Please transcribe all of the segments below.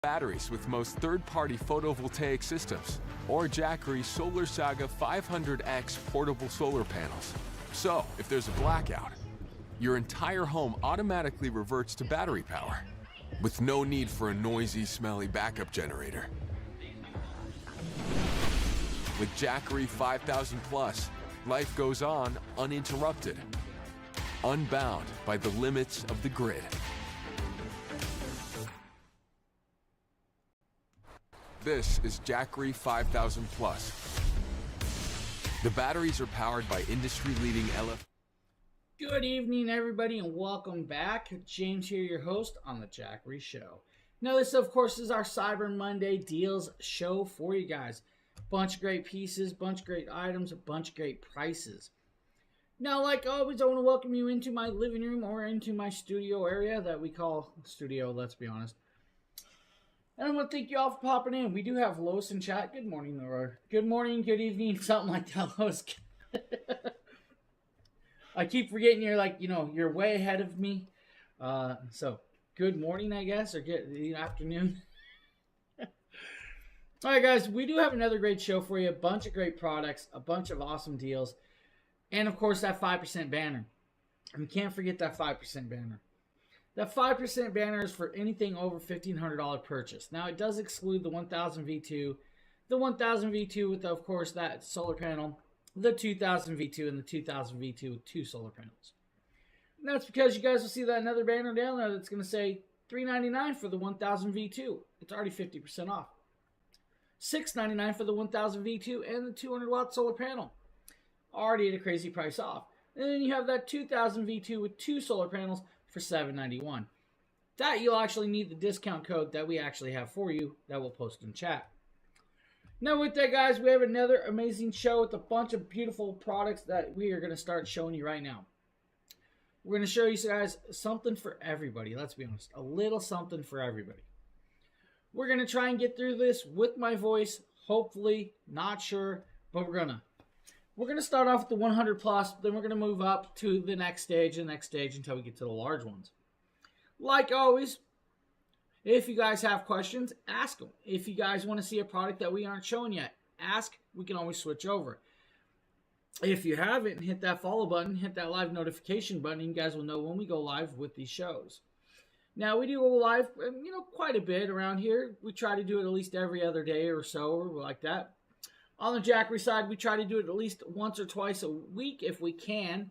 batteries with most third-party photovoltaic systems, or Jackery Solar Saga 500X portable solar panels. So, if there's a blackout, your entire home automatically reverts to battery power, with no need for a noisy, smelly backup generator. With Jackery 5000 Plus, life goes on uninterrupted, unbound by the limits of the grid. This is Jackery 5000 Plus. The batteries are powered by industry-leading LF. Good evening, everybody, and welcome back. James here, your host on the Jackery Show. Now, this, of course, is our Cyber Monday deals show for you guys. Bunch of great pieces, bunch of great items, a bunch of great prices. Now, like always, I want to welcome you into my living room or into my studio area that we call studio, let's be honest. And I want to thank you all for popping in. We do have Lois in chat. Good morning, or good morning, good evening, something like that, Lois. I keep forgetting you're way ahead of me. So, good morning, I guess, or good afternoon. All right, guys, we do have another great show for you. A bunch of great products, a bunch of awesome deals, and, of course, that 5% banner. And we can't forget that 5% banner. That 5% banner is for anything over $1,500 purchase. Now, it does exclude the 1000 V2, the 1000 V2 with, of course, that solar panel, the 2000 V2, and the 2000 V2 with 2 solar panels. And that's because you guys will see that another banner down there that's going to say $399 for the 1000 V2. It's already 50% off. $699 for the 1000 V2 and the 200 watt solar panel. Already at a crazy price off. And then you have that 2000 V2 with 2 solar panels for $791. That you'll actually need the discount code that we actually have for you that we'll post in chat. Now with that, guys, we have another amazing show with a bunch of beautiful products that we are going to start showing you right now. We're going to show you guys something for everybody. Let's be honest. A little something for everybody. We're going to try and get through this with my voice. Hopefully, not sure, but we're going to start off with the 100 plus, then we're going to move up to the next stage until we get to the large ones. Like always, if you guys have questions, ask them. If you guys want to see a product that we aren't showing yet, ask. We can always switch over. If you haven't, hit that follow button, hit that live notification button, and you guys will know when we go live with these shows. Now, we do go live, quite a bit around here. We try to do it at least every other day or so, or like that. On the Jackery side, we try to do it at least once or twice a week if we can.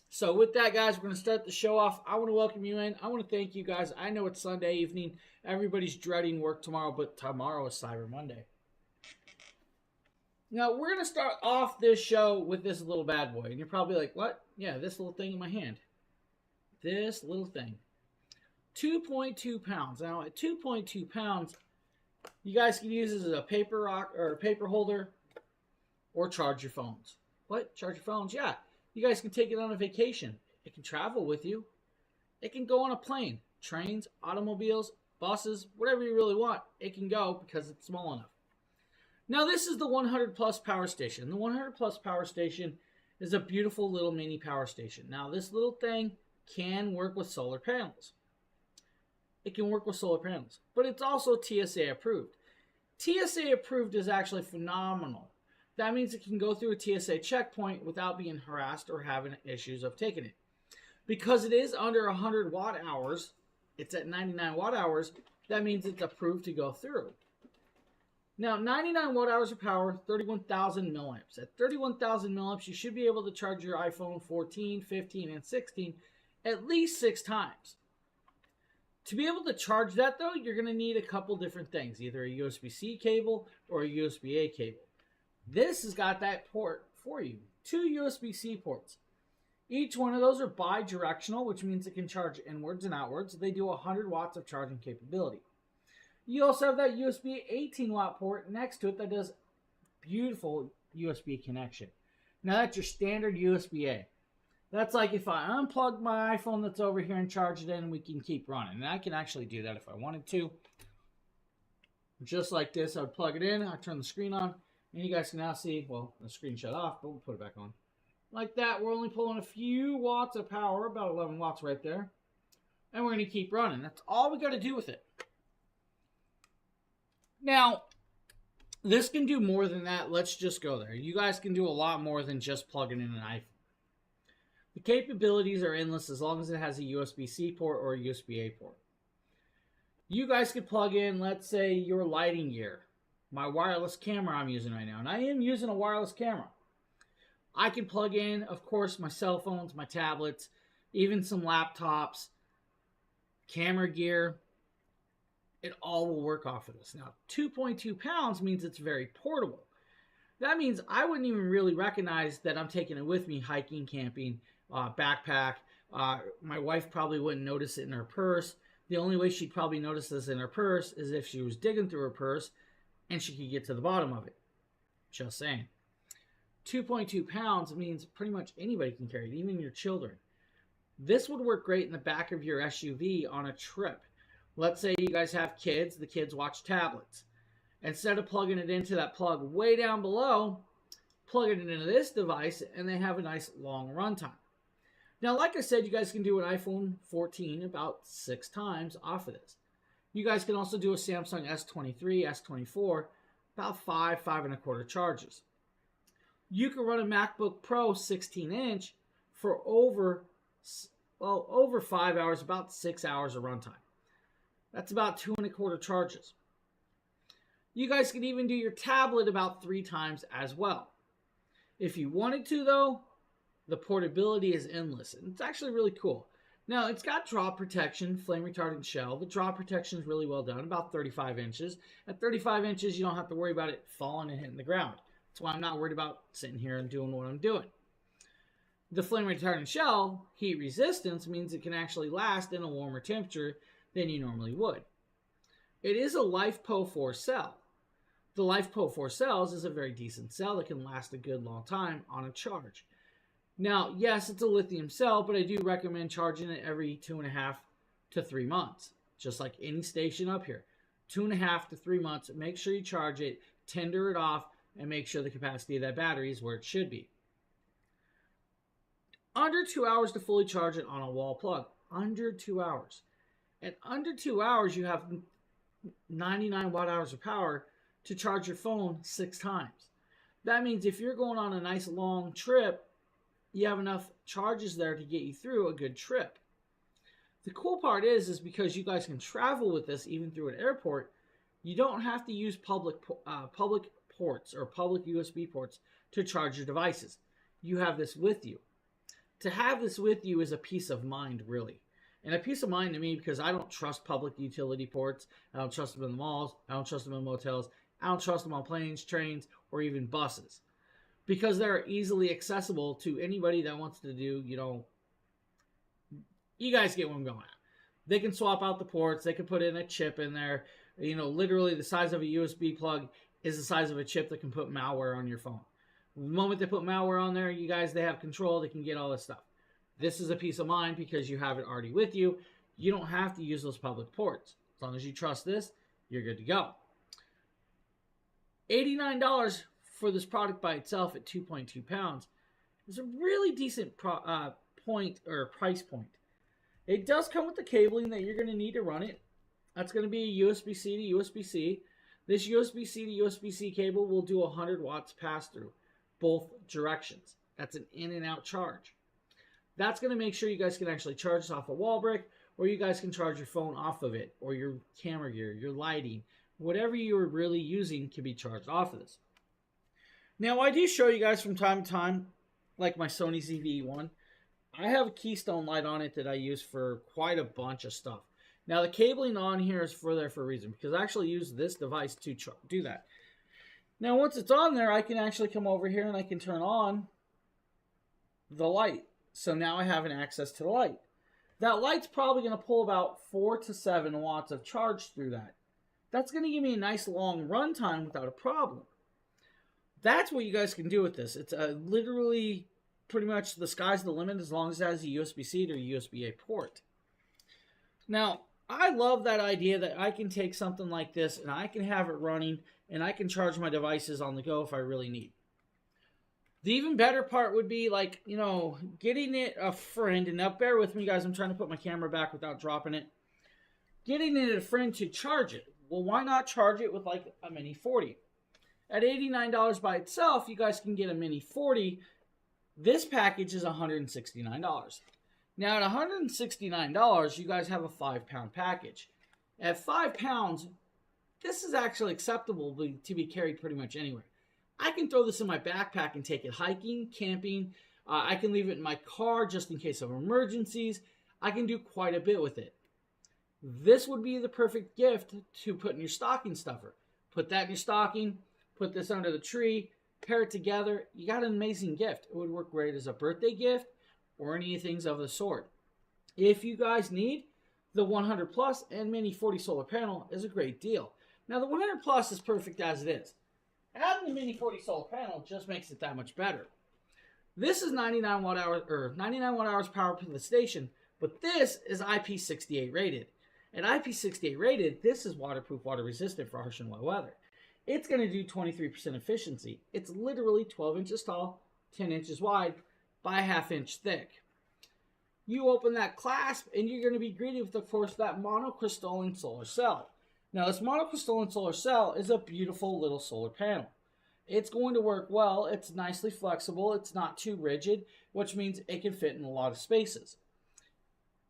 So with that, guys, we're going to start the show off. I want to welcome you in. I want to thank you guys. I know it's Sunday evening. Everybody's dreading work tomorrow, but tomorrow is Cyber Monday. Now, we're going to start off this show with this little bad boy. And you're probably like, what? Yeah, this little thing in my hand. This little thing. 2.2 pounds. Now, at 2.2 pounds, you guys can use this as a paper rock or a paper holder or charge your phones. What? Charge your phones? Yeah. You guys can take it on a vacation. It can travel with you. It can go on a plane, trains, automobiles, buses, whatever you really want. It can go because it's small enough. Now, this is the 100 plus power station. The 100 plus power station is a beautiful little mini power station. Now, this little thing can work with solar panels. It can work with solar panels, but it's also TSA approved. TSA approved is actually phenomenal. That means it can go through a TSA checkpoint without being harassed or having issues of taking it. Because it is under 100 watt hours, it's at 99 watt hours, that means it's approved to go through. Now, 99 watt hours of power, 31,000 milliamps. At 31,000 milliamps, you should be able to charge your iPhone 14, 15, and 16 at least 6 times. To be able to charge that, though, you're going to need a couple different things, either a USB-C cable or a USB-A cable. This has got that port for you, 2 USB-C ports. Each one of those are bi-directional, which means it can charge inwards and outwards. They do 100 watts of charging capability. You also have that USB 18 watt port next to it that does beautiful USB connection. Now, that's your standard USB-A. That's like if I unplug my iPhone that's over here and charge it in, we can keep running. And I can actually do that if I wanted to. Just like this, I would plug it in, I turn the screen on, and you guys can now see, well, the screen shut off, but we'll put it back on. Like that, we're only pulling a few watts of power, about 11 watts right there. And we're going to keep running. That's all we got to do with it. Now, this can do more than that. Let's just go there. You guys can do a lot more than just plugging in an iPhone. The capabilities are endless as long as it has a USB-C port or a USB-A port. You guys could plug in, let's say, your lighting gear. My wireless camera I'm using right now. And I am using a wireless camera. I can plug in, of course, my cell phones, my tablets, even some laptops, camera gear. It all will work off of this. Now, 2.2 pounds means it's very portable. That means I wouldn't even really recognize that I'm taking it with me hiking, camping, backpack. My wife probably wouldn't notice it in her purse. The only way she'd probably notice this in her purse is if she was digging through her purse and she could get to the bottom of it. Just saying. 2.2 pounds means pretty much anybody can carry it, even your children. This would work great in the back of your SUV on a trip. Let's say you guys have kids, the kids watch tablets. Instead of plugging it into that plug way down below, plug it into this device and they have a nice long runtime. Now, like I said, you guys can do an iPhone 14 about 6 times off of this. You guys can also do a Samsung S23, S24, about 5.25 charges. You can run a MacBook Pro 16-inch for over 5 hours, about 6 hours of runtime. That's about 2.25 charges. You guys can even do your tablet about 3 times as well. If you wanted to, though, the portability is endless. And it's actually really cool. Now, it's got drop protection, flame retardant shell. The drop protection is really well done, about 35 inches. At 35 inches, you don't have to worry about it falling and hitting the ground. That's why I'm not worried about sitting here and doing what I'm doing. The flame retardant shell, heat resistance, means it can actually last in a warmer temperature than you normally would. It is a LiFePO 4 cell. The LiFePO 4 cells is a very decent cell that can last a good long time on a charge. Now, yes, it's a lithium cell, but I do recommend charging it every 2.5 to 3 months, just like any station up here. 2.5 to 3 months, make sure you charge it, tender it off, and make sure the capacity of that battery is where it should be. Under 2 hours to fully charge it on a wall plug. Under 2 hours. At under 2 hours, you have 99 watt-hours of power to charge your phone 6 times. That means if you're going on a nice long trip, you have enough charges there to get you through a good trip. The cool part is because you guys can travel with this even through an airport, you don't have to use public ports or public USB ports to charge your devices. You have this with you. To have this with you is a peace of mind, really. And a peace of mind to me because I don't trust public utility ports. I don't trust them in the malls. I don't trust them in motels. I don't trust them on planes, trains, or even buses. Because they're easily accessible to anybody that wants to do, you guys get what I'm going at. They can swap out the ports. They can put in a chip in there. Literally the size of a USB plug is the size of a chip that can put malware on your phone. The moment they put malware on there, you guys, they have control. They can get all this stuff. This is a peace of mind because you have it already with you. You don't have to use those public ports. As long as you trust this, you're good to go. $89 for this product by itself at 2.2 pounds is a really decent price point. It does come with the cabling that you're going to need to run it. That's going to be a USB-C to USB-C. This USB-C to USB-C cable will do 100 watts pass-through, both directions. That's an in and out charge. That's going to make sure you guys can actually charge this off a wall brick, or you guys can charge your phone off of it, or your camera gear, your lighting. Whatever you're really using can be charged off of this. Now, I do show you guys from time to time, like my Sony ZV-1. I have a Keystone light on it that I use for quite a bunch of stuff. Now, the cabling on here is for a reason, because I actually use this device to do that. Now, once it's on there, I can actually come over here and I can turn on the light. So now I have an access to the light. That light's probably going to pull about 4 to 7 watts of charge through that. That's going to give me a nice long run time without a problem. That's what you guys can do with this. It's literally pretty much the sky's the limit as long as it has a USB-C to a USB-A port. Now, I love that idea that I can take something like this and I can have it running and I can charge my devices on the go if I really need. The even better part would be getting it a friend, and now bear with me guys, I'm trying to put my camera back without dropping it. Getting it a friend to charge it. Well, why not charge it with like a Mini 40? At $89 by itself, you guys can get a Mini 40. This package is $169. Now, at $169, you guys have a 5-pound package. At 5 pounds, this is actually acceptable to be carried pretty much anywhere. I can throw this in my backpack and take it hiking, camping. I can leave it in my car just in case of emergencies. I can do quite a bit with it. This would be the perfect gift to put in your stocking stuffer. Put that in your stocking, put this under the tree, pair it together. You got an amazing gift. It would work great as a birthday gift or any things of the sort. If you guys need, the 100 Plus and Mini 40 solar panel is a great deal. Now, the 100 Plus is perfect as it is. Adding the Mini 40 solar panel just makes it that much better. This is 99 watt hours power per the station, but this is IP68 rated. At IP68 rated, this is waterproof, water resistant for harsh and wet weather. It's going to do 23% efficiency. It's literally 12 inches tall, 10 inches wide, by a ½ inch thick. You open that clasp and you're going to be greeted with, of course, that monocrystalline solar cell. Now, this monocrystalline solar cell is a beautiful little solar panel. It's going to work well. It's nicely flexible. It's not too rigid, which means it can fit in a lot of spaces.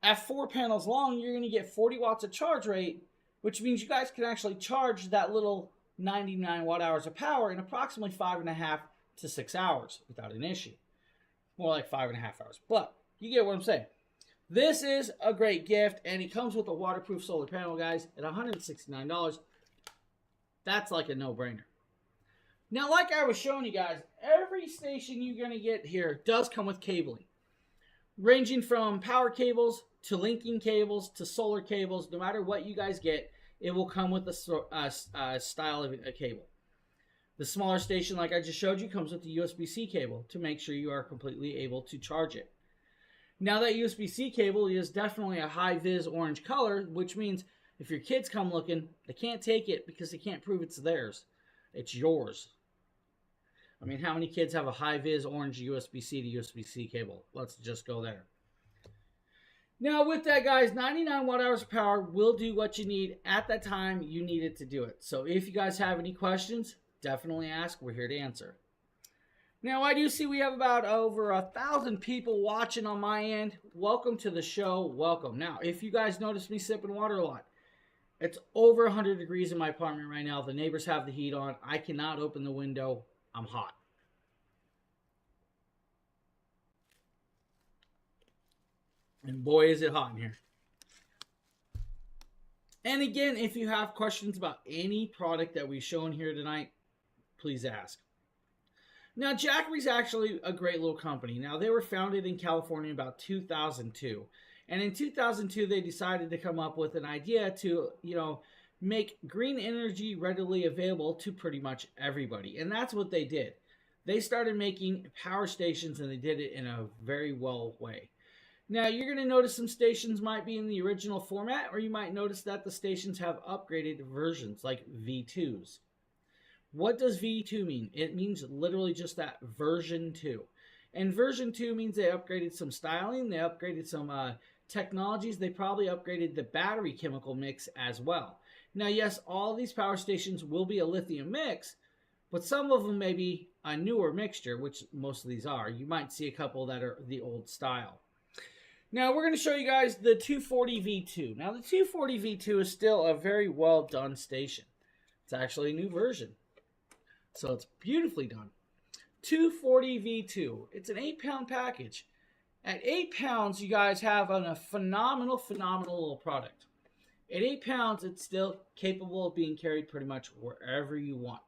At 4 panels long, you're going to get 40 watts of charge rate, which means you guys can actually charge that little 99 watt hours of power in approximately 5.5 to 6 hours without an issue. More like 5.5 hours, but you get what I'm saying. This is a great gift, and it comes with a waterproof solar panel, guys, at $169. That's like a no-brainer. Now, like I was showing you guys, every station you're going to get here does come with cabling, ranging from power cables to linking cables to solar cables. No matter what you guys get, it will come with a style of a cable. The smaller station, like I just showed you, comes with the USB-C cable to make sure you are completely able to charge it. Now, that USB-C cable is definitely a high-vis orange color, which means if your kids come looking, they can't take it because they can't prove it's theirs. It's yours. I mean, how many kids have a high-vis orange USB-C to USB-C cable? Let's just go there. Now, with that, guys, 99 watt hours of power will do what you need at that time you need it to do it. So if you guys have any questions, definitely ask. We're here to answer. Now, I do see we have about over 1,000 people watching on my end. Welcome to the show. Welcome. Now, if you guys notice me sipping water a lot, it's over 100 degrees in my apartment right now. The neighbors have the heat on. I cannot open the window. I'm hot. And boy, is it hot in here. And again, if you have questions about any product that we've shown here tonight, please ask. Now, Jackery is actually a great little company. Now, they were founded in California about 2002. And in 2002, they decided to come up with an idea to, make green energy readily available to pretty much everybody. And that's what they did. They started making power stations, and they did it in a very well way. Now, you're going to notice some stations might be in the original format, or you might notice that the stations have upgraded versions, like V2s. What does V2 mean? It means literally just that, version 2. And version 2 means they upgraded some styling, they upgraded some technologies, they probably upgraded the battery chemical mix as well. Now, yes, all these power stations will be a lithium mix, but some of them may be a newer mixture, which most of these are. You might see a couple that are the old style. Now, we're going to show you guys the 240 V2. Now, the 240 V2 is still a very well done station. It's actually a new version. So it's beautifully done. 240 V2. It's an 8-pound package. At 8 pounds, you guys have a phenomenal little product. At 8 pounds, it's still capable of being carried pretty much wherever you want.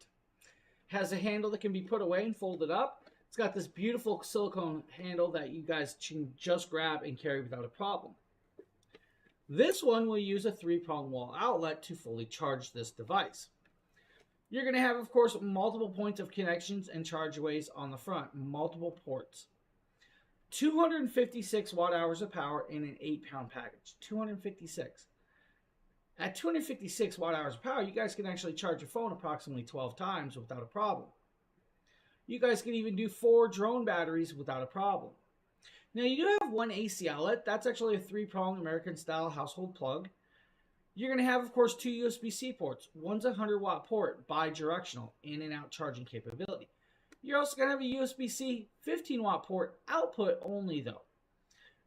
Has a handle that can be put away and folded up. It's got this beautiful silicone handle that you guys can just grab and carry without a problem. This one will use a 3-prong wall outlet to fully charge this device. You're going to have, of course, multiple points of connections and charge ways on the front, multiple ports. 256 watt hours of power in an 8-pound package. 256. At 256 watt hours of power, you guys can actually charge your phone approximately 12 times without a problem. You guys can even do 4 drone batteries without a problem. Now, you do have one AC outlet. That's actually a 3-prong American-style household plug. You're going to have, of course, two USB-C ports. One's a 100-watt port, bi-directional, in and out charging capability. You're also going to have a USB-C 15-watt port, output only though.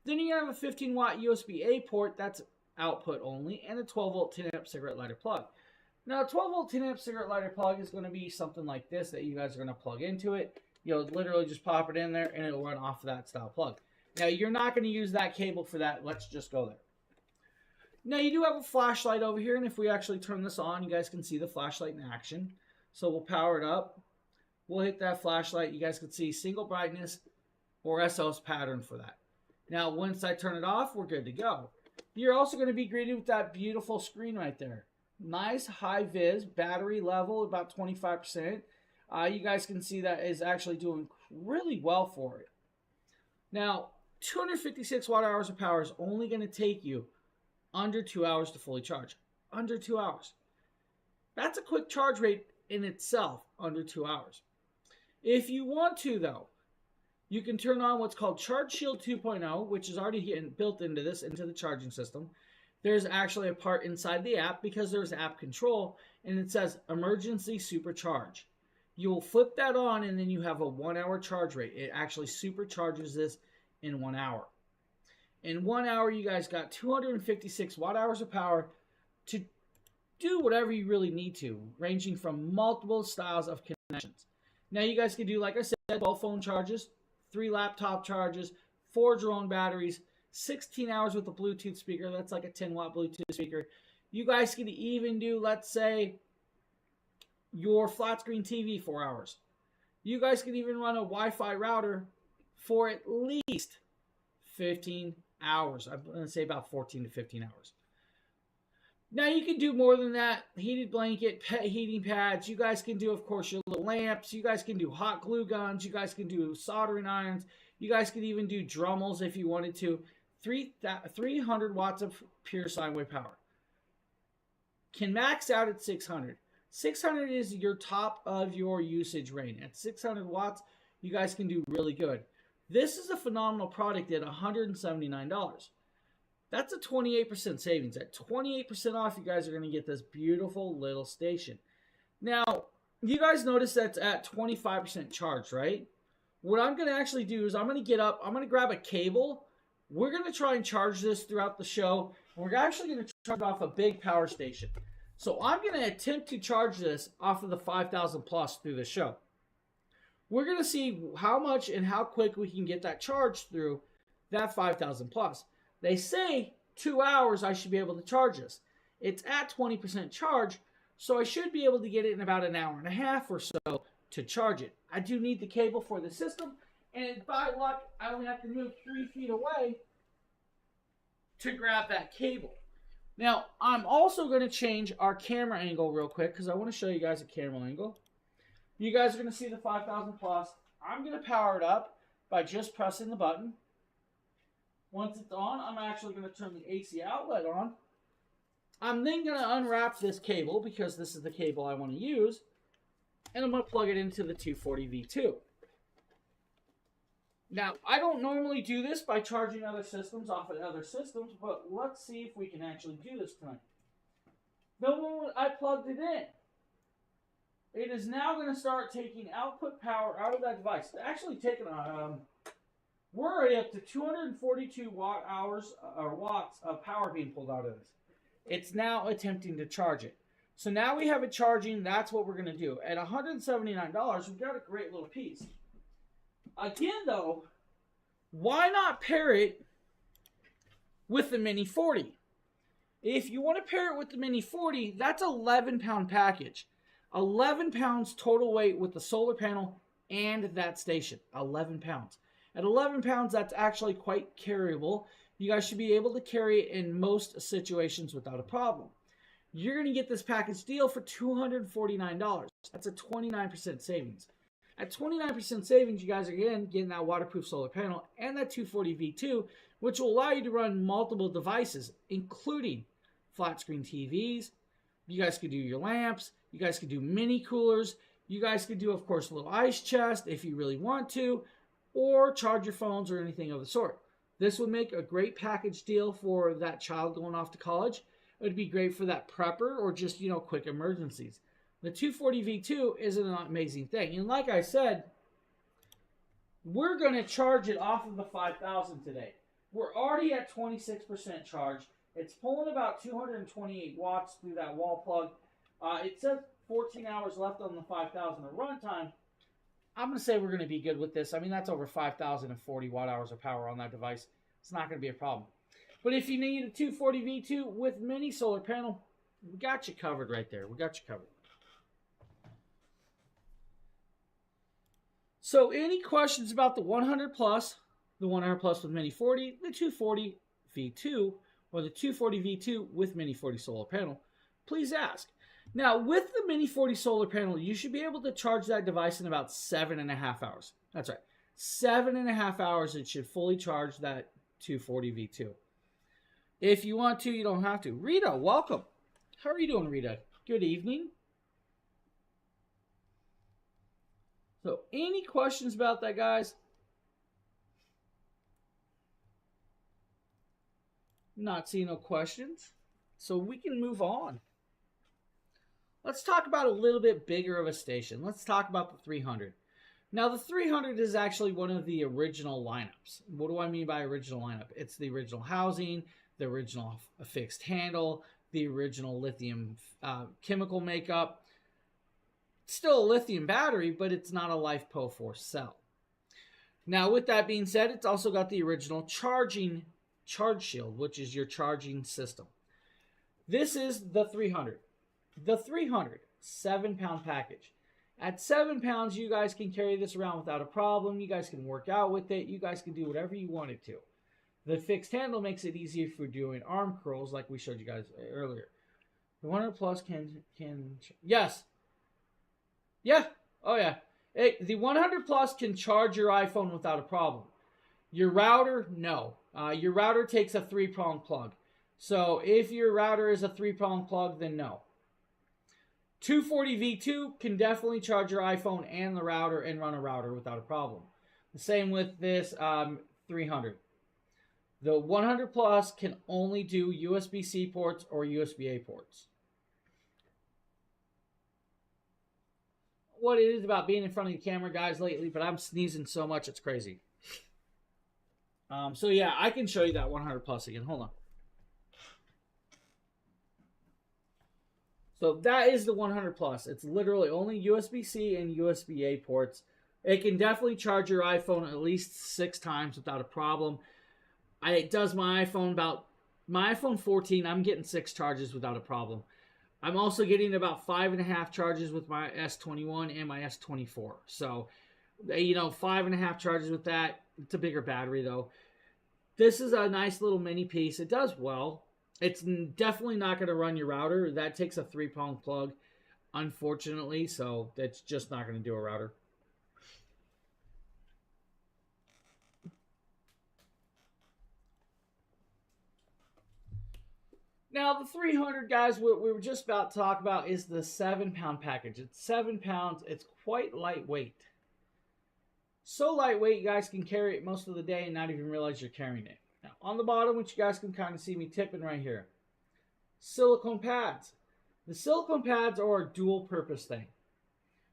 Then you're going to have a 15-watt USB-A port, that's output only, and a 12-volt 10-amp cigarette lighter plug. Now, a 12-volt 10-amp cigarette lighter plug is going to be something like this that you guys are going to plug into it. You'll literally just pop it in there, and it'll run off of that style plug. Now, you're not going to use that cable for that. Let's just go there. Now, you do have a flashlight over here, and if we actually turn this on, you guys can see the flashlight in action. So we'll power it up. We'll hit that flashlight. You guys can see single brightness or SOS pattern for that. Now, once I turn it off, we're good to go. You're also going to be greeted with that beautiful screen right there. Nice high vis, battery level about 25%. You guys can see that is actually doing really well for it. Now, 256 watt hours of power is only going to take you under 2 hours to fully charge. Under 2 hours. That's a quick charge rate in itself, under 2 hours. If you want to, though, you can turn on what's called Charge Shield 2.0, which is already built into this, into the charging system. There's actually a part inside the app because there's app control, and it says Emergency Supercharge. You'll flip that on, and then you have a 1 hour charge rate. It actually supercharges this in 1 hour. In 1 hour, you guys got 256 watt hours of power to do whatever you really need to, ranging from multiple styles of connections. Now, you guys can do, like I said, 12 phone charges, 3 laptop charges, 4 drone batteries, 16 hours with a Bluetooth speaker. That's like a 10-watt Bluetooth speaker. You guys can even do, let's say, your flat screen TV 4 hours. You guys can even run a Wi-Fi router for at least 15 hours. I'm going to say about 14 to 15 hours. Now, you can do more than that. Heated blanket, heating pads. You guys can do, of course, your little lamps. You guys can do hot glue guns. You guys can do soldering irons. You guys can even do Drummels if you wanted to. 300 watts of pure sine wave power. Can max out at 600. 600 is your top of your usage range. At 600 watts, you guys can do really good. This is a phenomenal product at $179. That's a 28% savings. At 28% off, you guys are going to get this beautiful little station. Now, you guys notice that's at 25% charged, right? What I'm going to actually do is I'm going to get up, I'm going to grab a cable. We're going to try and charge this throughout the show. We're actually going to charge off a big power station. So I'm going to attempt to charge this off of the 5,000 plus through the show. We're going to see how much and how quick we can get that charge through that 5,000 plus. They say 2 hours I should be able to charge this. It's at 20% charge, so I should be able to get it in about an hour and a half or so to charge it. I do need the cable for the system, and by luck, I only have to move 3 feet away to grab that cable. Now, I'm also going to change our camera angle real quick because I want to show you guys a camera angle. You guys are going to see the 5,000 plus. I'm going to power it up by just pressing the button. Once it's on, I'm actually going to turn the AC outlet on. I'm then going to unwrap this cable because this is the cable I want to use. And I'm going to plug it into the 240 V2. Now, I don't normally do this by charging other systems off of other systems, but let's see if we can actually do this tonight. The moment I plugged it in, it is now going to start taking output power out of that device. It's actually taking we're already up to 242 watt hours or watts of power being pulled out of this. It's now attempting to charge it. So now we have it charging. That's what we're going to do. At $179, we've got a great little piece. Again, though, why not pair it with the Mini 40? If you want to pair it with the Mini 40, that's an 11-pound package. 11 pounds total weight with the solar panel and that station. 11 pounds. At 11 pounds, that's actually quite carryable. You guys should be able to carry it in most situations without a problem. You're going to get this package deal for $249. That's a 29% savings. At 29% savings, you guys are again getting that waterproof solar panel and that 240 V2, which will allow you to run multiple devices, including flat screen TVs. You guys could do your lamps. You guys could do mini coolers. You guys could do, of course, a little ice chest if you really want to, or charge your phones or anything of the sort. This would make a great package deal for that child going off to college, It would be great for that prepper or just, quick emergencies. The 240 V2 is an amazing thing. And like I said, we're going to charge it off of the 5000 today. We're already at 26% charge. It's pulling about 228 watts through that wall plug. It says 14 hours left on the 5000 of runtime. I'm going to say we're going to be good with this. I mean, that's over 5,040 watt hours of power on that device. It's not going to be a problem. But if you need a 240 V2 with mini solar panel, we got you covered right there. We got you covered. So any questions about the 100 plus, the 100 plus with mini 40, the 240 V2, or the 240 V2 with mini 40 solar panel, please ask. Now, with the mini 40 solar panel, you should be able to charge that device in about 7.5 hours. That's right. 7.5 hours, it should fully charge that 240 V2. If you want to, you don't have to. Rita, welcome. How are you doing, Rita? Good evening. So, any questions about that, guys? Not seeing no questions. So, we can move on. Let's talk about a little bit bigger of a station. Let's talk about the 300. Now, the 300 is actually one of the original lineups. What do I mean by original lineup? It's the original housing, the original fixed handle, the original lithium chemical makeup. Still a lithium battery, but it's not a LiFePO 4 cell. Now, with that being said, it's also got the original charge shield, which is your charging system. This is the 300. The 300, 7-pound package. At 7 pounds, you guys can carry this around without a problem. You guys can work out with it. You guys can do whatever you wanted to. The fixed handle makes it easier for doing arm curls like we showed you guys earlier. The 100 Plus can yes. Yeah. Oh, yeah. The 100 Plus can charge your iPhone without a problem. Your router, no. Your router takes a 3-prong plug. So if your router is a 3-prong plug, then no. 240 V2 can definitely charge your iPhone and the router and run a router without a problem. The same with this 300. The 100 Plus can only do USB-C ports or USB-A ports. What it is about being in front of the camera, guys, lately, but I'm sneezing so much it's crazy. So yeah, I can show you that 100 Plus again. Hold on. So that is the 100 Plus. It's literally only USB-C and USB-A ports. It can definitely charge your iPhone at least 6 times without a problem. It does my iPhone 14, I'm getting 6 charges without a problem. I'm also getting about 5.5 charges with my S21 and my S24. So, 5.5 charges with that. It's a bigger battery, though. This is a nice little mini piece. It does well. It's definitely not going to run your router. That takes a 3-prong plug, unfortunately. So, that's just not going to do a router. Now, the 300, guys, what we were just about to talk about is the 7-pound package. It's 7 pounds. It's quite lightweight. So lightweight, you guys can carry it most of the day and not even realize you're carrying it. Now, on the bottom, which you guys can kind of see me tipping right here, silicone pads. The silicone pads are a dual-purpose thing.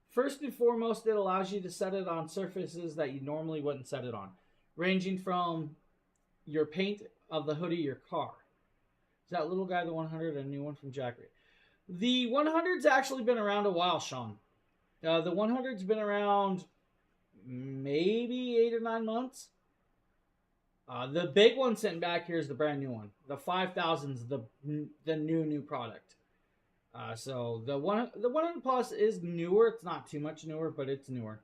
First and foremost, it allows you to set it on surfaces that you normally wouldn't set it on, ranging from your paint of the hood of your car. Is that little guy the 100, a new one from Jackery? The 100's actually been around a while, Sean. The 100's been around maybe 8 or 9 months. The big one sitting back here is the brand new one. The 5000's the new product. So the 100 Plus is newer. It's not too much newer, but it's newer.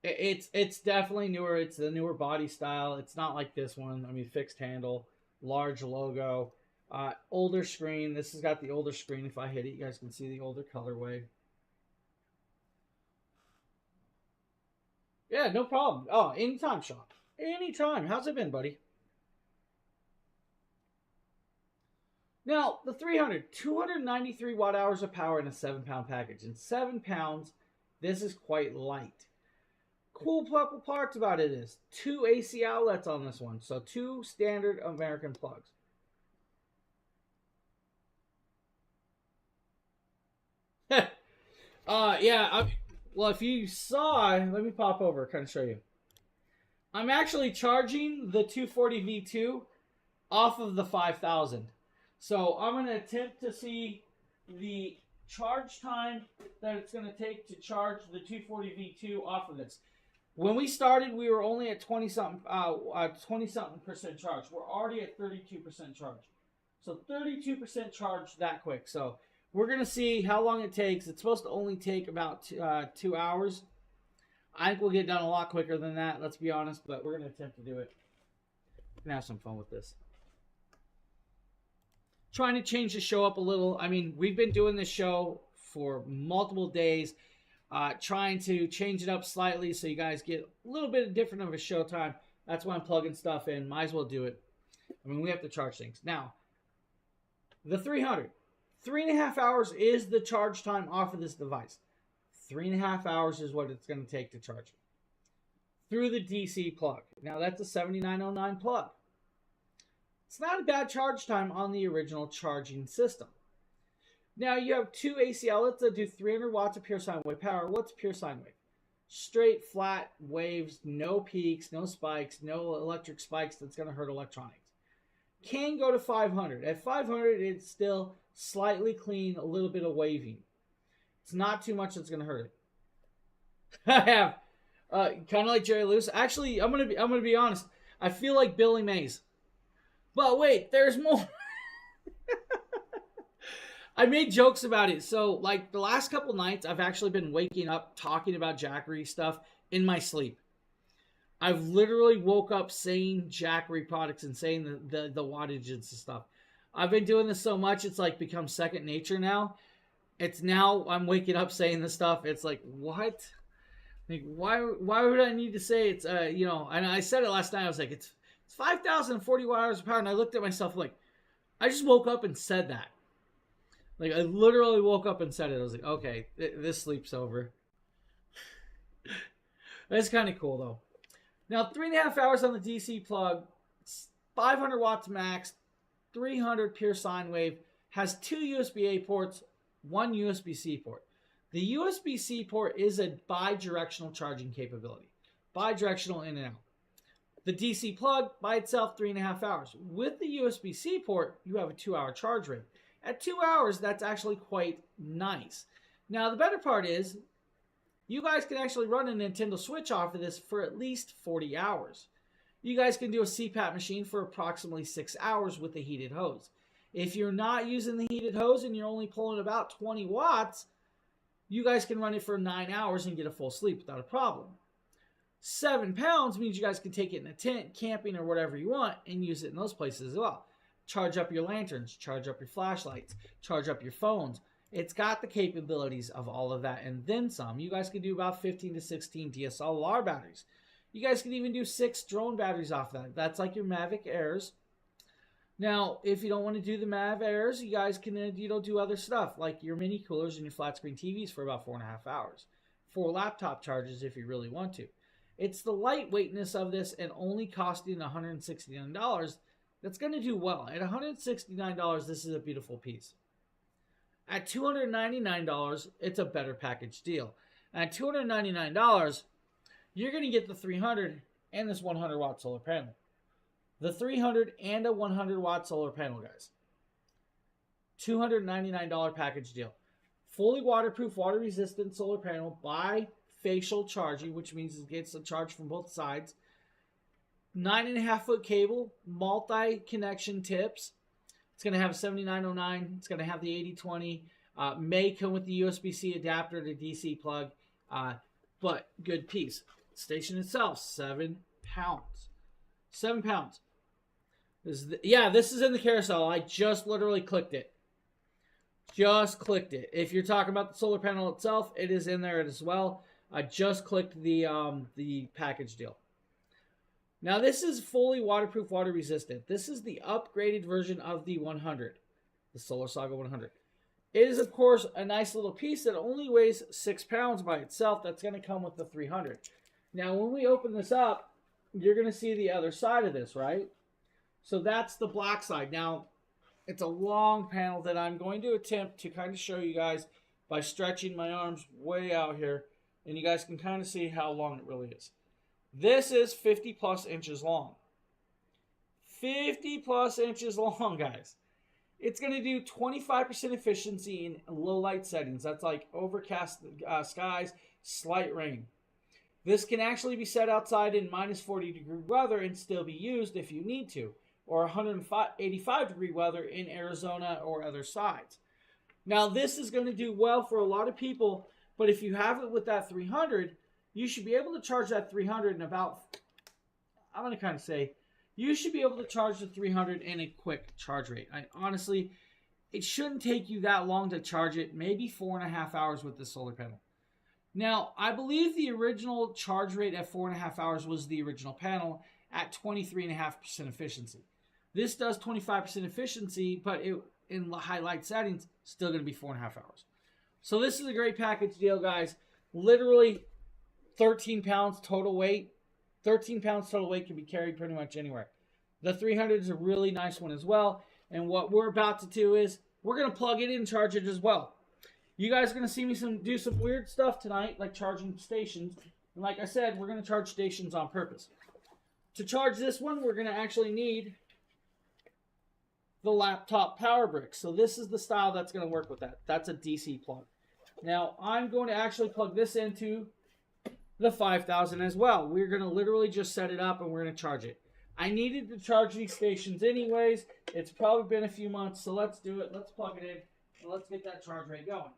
It's definitely newer. It's the newer body style. It's not like this one. I mean, fixed handle, large logo, older screen. This has got the older screen. If I hit it, you guys can see the older colorway. Yeah, no problem. Oh, anytime, Sean. Anytime. How's it been, buddy? Now, the 300, 293 watt hours of power in a 7-pound package. In 7 pounds, this is quite light. Cool couple parts about it is 2 AC outlets on this one. So 2 standard American plugs. Well, if you saw, let me pop over, kind of show you. I'm actually charging the 240 V2 off of the 5000. So I'm going to attempt to see the charge time that it's going to take to charge the 240 V2 off of this. When we started, we were only at 20-something percent charge. We're already at 32% charge. So 32% charge that quick. So we're going to see how long it takes. It's supposed to only take about 2 hours. I think we'll get done a lot quicker than that, let's be honest, but we're going to attempt to do it. We're going to have some fun with this. Trying to change the show up a little. I mean, we've been doing this show for multiple days, trying to change it up slightly so you guys get a little bit different of a show time. That's why I'm plugging stuff in. Might as well do it. I mean, we have to charge things. Now, the 300. 3.5 hours is the charge time off of this device. 3.5 hours is what it's going to take to charge it through the DC plug. Now, that's a 7909 plug. It's not a bad charge time on the original charging system. Now, you have 2 AC outlets that do 300 watts of pure sine wave power. What's pure sine wave? Straight, flat waves, no peaks, no spikes, no electric spikes that's going to hurt electronics. Can go to 500. At 500, it's still slightly clean, a little bit of waving. It's not too much that's going to hurt it. I have kind of like Jerry Lewis. Actually, I'm gonna be honest. I feel like Billy Mays. But wait, there's more. I made jokes about it. So, like, the last couple nights, I've actually been waking up talking about Jackery stuff in my sleep. I've literally woke up saying Jackery products and saying the wattage and stuff. I've been doing this so much, it's like become second nature now. It's now I'm waking up saying this stuff. It's like, what? Like, why would I need to say it's, and I said it last night. I was like, it's 5,040 watt-hours of power. And I looked at myself like, I just woke up and said that. Like, I literally woke up and said it. I was like, okay, this sleep's over. That's kind of cool, though. Now, 3.5 hours on the DC plug, 500 watts max, 300 pure sine wave, has 2 USB-A ports, 1 USB-C port. The USB-C port is a bi-directional charging capability. Bi-directional in and out. The DC plug, by itself, 3.5 hours. With the USB-C port, you have a 2-hour charge rate. At 2 hours, that's actually quite nice. Now, the better part is, you guys can actually run a Nintendo Switch off of this for at least 40 hours. You guys can do a CPAP machine for approximately 6 hours with the heated hose. If you're not using the heated hose and you're only pulling about 20 watts, you guys can run it for 9 hours and get a full sleep without a problem. 7 pounds means you guys can take it in a tent, camping, or whatever you want, and use it in those places as well. Charge up your lanterns, charge up your flashlights, charge up your phones. It's got the capabilities of all of that and then some. You guys can do about 15 to 16 DSLR batteries. You guys can even do 6 drone batteries off that. That's like your Mavic Airs. Now, if you don't want to do the Mav Airs, you guys can do other stuff like your mini coolers and your flat screen TVs for about 4.5 hours. 4 laptop charges if you really want to. It's the lightweightness of this and only costing $169 that's going to do well. At $169, this is a beautiful piece. At $299, it's a better package deal. At $299, you're going to get the 300 and this 100 watt solar panel. The 300 and a 100 watt solar panel, guys. $299 package deal. Fully waterproof, water resistant solar panel, bifacial charging, which means it gets a charge from both sides. 9.5-foot cable, multi-connection tips. It's going to have a 7909. It's going to have the 8020. May come with the USB-C adapter to DC plug. But good piece. Station itself, 7 pounds. 7 pounds. This is in the carousel. I just literally clicked it. Just clicked it. If you're talking about the solar panel itself, it is in there as well. I just clicked the package deal. Now, this is fully waterproof, water resistant. This is the upgraded version of the 100, the Solar Saga 100. It is, of course, a nice little piece that only weighs 6 pounds by itself. That's going to come with the 300. Now, when we open this up, you're going to see the other side of this, right? So that's the black side. Now, it's a long panel that I'm going to attempt to kind of show you guys by stretching my arms way out here. And you guys can kind of see how long it really is. This is 50 plus inches long. 50 plus inches long, guys. It's going to do 25% efficiency in low light settings. That's like overcast skies, slight rain. This can actually be set outside in minus 40 degree weather and still be used if you need to, or 185 degree weather in Arizona or other sides. Now, this is going to do well for a lot of people, but if you have it with that 300, you should be able to charge that 300 in about, I'm going to kind of say, you should be able to charge the 300 in a quick charge rate. Honestly, it shouldn't take you that long to charge it, maybe 4.5 hours with the solar panel. Now, I believe the original charge rate at 4.5 hours was the original panel at 23.5% efficiency. This does 25% efficiency, but in high light settings, still going to be 4.5 hours. So this is a great package deal, guys. Literally 13 pounds total weight. 13 pounds total weight can be carried pretty much anywhere. The 300 is a really nice one as well. And what we're about to do is we're going to plug it in and charge it as well. You guys are going to see me do some weird stuff tonight, like charging stations. And like I said, we're going to charge stations on purpose. To charge this one, we're going to actually need the laptop power brick. So this is the style that's going to work with that. That's a DC plug. Now, I'm going to actually plug this into the 5000 as well. We're going to literally just set it up and we're going to charge it. I needed to charge these stations anyways. It's probably been a few months, so let's do it. Let's plug it in and let's get that charge rate going.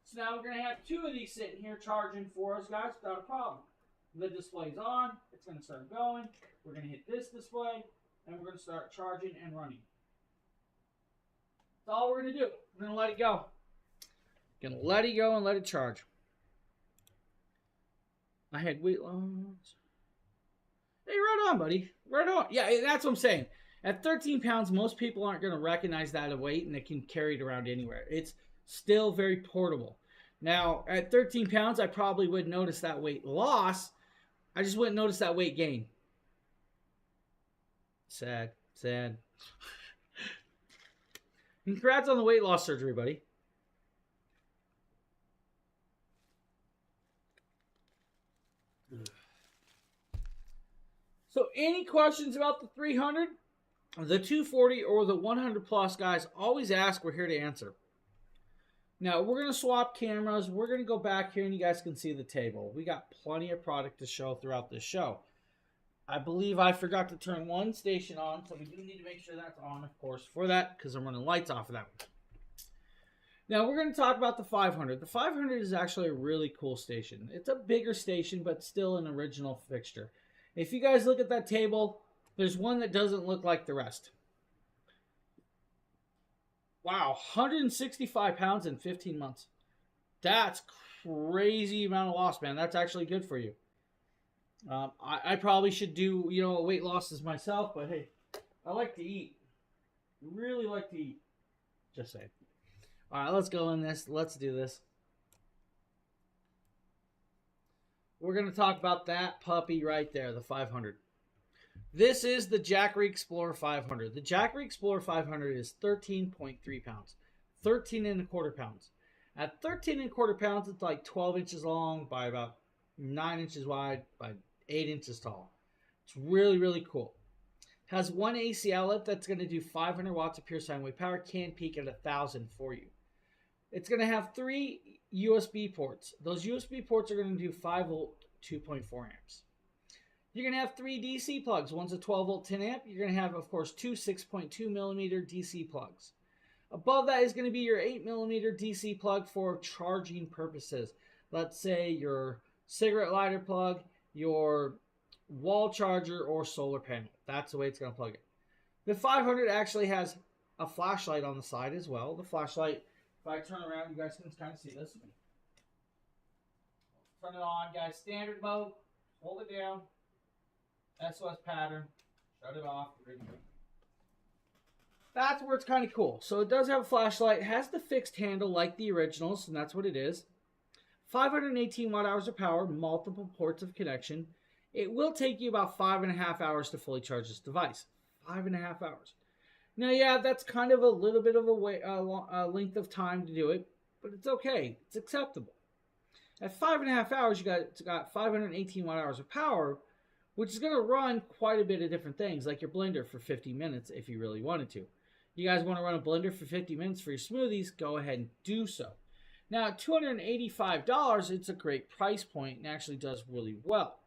So now we're going to have two of these sitting here charging for us, guys, without a problem. The display's on. It's going to start going. We're going to hit this display, and we're going to start charging and running. That's all we're going to do. We're going to let it go. Going to let it go and let it charge. I had weight loss. Hey, right on, buddy. Right on. Yeah, that's what I'm saying. At 13 pounds, most people aren't going to recognize that a weight, and they can carry it around anywhere. It's still very portable. Now, at 13 pounds, I probably would notice that weight loss. I just wouldn't notice that weight gain. Sad. Sad. Congrats on the weight loss surgery, buddy. So, any questions about the 300, the 240, or the 100 plus, guys, always ask. We're here to answer. Now, we're going to swap cameras. We're going to go back here, and you guys can see the table. We got plenty of product to show throughout this show. I believe I forgot to turn one station on, so we do need to make sure that's on, of course, for that, because I'm running lights off of that one. Now, we're going to talk about the 500. The 500 is actually a really cool station. It's a bigger station, but still an original fixture. If you guys look at that table, there's one that doesn't look like the rest. Wow, 165 pounds in 15 months. That's crazy amount of loss, man. That's actually good for you. I probably should do, weight losses myself, but hey, I like to eat. Really like to eat. Just saying. All right, let's go in this. Let's do this. We're going to talk about that puppy right there, the 500. This is the Jackery Explorer 500. The Jackery Explorer 500 is 13.3 pounds. 13.25 pounds. At 13.25 pounds, it's like 12 inches long by about 9 inches wide by 8 inches tall. It's really, really cool. Has one AC outlet that's going to do 500 watts of pure sine wave power. Can peak at 1,000 for you. It's going to have 3 USB ports. Those USB ports are going to do 5 volt, 2.4 amps. You're going to have 3 DC plugs. One's a 12 volt, 10 amp. You're going to have, of course, 2 6.2 millimeter DC plugs. Above that is going to be your 8 millimeter DC plug for charging purposes. Let's say your cigarette lighter plug, your wall charger, or solar panel. That's the way it's going to plug it. The 500 actually has a flashlight on the side as well. The flashlight, if I turn around, you guys can kind of see this. Turn it on, guys. Standard mode. Hold it down. SOS pattern. Shut it off. That's where it's kind of cool. So it does have a flashlight. It has the fixed handle like the originals, and that's what it is. 518 watt hours of power, multiple ports of connection. It will take you about 5.5 hours to fully charge this device. 5.5 hours. Now, yeah, that's kind of a little bit of a length of time to do it, but it's okay. It's acceptable. At 5.5 hours, you got 518 watt hours of power, which is going to run quite a bit of different things, like your blender for 50 minutes if you really wanted to. You guys want to run a blender for 50 minutes for your smoothies, go ahead and do so. Now, at $285, it's a great price point and actually does really well.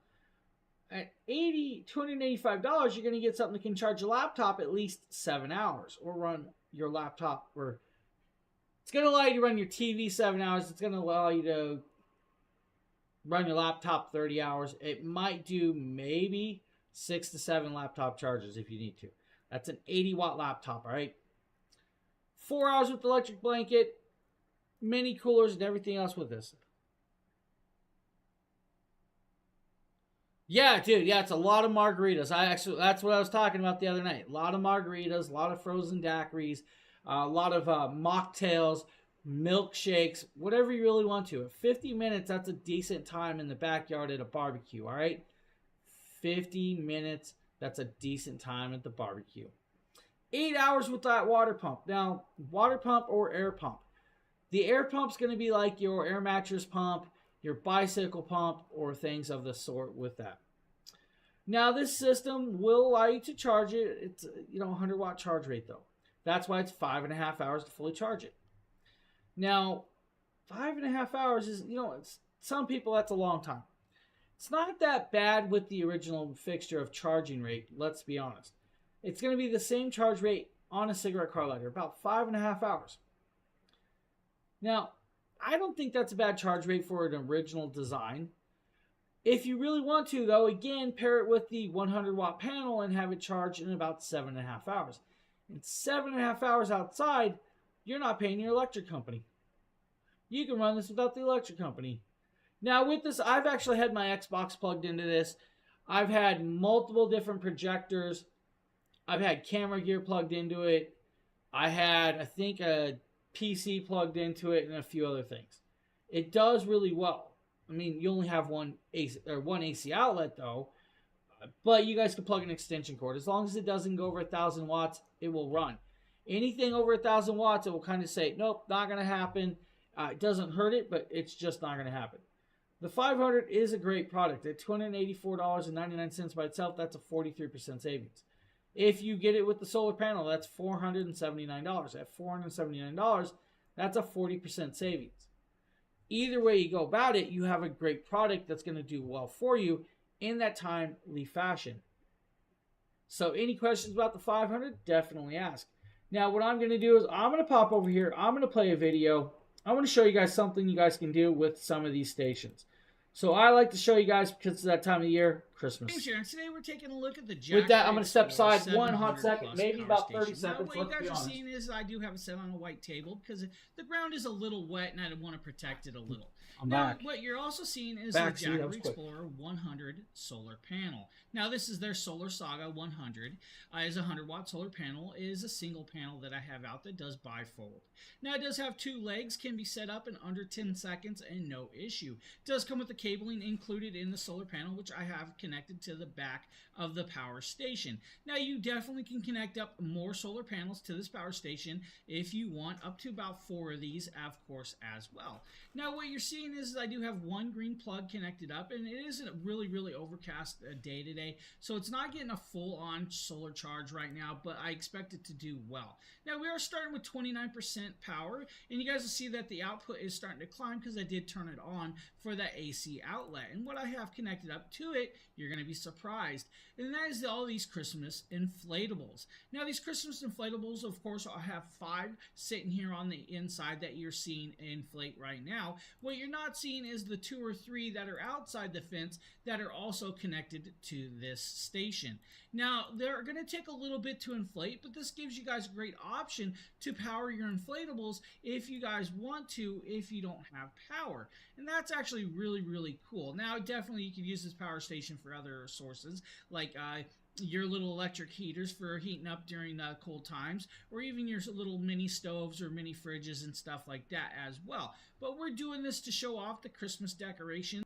At $285, you're going to get something that can charge your laptop at least 7 hours, or run your laptop, or it's going to allow you to run your TV 7 hours. It's going to allow you to run your laptop 30 hours. It might do maybe 6 to 7 laptop charges if you need to. That's an 80 watt laptop, all right? 4 hours with the electric blanket, mini coolers, and everything else with this. Yeah, dude, yeah, it's a lot of margaritas. That's what I was talking about the other night. A lot of margaritas, a lot of frozen daiquiris, a lot of mocktails, milkshakes, whatever you really want to. At 50 minutes, that's a decent time in the backyard at a barbecue, all right? 50 minutes, that's a decent time at the barbecue. 8 hours with that water pump. Now, water pump or air pump. The air pump's going to be like your air mattress pump, your bicycle pump, or things of the sort with that. Now, this system will allow you to charge it. It's 100 watt charge rate though. That's why it's 5.5 hours to fully charge it. Now, 5.5 hours is, some people that's a long time. It's not that bad with the original fixture of charging rate, let's be honest. It's going to be the same charge rate on a cigarette car lighter, about 5.5 hours. Now, I don't think that's a bad charge rate for an original design. If you really want to, though, again, pair it with the 100 watt panel and have it charge in about 7.5 hours. In 7.5 hours outside, you're not paying your electric company. You can run this without the electric company. Now, with this, I've actually had my Xbox plugged into this. I've had multiple different projectors. I've had camera gear plugged into it. I had, I think, a PC plugged into it and a few other things. It does really well. I mean, you only have one AC outlet though, but you guys can plug an extension cord. As long as it doesn't go over 1,000 watts, it will run. Anything over 1,000 watts, it will kind of say, nope, not going to happen. It doesn't hurt it, but it's just not going to happen. The 500 is a great product. At $284.99 by itself, that's a 43% savings. If you get it with the solar panel, that's $479. At $479, that's a 40% savings. Either way you go about it, you have a great product that's going to do well for you in that timely fashion. So any questions about the 500, definitely ask. Now what I'm going to do is I'm going to pop over here. I'm going to play a video. I want to show you guys something you guys can do with some of these stations. So I like to show you guys, because it's that time of year, Christmas. Hey, Sharon, today we're taking a look at the Jackery. With that, I'm going to step aside 1 hot second, maybe about 30 now, seconds. what you guys are seeing is I do have it set on a white table because the ground is a little wet and I want to protect it a little. I'm now, back. What you're also seeing is Back, the Jackery Explorer 100 solar panel. Now, this is their Solar Saga 100. Is a 100-watt solar panel. It is a single panel that I have out that does bifold. Now, it does have 2 legs, can be set up in under 10 seconds and no issue. It does come with the cabling included in the solar panel, which I have connected to the back of the power station. Now, you definitely can connect up more solar panels to this power station if you want, up to about 4 of these, of course, as well. Now, what you're seeing is I do have 1 green plug connected up, and it is a really, really overcast day today, so it's not getting a full-on solar charge right now, but I expect it to do well. Now, we are starting with 29% power, and you guys will see that the output is starting to climb because I did turn it on for that AC outlet. And what I have connected up to it, you're going to be surprised, and that is all these Christmas inflatables. Now, these Christmas inflatables, of course, I have 5 sitting here on the inside that you're seeing inflate right now. What you're not seeing is the 2 or 3 that are outside the fence that are also connected to this station. Now, they're going to take a little bit to inflate, but this gives you guys a great option to power your inflatables if you guys want to, if you don't have power. And that's actually really, really cool. Now, definitely you can use this power station for other sources, like your little electric heaters for heating up during cold times, or even your little mini stoves or mini fridges and stuff like that as well. But we're doing this to show off the Christmas decorations.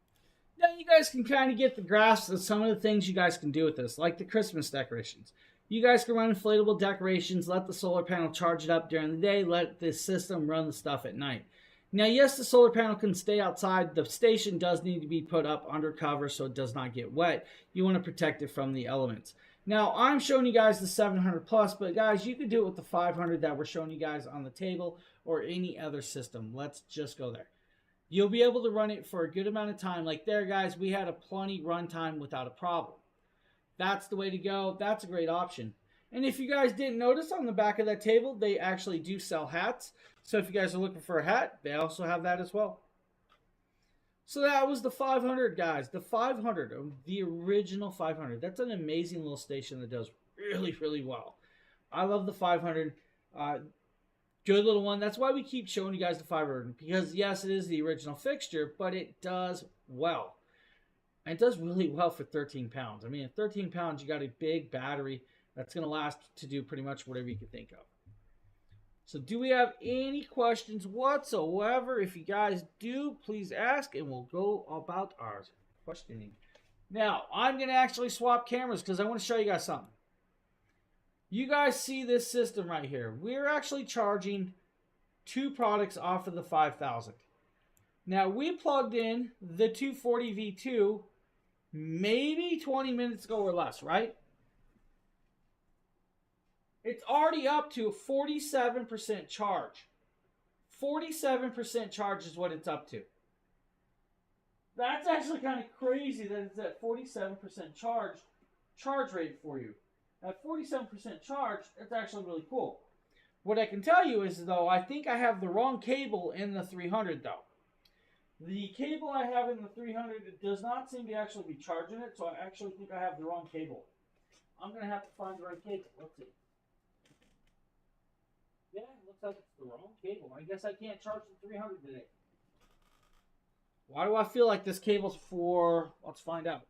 Now you guys can kind of get the grasp of some of the things you guys can do with this, like the Christmas decorations. You guys can run inflatable decorations, let the solar panel charge it up during the day, let the system run the stuff at night. Now, yes, the solar panel can stay outside. The station does need to be put up under cover so it does not get wet. You want to protect it from the elements. Now, I'm showing you guys the 700 plus, but guys, you can do it with the 500 that we're showing you guys on the table or any other system. Let's just go there. You'll be able to run it for a good amount of time. Like there, guys, we had a plenty run time without a problem. That's the way to go. That's a great option. And if you guys didn't notice, on the back of that table, they actually do sell hats. So if you guys are looking for a hat, they also have that as well. So that was the 500, guys. The 500, the original 500. That's an amazing little station that does really, really well. I love the 500. Good little one. That's why we keep showing you guys the 500. Because, yes, it is the original fixture, but it does well. And it does really well for 13 pounds. I mean, at 13 pounds, you got a big battery that's going to last to do pretty much whatever you can think of. So do we have any questions whatsoever? If you guys do, please ask, and we'll go about our questioning. Now, I'm going to actually swap cameras because I want to show you guys something. You guys see this system right here. We're actually charging 2 products off of the 5,000. Now, we plugged in the 240 V2 maybe 20 minutes ago or less, right? It's already up to a 47% charge. 47% charge is what it's up to. That's actually kind of crazy that it's at 47% charge rate for you. At 47% charge, that's actually really cool. What I can tell you is, though, I think I have the wrong cable in the 300, though. The cable I have in the 300, it does not seem to actually be charging it, so I actually think I have the wrong cable. I'm going to have to find the right cable. Let's see. Yeah, it looks like it's the wrong cable. I guess I can't charge the 300 today. Why do I feel like this cable's for... Let's find out.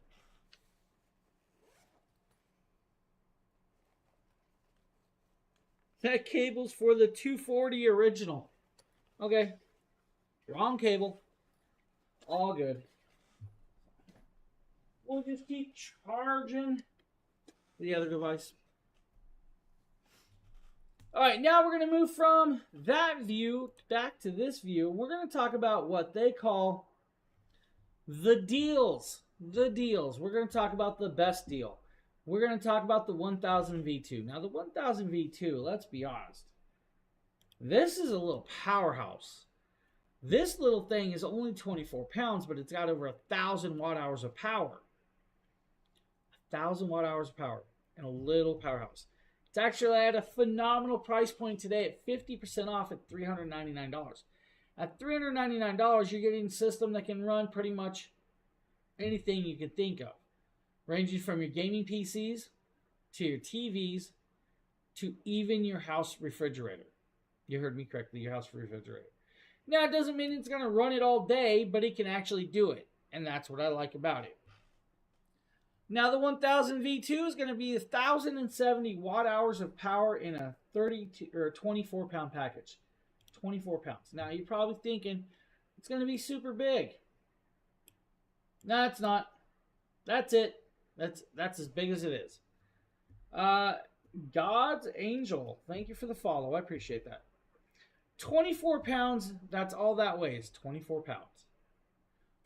That cable's for the 240 original. Okay. Wrong cable. All good. We'll just keep charging the other device. Alright, now we're going to move from that view back to this view. We're going to talk about what they call the deals. The deals. We're going to talk about the best deal. We're going to talk about the 1000 V2. Now, the 1000 V2, let's be honest. This is a little powerhouse. This little thing is only 24 pounds, but it's got over 1,000 watt-hours of power. 1,000 watt-hours of power and a little powerhouse. It's actually at a phenomenal price point today at 50% off at $399. At $399, you're getting a system that can run pretty much anything you can think of, ranging from your gaming PCs to your TVs to even your house refrigerator. You heard me correctly, your house refrigerator. Now, it doesn't mean it's going to run it all day, but it can actually do it, and that's what I like about it. Now, the 1000 V2 is going to be 1,070 watt-hours of power in a 24-pound package. 24 pounds. Now, you're probably thinking, it's going to be super big. No, it's not. That's it. That's as big as it is. God's Angel, thank you for the follow. I appreciate that. 24 pounds, that's all that weighs. 24 pounds.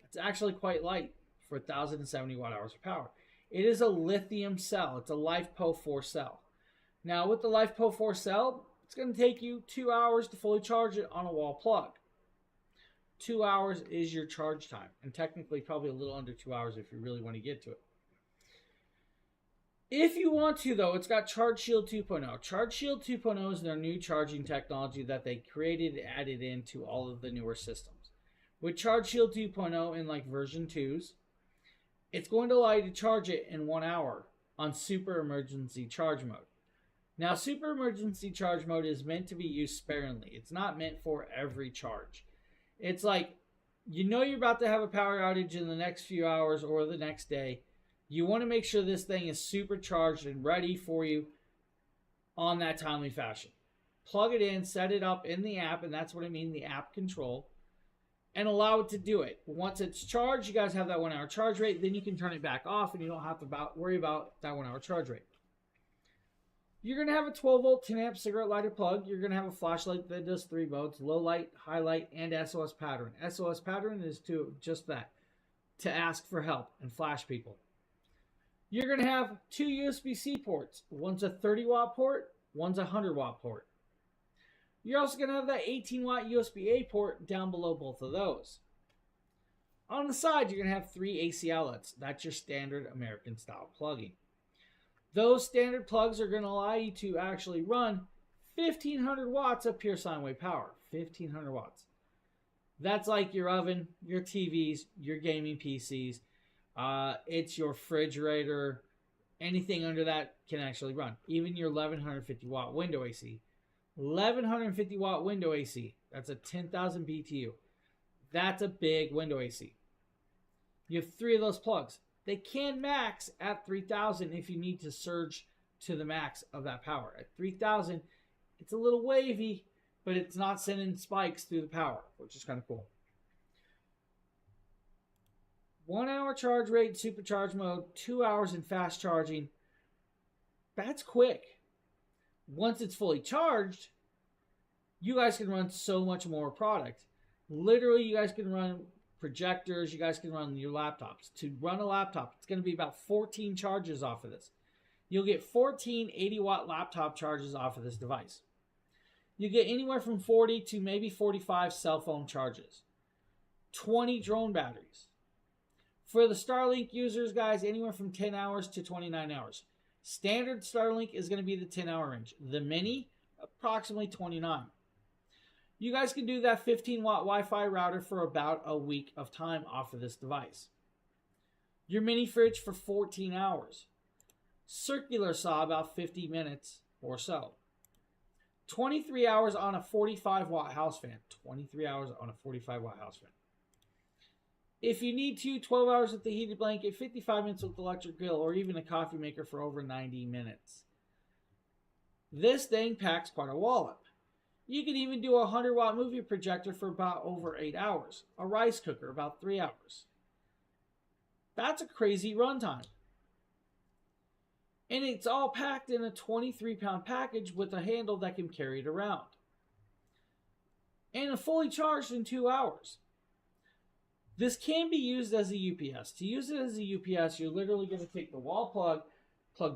It's actually quite light for 1,070 watt-hours of power. It is a lithium cell. It's a LiFePO4 cell. Now, with the LiFePO4 cell, it's going to take you 2 hours to fully charge it on a wall plug. 2 hours is your charge time. And technically, probably a little under 2 hours if you really want to get to it. If you want to, though, it's got Charge Shield 2.0. Charge Shield 2.0 is their new charging technology that they created and added into all of the newer systems. With Charge Shield 2.0 in like version 2s, it's going to allow you to charge it in 1 hour on Super Emergency Charge Mode. Now, Super Emergency Charge Mode is meant to be used sparingly. It's not meant for every charge. It's like, you know you're about to have a power outage in the next few hours or the next day. You want to make sure this thing is supercharged and ready for you on that timely fashion. Plug it in, set it up in the app, and that's what I mean, the app control, and allow it to do it. Once it's charged, you guys have that 1 hour charge rate, then you can turn it back off and you don't have to worry about that 1 hour charge rate. You're going to have a 12 volt 10 amp cigarette lighter plug. You're going to have a flashlight that does 3 modes, low light, high light, and SOS pattern. SOS pattern is to just that, to ask for help and flash people. You're going to have 2 USB-C ports. One's a 30 watt port, one's a 100 watt port. You're also going to have that 18 watt USB-A port down below both of those. On the side, you're going to have 3 AC outlets. That's your standard American style plugging. Those standard plugs are going to allow you to actually run 1500 watts of pure sine wave power. 1500 watts. That's like your oven, your TVs, your gaming PCs. It's your refrigerator. Anything under that can actually run. Even your 1150 watt window AC. 1150 watt window AC. That's a 10,000 BTU. That's a big window AC. You have 3 of those plugs. They can max at 3000 if you need to surge to the max of that power. At 3000, it's a little wavy, but it's not sending spikes through the power, which is kind of cool. 1 hour charge rate, supercharge mode, 2 hours in fast charging. That's quick. Once it's fully charged, you guys can run so much more product. Literally, you guys can run projectors, you guys can run your laptops. To run a laptop, it's going to be about 14 charges off of this. You'll get 14 80 watt laptop charges off of this device. You get anywhere from 40 to maybe 45 cell phone charges. 20 drone batteries. For the Starlink users, guys, anywhere from 10 hours to 29 hours. Standard Starlink is going to be the 10 hour range. The mini, approximately 29. You guys can do that 15 watt Wi-Fi router for about a week of time off of this device. Your mini fridge for 14 hours. Circular saw about 50 minutes or so. 23 hours on a 45 watt house fan. 23 hours on a 45 watt house fan. If you need to, 12 hours with the heated blanket, 55 minutes with the electric grill, or even a coffee maker for over 90 minutes. This thing packs quite a wallop. You can even do a 100 watt movie projector for about over 8 hours. A rice cooker, about 3 hours. That's a crazy runtime. And it's all packed in a 23-pound package with a handle that can carry it around. And fully charged in 2 hours. This can be used as a UPS. To use it as a UPS, you're literally going to take the wall plug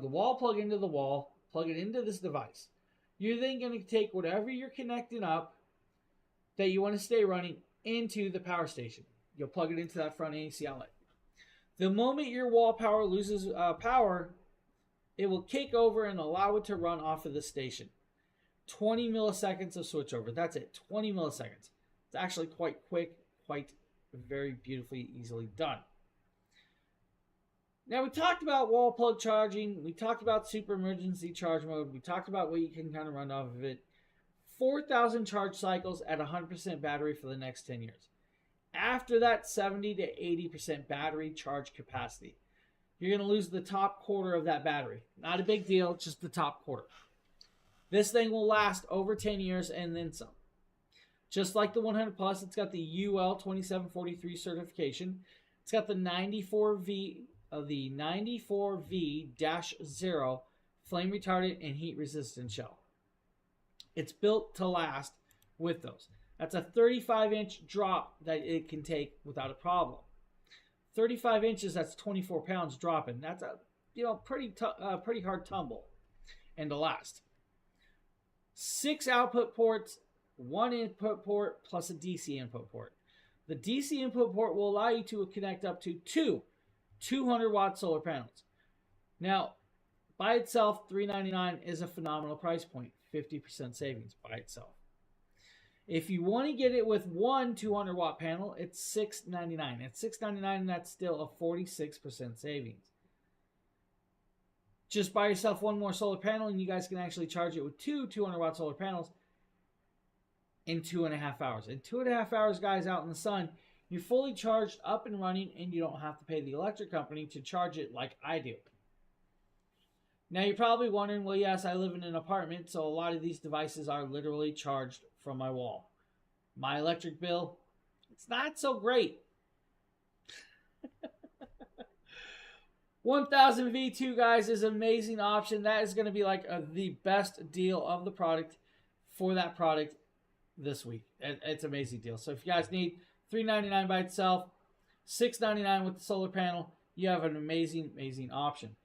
the wall plug into the wall, plug it into this device. You're then going to take whatever you're connecting up that you want to stay running into the power station. You'll plug it into that front AC outlet. The moment your wall power loses power, it will kick over and allow it to run off of the station. 20 milliseconds of switchover. That's it. 20 milliseconds. It's actually quite quick, quite very beautifully, easily done. Now, we talked about wall plug charging. We talked about super emergency charge mode. We talked about what you can kind of run off of it. 4,000 charge cycles at 100% battery for the next 10 years. After that, 70 to 80% battery charge capacity. You're going to lose the top quarter of that battery. Not a big deal, just the top quarter. This thing will last over 10 years and then some. Just like the 100 Plus, it's got the UL 2743 certification. It's got the 94V of the 94V-0 flame retardant and heat resistant shell. It's built to last with those. That's a 35-inch drop that it can take without a problem. 35 inches, that's 24 pounds dropping. That's a pretty hard tumble and to last. 6 output ports, 1 input port plus a DC input port. The DC input port will allow you to connect up to 2 200-watt solar panels. Now, by itself, $399 is a phenomenal price point. 50% savings by itself. If you want to get it with one 200-watt panel, it's $699. At $699, that's still a 46% savings. Just buy yourself one more solar panel, and you guys can actually charge it with 2 200-watt solar panels in 2.5 hours. In 2.5 hours, guys, out in the sun, You're fully charged, up and running, and you don't have to pay the electric company to charge it like I do. Now you're probably wondering, well, yes, I live in an apartment, so a lot of these devices are literally charged from my wall. My electric bill, it's not so great. 1000 V2, guys, is an amazing option. That is going to be like the best deal of the product for that product this week. It's an amazing deal. So if you guys need $399 by itself, $699 with the solar panel, you have an amazing, amazing option.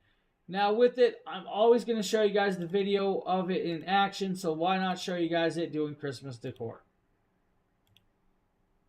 Now with it, I'm always going to show you guys the video of it in action, so why not show you guys it doing Christmas decor?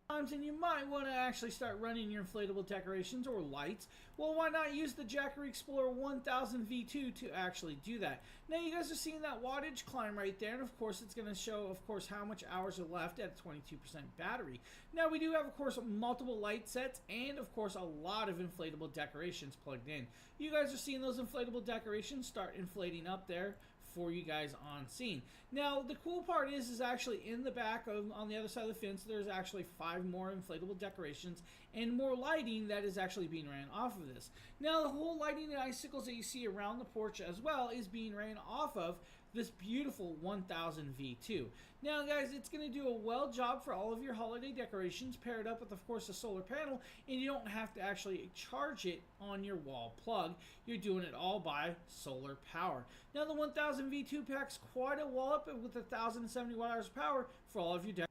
And you might want to actually start running your inflatable decorations or lights. Well, why not use the Jackery Explorer 1000 V2 to actually do that? Now you guys are seeing that wattage climb right there, and of course it's going to show, of course, how much hours are left at 22% battery. Now we do have, of course, multiple light sets and, of course, a lot of inflatable decorations plugged in. You guys are seeing those inflatable decorations start inflating up there for you guys on scene. Now the cool part is actually in the back of, on the other side of the fence, there's actually 5 more inflatable decorations and more lighting that is actually being ran off of this. Now the whole lighting and icicles that you see around the porch as well is being ran off of this beautiful 1000 V2. Now guys, it's going to do a well job for all of your holiday decorations, paired up with, of course, a solar panel, and you don't have to actually charge it on your wall plug. You're doing it all by solar power. Now the 1000 V2 packs quite a wallop with 1070 watt-hours of power for all of your decorations.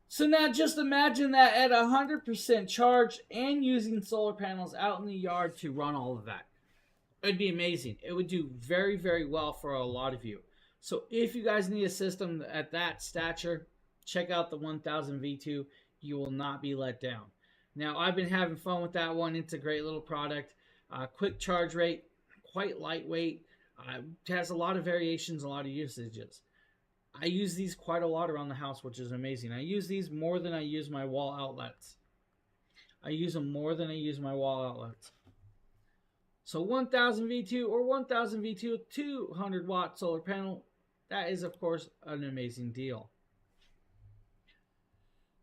So now just imagine that at 100% charge and using solar panels out in the yard to run all of that. It'd be amazing. It would do very, very well for a lot of you. So if you guys need a system at that stature, check out the 1000 V2. You will not be let down. Now, I've been having fun with that one. It's a great little product. Quick charge rate, quite lightweight. Has a lot of variations, a lot of usages. I use these quite a lot around the house, which is amazing. I use these more than I use my wall outlets. I use them more than I use my wall outlets. So 1000 V2 or 1000 V2 200 watt solar panel, that is, of course, an amazing deal.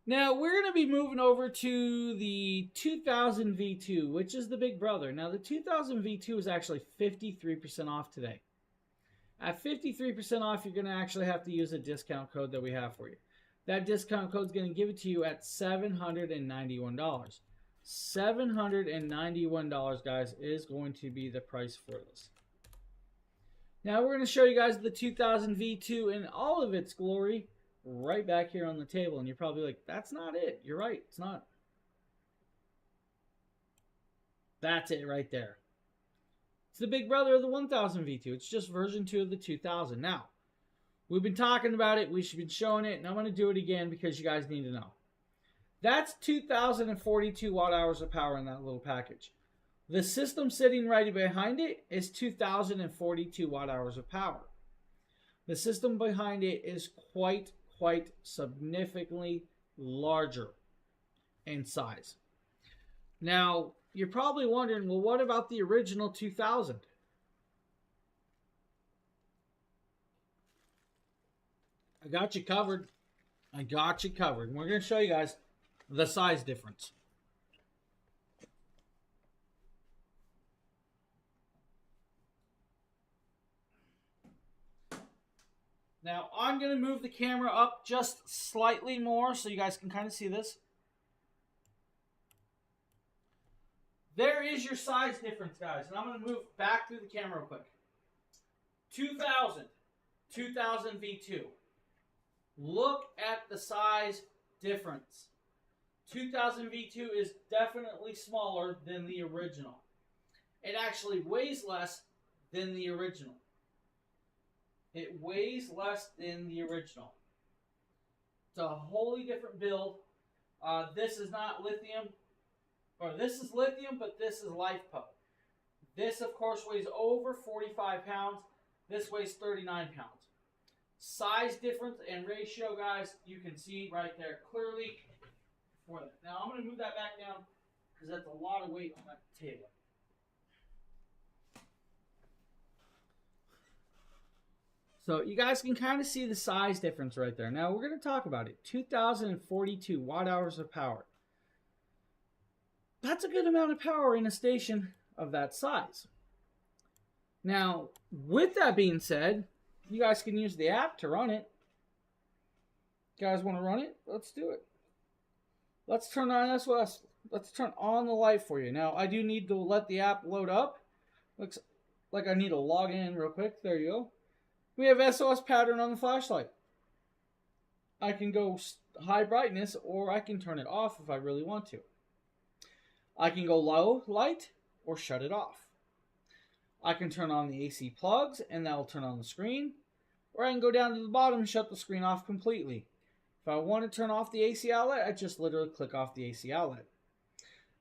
Now we're going to be moving over to the 2000 V2, which is the big brother. Now the 2000 V2 is actually 53% off today. At 53% off, you're going to actually have to use a discount code that we have for you. That discount code is going to give it to you at $791. $791, guys, is going to be the price for this. Now we're going to show you guys the 2000 V2 in all of its glory right back here on the table. And you're probably like, that's not it. You're right. It's not. That's it right there. It's the big brother of the 1000 V2. It's just version 2 of the 2000. Now, we've been talking about it. We've been showing it. And I'm going to do it again because you guys need to know. That's 2,042 watt-hours of power in that little package. The system sitting right behind it is 2,042 watt-hours of power. The system behind it is quite significantly larger in size. Now, you're probably wondering, well, what about the original 2000? I got you covered. I got you covered. We're going to show you guys the size difference. Now, I'm going to move the camera up just slightly more so you guys can kind of see this. There is your size difference, guys. And I'm going to move back through the camera real quick. 2000 V2. Look at the size difference. 2000 V2 is definitely smaller than the original. It actually weighs less than the original. It weighs less than the original. It's a wholly different build. This is not lithium. Or this is lithium, but this is LiFePO. This, of course, weighs over 45 pounds. This weighs 39 pounds. Size difference and ratio, guys, you can see right there clearly. For that. Now, I'm going to move that back down because that's a lot of weight on that table. So you guys can kind of see the size difference right there. Now we're going to talk about it. 2,042 watt-hours of power. That's a good amount of power in a station of that size. Now, with that being said, you guys can use the app to run it. You guys want to run it? Let's do it. Let's turn on SOS. Let's turn on the light for you. Now, I do need to let the app load up. Looks like I need to log in real quick. There you go. We have SOS pattern on the flashlight. I can go high brightness, or I can turn it off if I really want to. I can go low light or shut it off. I can turn on the AC plugs and that will turn on the screen, or I can go down to the bottom and shut the screen off completely. If I want to turn off the AC outlet, I just literally click off the AC outlet.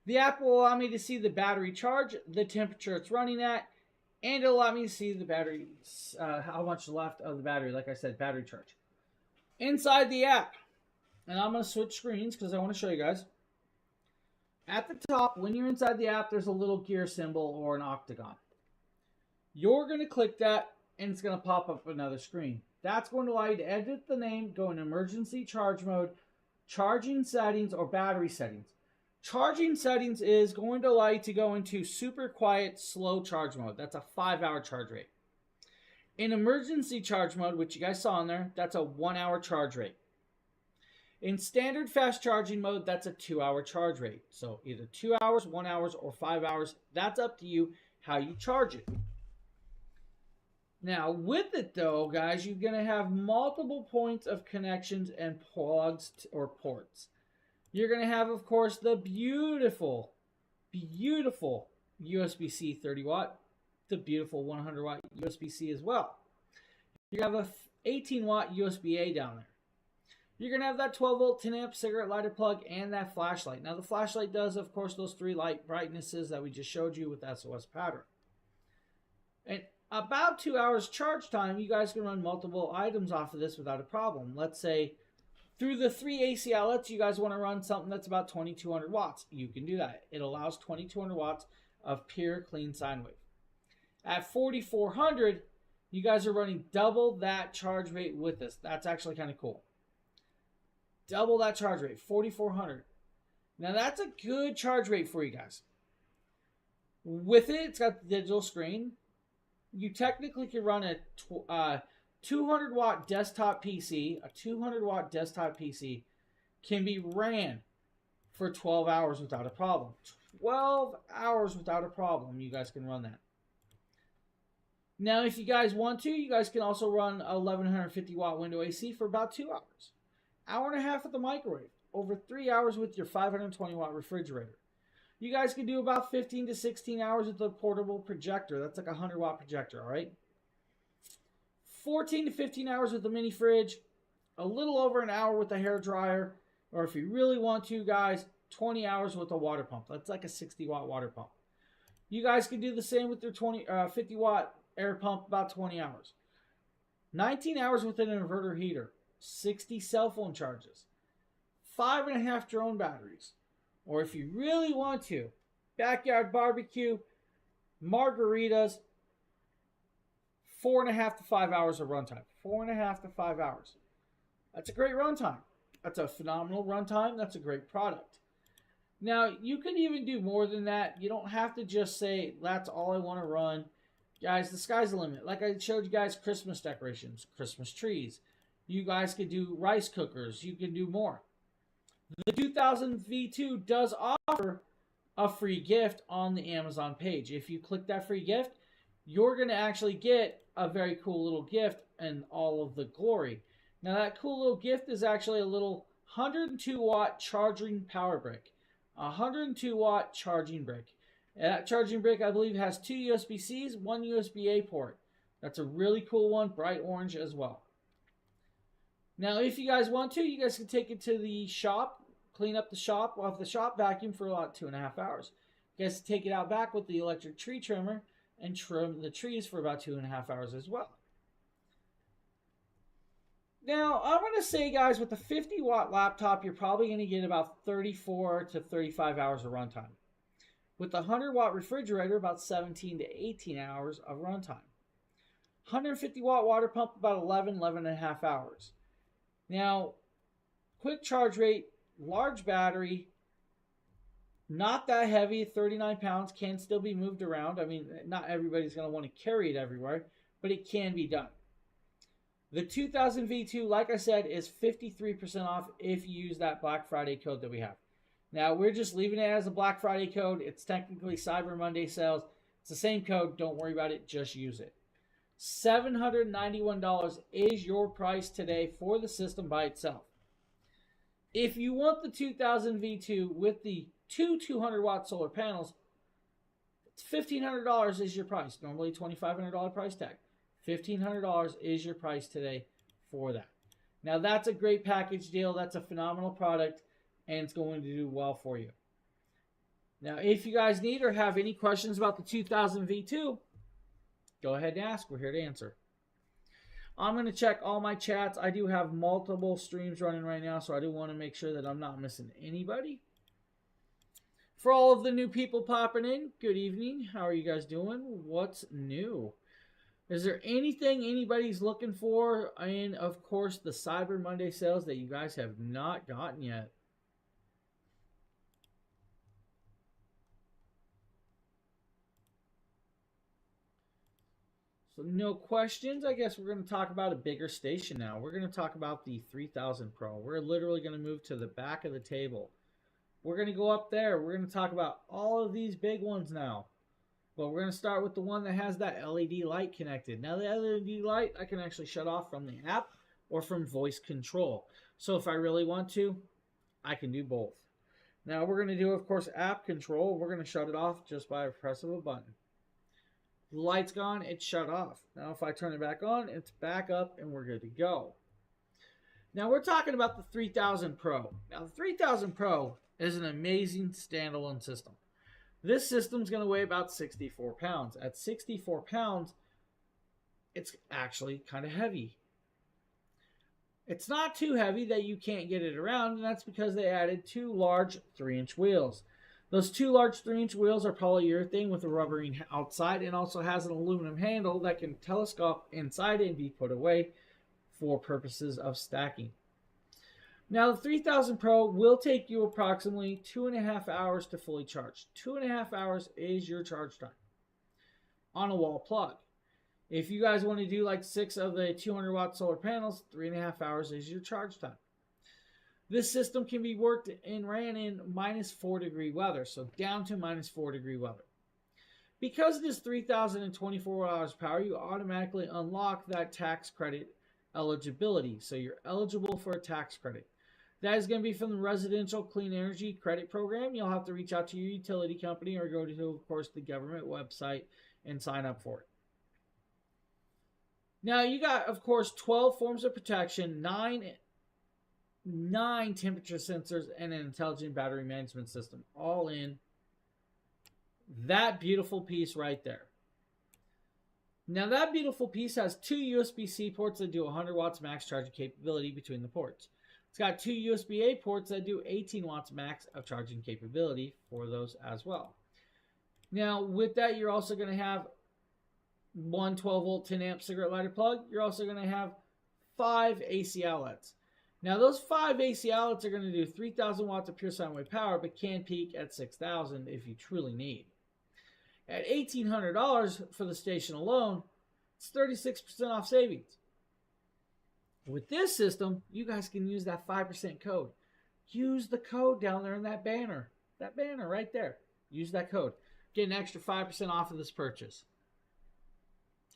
The app will allow me to see the battery charge, the temperature it's running at, and it'll allow me to see the battery, how much left of the battery, like I said, battery charge. Inside the app, and I'm going to switch screens because I want to show you guys. At the top, when you're inside the app, there's a little gear symbol or an octagon. You're going to click that, and it's going to pop up another screen. That's going to allow you to edit the name, go in emergency charge mode, charging settings, or battery settings. Charging settings is going to allow you to go into super quiet, slow charge mode. That's a 5-hour charge rate. In emergency charge mode, which you guys saw in there, that's a 1-hour charge rate. In standard fast charging mode, that's a 2-hour charge rate. So either 2 hours, 1 hour, or 5 hours. That's up to you how you charge it. Now, with it though, guys, you're going to have multiple points of connections and plugs or ports. You're going to have, of course, the beautiful USB-C 30 watt, the beautiful 100 watt USB-C as well. You have a 18 watt USB-A down there. You're going to have that 12 volt 10 amp cigarette lighter plug and that flashlight. Now the flashlight does, of course, those 3 light brightnesses that we just showed you with SOS pattern. And about 2 hours charge time, you guys can run multiple items off of this without a problem. Let's say through the 3 AC outlets, you guys want to run something that's about 2200 watts. You can do that. It allows 2200 watts of pure clean sine wave. At 4400, you guys are running double that charge rate with this. That's actually kind of cool. Double that charge rate, 4400. Now that's a good charge rate for you guys. With it, it's got the digital screen. You technically can run a 200 watt desktop PC. A 200 watt desktop PC can be ran for 12 hours without a problem. 12 hours without a problem, you guys can run that. Now, if you guys want to, you guys can also run a 1150 watt window AC for about 2 hours. Hour and a half with the microwave. Over 3 hours with your 520 watt refrigerator. You guys can do about 15 to 16 hours with the portable projector. That's like a 100 watt projector, all right? 14 to 15 hours with the mini fridge. A little over an hour with the hair dryer. Or if you really want to, guys, 20 hours with a water pump. That's like a 60 watt water pump. You guys can do the same with your 50 watt air pump, about 20 hours. 19 hours with an inverter heater. 60 cell phone charges. 5.5 drone batteries. Or if you really want to, backyard barbecue, margaritas, 4.5 to 5 hours of runtime. 4.5 to 5 hours. That's a great runtime. That's a phenomenal runtime. That's a great product. Now, you can even do more than that. You don't have to just say, that's all I want to run. Guys, the sky's the limit. Like I showed you guys, Christmas decorations, Christmas trees. You guys could do rice cookers. You can do more. The 2000 V2 does offer a free gift on the Amazon page. If you click that free gift, you're going to actually get a very cool little gift and all of the glory. Now, that cool little gift is actually a little 102 watt charging power brick. A 102 watt charging brick. And that charging brick, I believe, has 2 USB-Cs, 1 USB-A port. That's a really cool one, bright orange as well. Now, if you guys want to, you guys can take it to the shop, clean up the shop, off the shop vacuum for about 2.5 hours. You guys can take it out back with the electric tree trimmer and trim the trees for about 2.5 hours as well. Now, I'm going to say, guys, with the 50 watt laptop, you're probably going to get about 34 to 35 hours of runtime. With the 100 watt refrigerator, about 17 to 18 hours of runtime. 150 watt water pump, about 11.5 hours. Now, quick charge rate, large battery, Not that heavy, 39 pounds, can still be moved around. I mean, not everybody's going to want to carry it everywhere, but it can be done. The 2000 V2, like I said, is 53% off if you use that Black Friday code that we have. Now, we're just leaving it as a Black Friday code. It's technically Cyber Monday sales. It's the same code. Don't worry about it. Just use it. $791 is your price today for the system by itself. If you want the 2000 V2 with the two 200-watt solar panels, it's $1,500 is your price. Normally $2,500 price tag. $1,500 is your price today for that. Now, that's a great package deal. That's a phenomenal product, and it's going to do well for you. Now, if you guys need or have any questions about the 2000 V2, go ahead and ask. We're here to answer. I'm going to check all my chats. I do have multiple streams running right now, so I do want to make sure that I'm not missing anybody. For all of the new people popping in, good evening. How are you guys doing? What's new? Is there anything anybody's looking for in, of course, the Cyber Monday sales that you guys have not gotten yet? So no questions. I guess we're going to talk about a bigger station now. We're going to talk about the 3000 Pro. We're literally going to move to the back of the table. We're going to go up there. We're going to talk about all of these big ones now. But we're going to start with the one that has that LED light connected. Now the LED light I can actually shut off from the app or from voice control. So if I really want to, I can do both. Now we're going to do, of course, app control. We're going to shut it off just by a press of a button. The light's gone, it's shut off. Now if I turn it back on, it's back up and we're good to go. Now we're talking about the 3000 Pro. Now the 3000 Pro is an amazing standalone system. This system's going to weigh about 64 pounds. At 64 pounds, it's actually kind of heavy. It's not too heavy that you can't get it around, and that's because they added two large 3-inch wheels. Those two large 3-inch wheels are polyurethane with a rubbering outside and also has an aluminum handle that can telescope inside and be put away for purposes of stacking. Now, the 3000 Pro will take you approximately 2.5 hours to fully charge. 2.5 hours is your charge time on a wall plug. If you guys want to do like 6 of the 200-watt solar panels, 3.5 hours is your charge time. This system can be worked and ran in -4-degree weather, so down to -4-degree weather. Because it is 3,024 hours power, you automatically unlock that tax credit eligibility. So you're eligible for a tax credit. That is going to be from the Residential Clean Energy Credit Program. You'll have to reach out to your utility company or go to, of course, the government website and sign up for it. Now, you got, of course, 12 forms of protection, 9 temperature sensors, and an intelligent battery management system, all in that beautiful piece right there. Now, that beautiful piece has 2 USB-C ports that do 100 watts max charging capability between the ports. It's got 2 USB-A ports that do 18 watts max of charging capability for those as well. Now, with that, you're also going to have one 12-volt 10-amp cigarette lighter plug. You're also going to have 5 AC outlets. Now, those 5 AC outlets are going to do 3,000 watts of pure sine wave power, but can peak at 6,000 if you truly need. At $1,800 for the station alone, it's 36% off savings. With this system, you guys can use that 5% code. Use the code down there in that banner. That banner right there. Use that code. Get an extra 5% off of this purchase.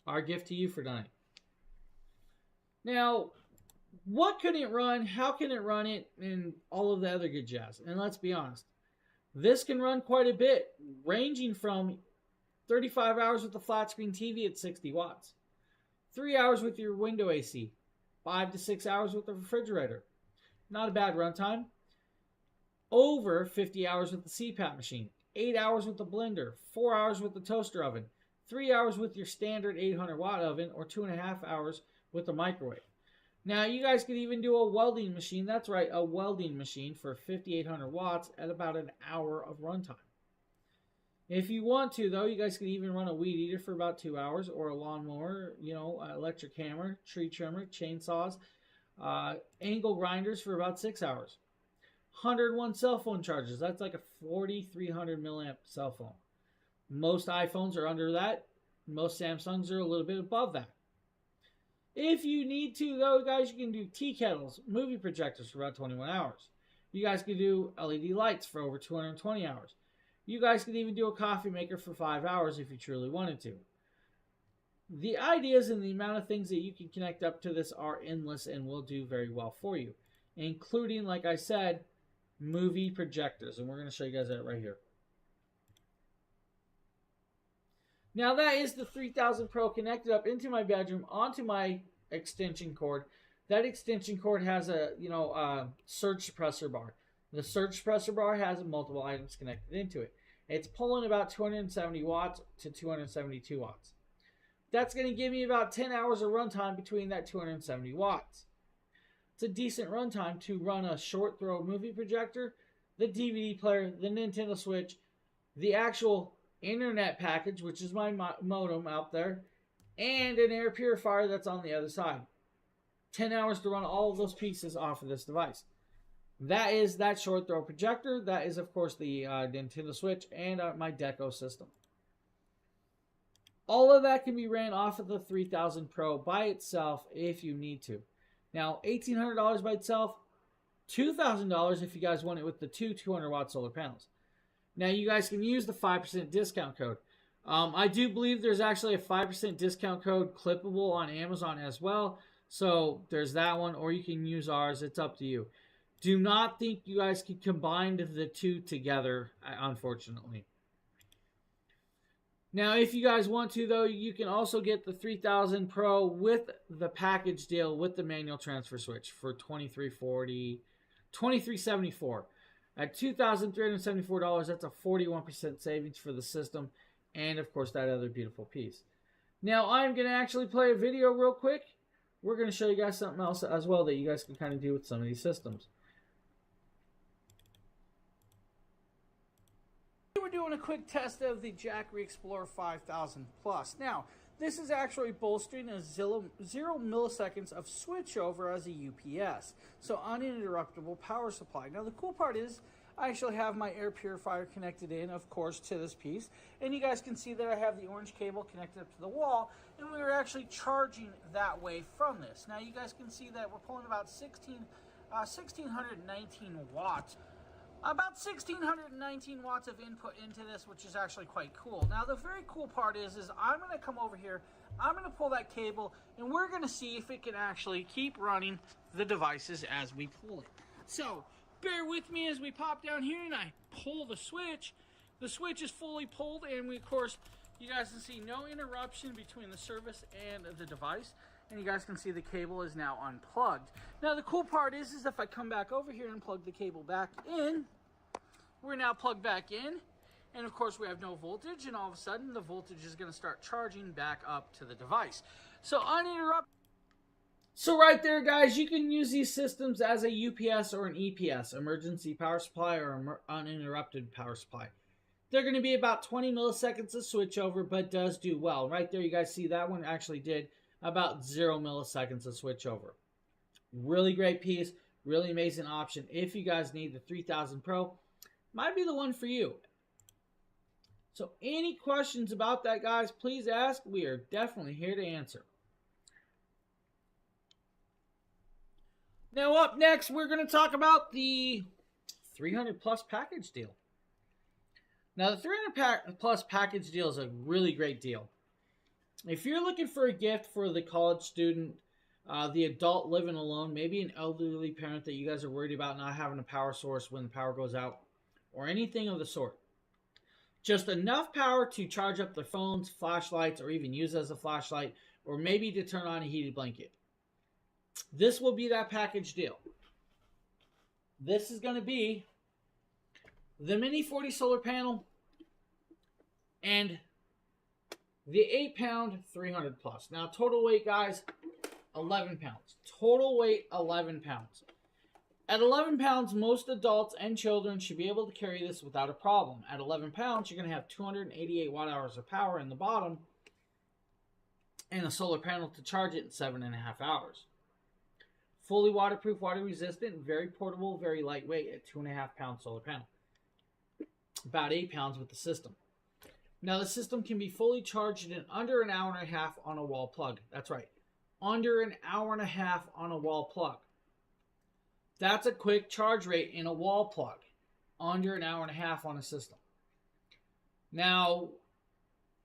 Our gift to you for tonight. Now, what can it run? How can it run it? And all of the other good jazz. And let's be honest. This can run quite a bit, ranging from 35 hours with the flat screen TV at 60 watts. 3 hours with your window AC. 5 to 6 hours with the refrigerator. Not a bad runtime. Over 50 hours with the CPAP machine. 8 hours with the blender. 4 hours with the toaster oven. 3 hours with your standard 800 watt oven, or 2.5 hours with the microwave. Now, you guys could even do a welding machine. That's right, a welding machine for 5,800 watts at about an hour of runtime. If you want to, though, you guys could even run a weed eater for about 2 hours, or a lawnmower, electric hammer, tree trimmer, chainsaws, angle grinders for about 6 hours. 101 cell phone charges. That's like a 4,300 milliamp cell phone. Most iPhones are under that. Most Samsungs are a little bit above that. If you need to, though, guys, you can do tea kettles, movie projectors for about 21 hours. You guys can do LED lights for over 220 hours. You guys can even do a coffee maker for 5 hours if you truly wanted to. The ideas and the amount of things that you can connect up to this are endless and will do very well for you, including, like I said, movie projectors. And we're going to show you guys that right here. Now that is the 3000 Pro connected up into my bedroom onto my extension cord. That extension cord has a surge suppressor bar. The surge suppressor bar has multiple items connected into it. It's pulling about 270 watts to 272 watts. That's going to give me about 10 hours of runtime between that 270 watts. It's a decent runtime to run a short throw movie projector, the DVD player, the Nintendo Switch, the actual internet package, which is my modem out there, and an air purifier that's on the other side. 10 hours to run all of those pieces off of this device. That is that short throw projector. That is, of course, the Nintendo Switch and my Deco system. All of that can be ran off of the 3000 Pro by itself if you need to. Now, $1,800 by itself, $2,000 if you guys want it with the two 200-watt solar panels. Now, you guys can use the 5% discount code. I do believe there's actually a 5% discount code clippable on Amazon as well. So there's that one, or you can use ours. It's up to you. Do not think you guys can combine the two together, unfortunately. Now, if you guys want to, though, you can also get the 3000 Pro with the package deal with the manual transfer switch for $2,374. At $2,374, that's a 41% savings for the system, and of course that other beautiful piece. Now, I'm going to actually play a video real quick. We're going to show you guys something else as well that you guys can kind of do with some of these systems. We're doing a quick test of the Jackery Explorer 5000 Plus. Now, this is actually bolstering a 0 milliseconds of switchover as a UPS, so uninterruptible power supply. Now, the cool part is I actually have my air purifier connected in, of course, to this piece, and you guys can see that I have the orange cable connected up to the wall, and we are actually charging that way from this. Now, you guys can see that we're pulling about 1,619 watts. About 1,619 watts of input into this, which is actually quite cool. Now, the very cool part is I'm going to come over here, I'm going to pull that cable, and we're going to see if it can actually keep running the devices as we pull it. So, bear with me as we pop down here and I pull the switch. The switch is fully pulled, and we, of course, you guys can see no interruption between the service and the device. And you guys can see the cable is now unplugged. Now, the cool part is if I come back over here and plug the cable back in, we're now plugged back in. And, of course, we have no voltage. And all of a sudden, the voltage is going to start charging back up to the device. So, uninterrupted. So, right there, guys, you can use these systems as a UPS or an EPS, emergency power supply or uninterrupted power supply. They're going to be about 20 milliseconds of switchover, but does do well. Right there, you guys see that one actually did about 0 milliseconds of switchover. Really great piece, really amazing option. If you guys need the 3000 Pro, might be the one for you. So any questions about that, guys, please ask. We are definitely here to answer. Now up next, we're going to talk about the 300 plus package deal. Now the 300 plus package deal is a really great deal. If you're looking for a gift for the college student, the adult living alone, maybe an elderly parent that you guys are worried about not having a power source when the power goes out, or anything of the sort. Just enough power to charge up their phones, flashlights, or even use as a flashlight, or maybe to turn on a heated blanket. This will be that package deal. This is going to be the Mini 40 solar panel and the 8-pound 300 plus. Now, total weight, guys, 11 pounds. Total weight, 11 pounds. At 11 pounds, most adults and children should be able to carry this without a problem. At 11 pounds, you're going to have 288 watt-hours of power in the bottom and a solar panel to charge it in 7.5 hours. Fully waterproof, water resistant, very portable, very lightweight at 2.5 pound solar panel. About 8 pounds with the system. Now the system can be fully charged in under an hour and a half on a wall plug. That's right. Under an hour and a half on a wall plug. That's a quick charge rate in a wall plug. Under an hour and a half on a system. Now,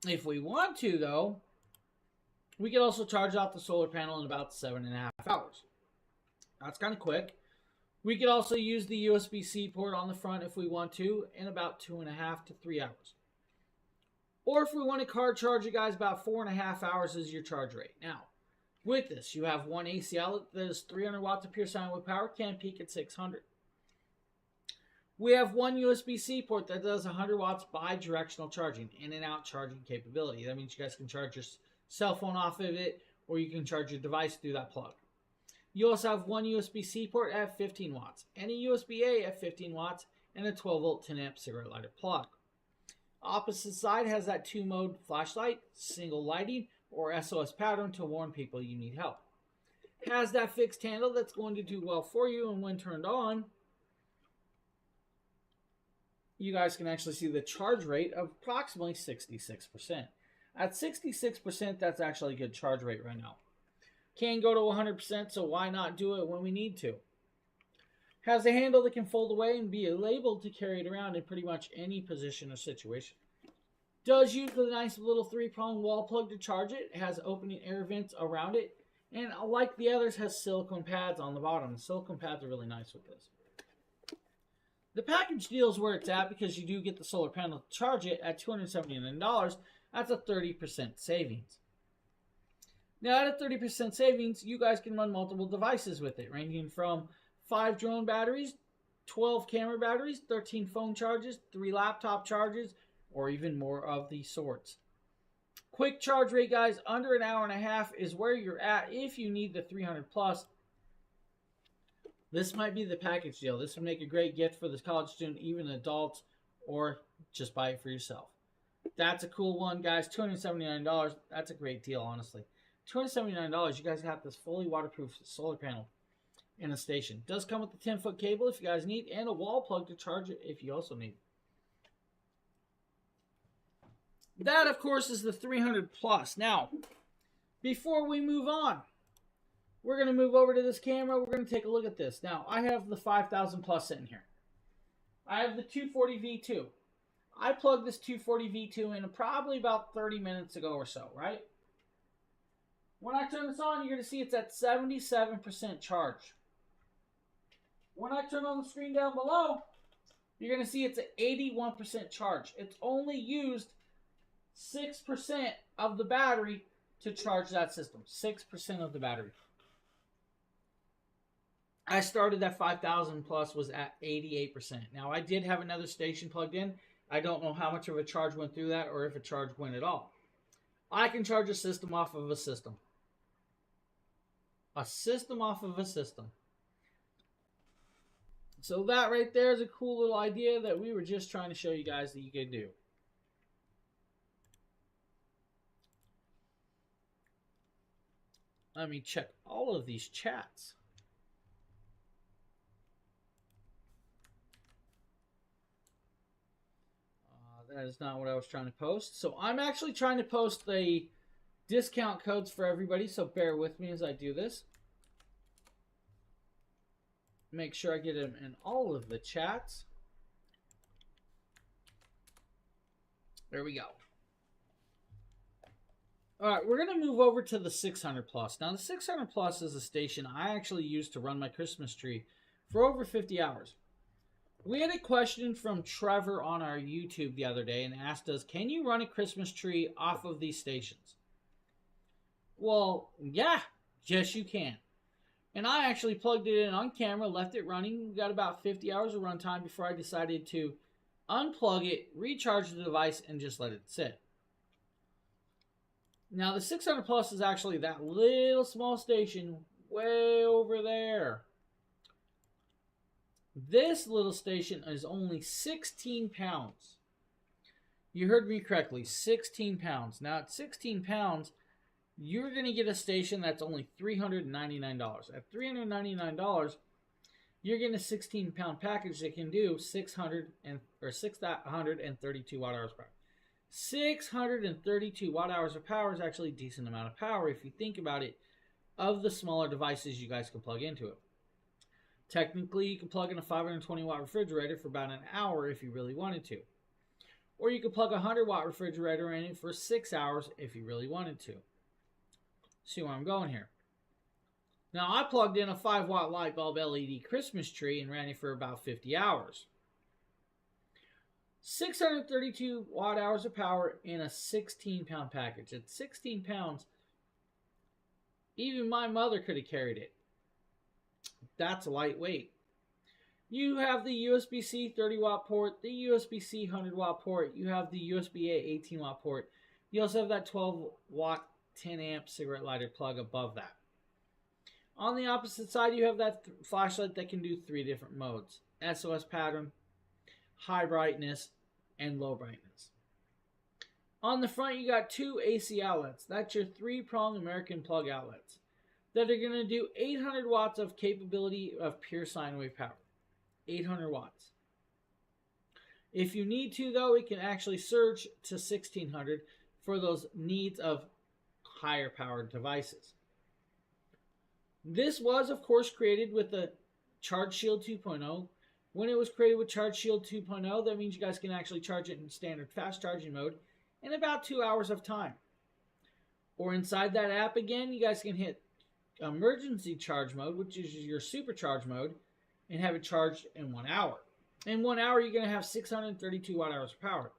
if we want to though, we can also charge off the solar panel in about 7.5 hours. That's kind of quick. We could also use the USB-C port on the front if we want to in about 2.5 to 3 hours. Or if we want to car charge it, guys, about 4.5 hours is your charge rate. Now, with this, you have one AC outlet that is 300 watts of pure sine wave power, can peak at 600. We have one USB-C port that does 100 watts bi-directional charging, in and out charging capability. That means you guys can charge your cell phone off of it, or you can charge your device through that plug. You also have one USB-C port at 15 watts, and a USB-A at 15 watts, and a 12-volt 10-amp cigarette lighter plug. Opposite side has that 2-mode flashlight, single lighting, or SOS pattern to warn people you need help. Has that fixed handle that's going to do well for you, and when turned on, you guys can actually see the charge rate of approximately 66%. At 66%, that's actually a good charge rate right now. Can go to 100%, so why not do it when we need to? Has a handle that can fold away and be labeled to carry it around in pretty much any position or situation. Does use the nice little 3-prong wall plug to charge it. It has opening air vents around it. And like the others, has silicone pads on the bottom. The silicone pads are really nice with this. The package deal is where it's at because you do get the solar panel to charge it at $279. That's a 30% savings. Now, at a 30% savings, you guys can run multiple devices with it, ranging from 5 drone batteries, 12 camera batteries, 13 phone charges, 3 laptop charges, or even more of these sorts. Quick charge rate, guys, under an hour and a half is where you're at if you need the 300 plus. This might be the package deal. This would make a great gift for the college student, even adults, or just buy it for yourself. That's a cool one, guys. $279. That's a great deal, honestly. $279, you guys have this fully waterproof solar panel in a station. Does come with the 10-foot cable if you guys need, and a wall plug to charge it if you also need. That, of course, is the 300 plus. Now, before we move on, we're going to move over to this camera. We're going to take a look at this. Now, I have the 5000 plus sitting here. I have the 240 V2. I plugged this 240 V2 in probably about 30 minutes ago or so, right? When I turn this on, you're going to see it's at 77% charge. When I turn on the screen down below, you're going to see it's at 81% charge. It's only used 6% of the battery to charge that system. 6% of the battery. I started at 5000 plus, was at 88%. Now, I did have another station plugged in. I don't know how much of a charge went through that or if a charge went at all. I can charge a system off of a system. A system off of a system. So that right there is a cool little idea that we were just trying to show you guys that you could do. Let me check all of these chats. That is not what I was trying to post. So I'm actually trying to post the discount codes for everybody, so bear with me as I do this. Make sure I get them in all of the chats. There we go. All right, we're going to move over to the 600 plus. Now, the 600 plus is a station I actually used to run my Christmas tree for over 50 hours. We had a question from Trevor on our YouTube the other day and asked us, can you run a Christmas tree off of these stations? Well, yeah, yes you can. And I actually plugged it in on camera, left it running. We got about 50 hours of runtime before I decided to unplug it, recharge the device, and just let it sit. Now, the 600 plus is actually that little small station way over there. This little station is only 16 pounds. You heard me correctly, 16 pounds. Now, at 16 pounds, you're going to get a station that's only $399. At $399, you're getting a 16-pound package that can do 632 watt-hours of power. 632 watt-hours of power is actually a decent amount of power if you think about it, of the smaller devices you guys can plug into it. Technically, you can plug in a 520-watt refrigerator for about an hour if you really wanted to. Or you could plug a 100-watt refrigerator in it for 6 hours if you really wanted to. See where I'm going here. Now, I plugged in a 5-watt light bulb LED Christmas tree and ran it for about 50 hours. 632 watt-hours of power in a 16-pound package. At 16 pounds, even my mother could have carried it. That's lightweight. You have the USB-C 30-watt port, the USB-C 100-watt port. You have the USB-A 18-watt port. You also have that 12-watt 10-amp cigarette lighter plug above that. On the opposite side, you have that flashlight that can do 3 different modes. SOS pattern, high brightness, and low brightness. On the front, you got 2 AC outlets. That's your 3-prong American plug outlets that are going to do 800 watts of capability of pure sine wave power. 800 watts. If you need to, though, it can actually surge to 1600 for those needs of higher powered devices. This was, of course, created with the Charge Shield 2.0. When it was created with Charge Shield 2.0, that means you guys can actually charge it in standard fast charging mode in about 2 hours of time. Or inside that app again, you guys can hit emergency charge mode, which is your supercharge mode, and have it charged in 1 hour. In 1 hour, you're going to have 632 watt-hours of power.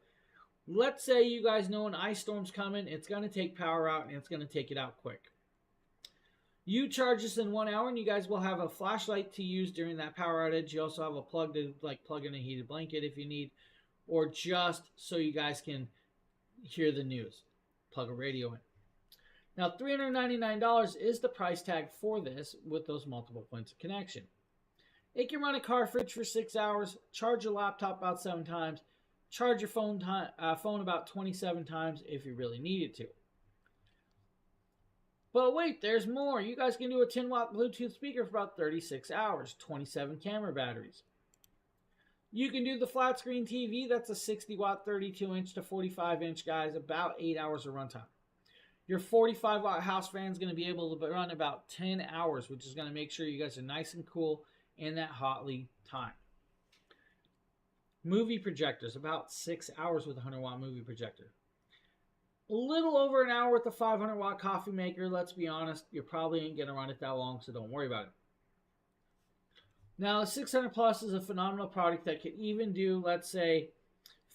Let's say you guys know an ice storm's coming, it's going to take power out, and it's going to take it out quick. You charge this in 1 hour, and you guys will have a flashlight to use during that power outage. You also have a plug to plug in a heated blanket if you need, or just so you guys can hear the news. Plug a radio in. Now, $399 is the price tag for this with those multiple points of connection. It can run a car fridge for 6 hours, charge your laptop about 7 times, charge your phone about 27 times if you really needed to. But wait, there's more. You guys can do a 10-watt Bluetooth speaker for about 36 hours, 27 camera batteries. You can do the flat screen TV. That's a 60-watt 32-inch to 45-inch, guys, about 8 hours of runtime. Your 45-watt house fan is going to be able to run about 10 hours, which is going to make sure you guys are nice and cool in that hotly time. Movie projectors, about 6 hours with a 100-watt movie projector. A little over an hour with the 500-watt coffee maker. Let's be honest, you probably ain't going to run it that long, so don't worry about it. Now, 600 Plus is a phenomenal product that can even do, let's say,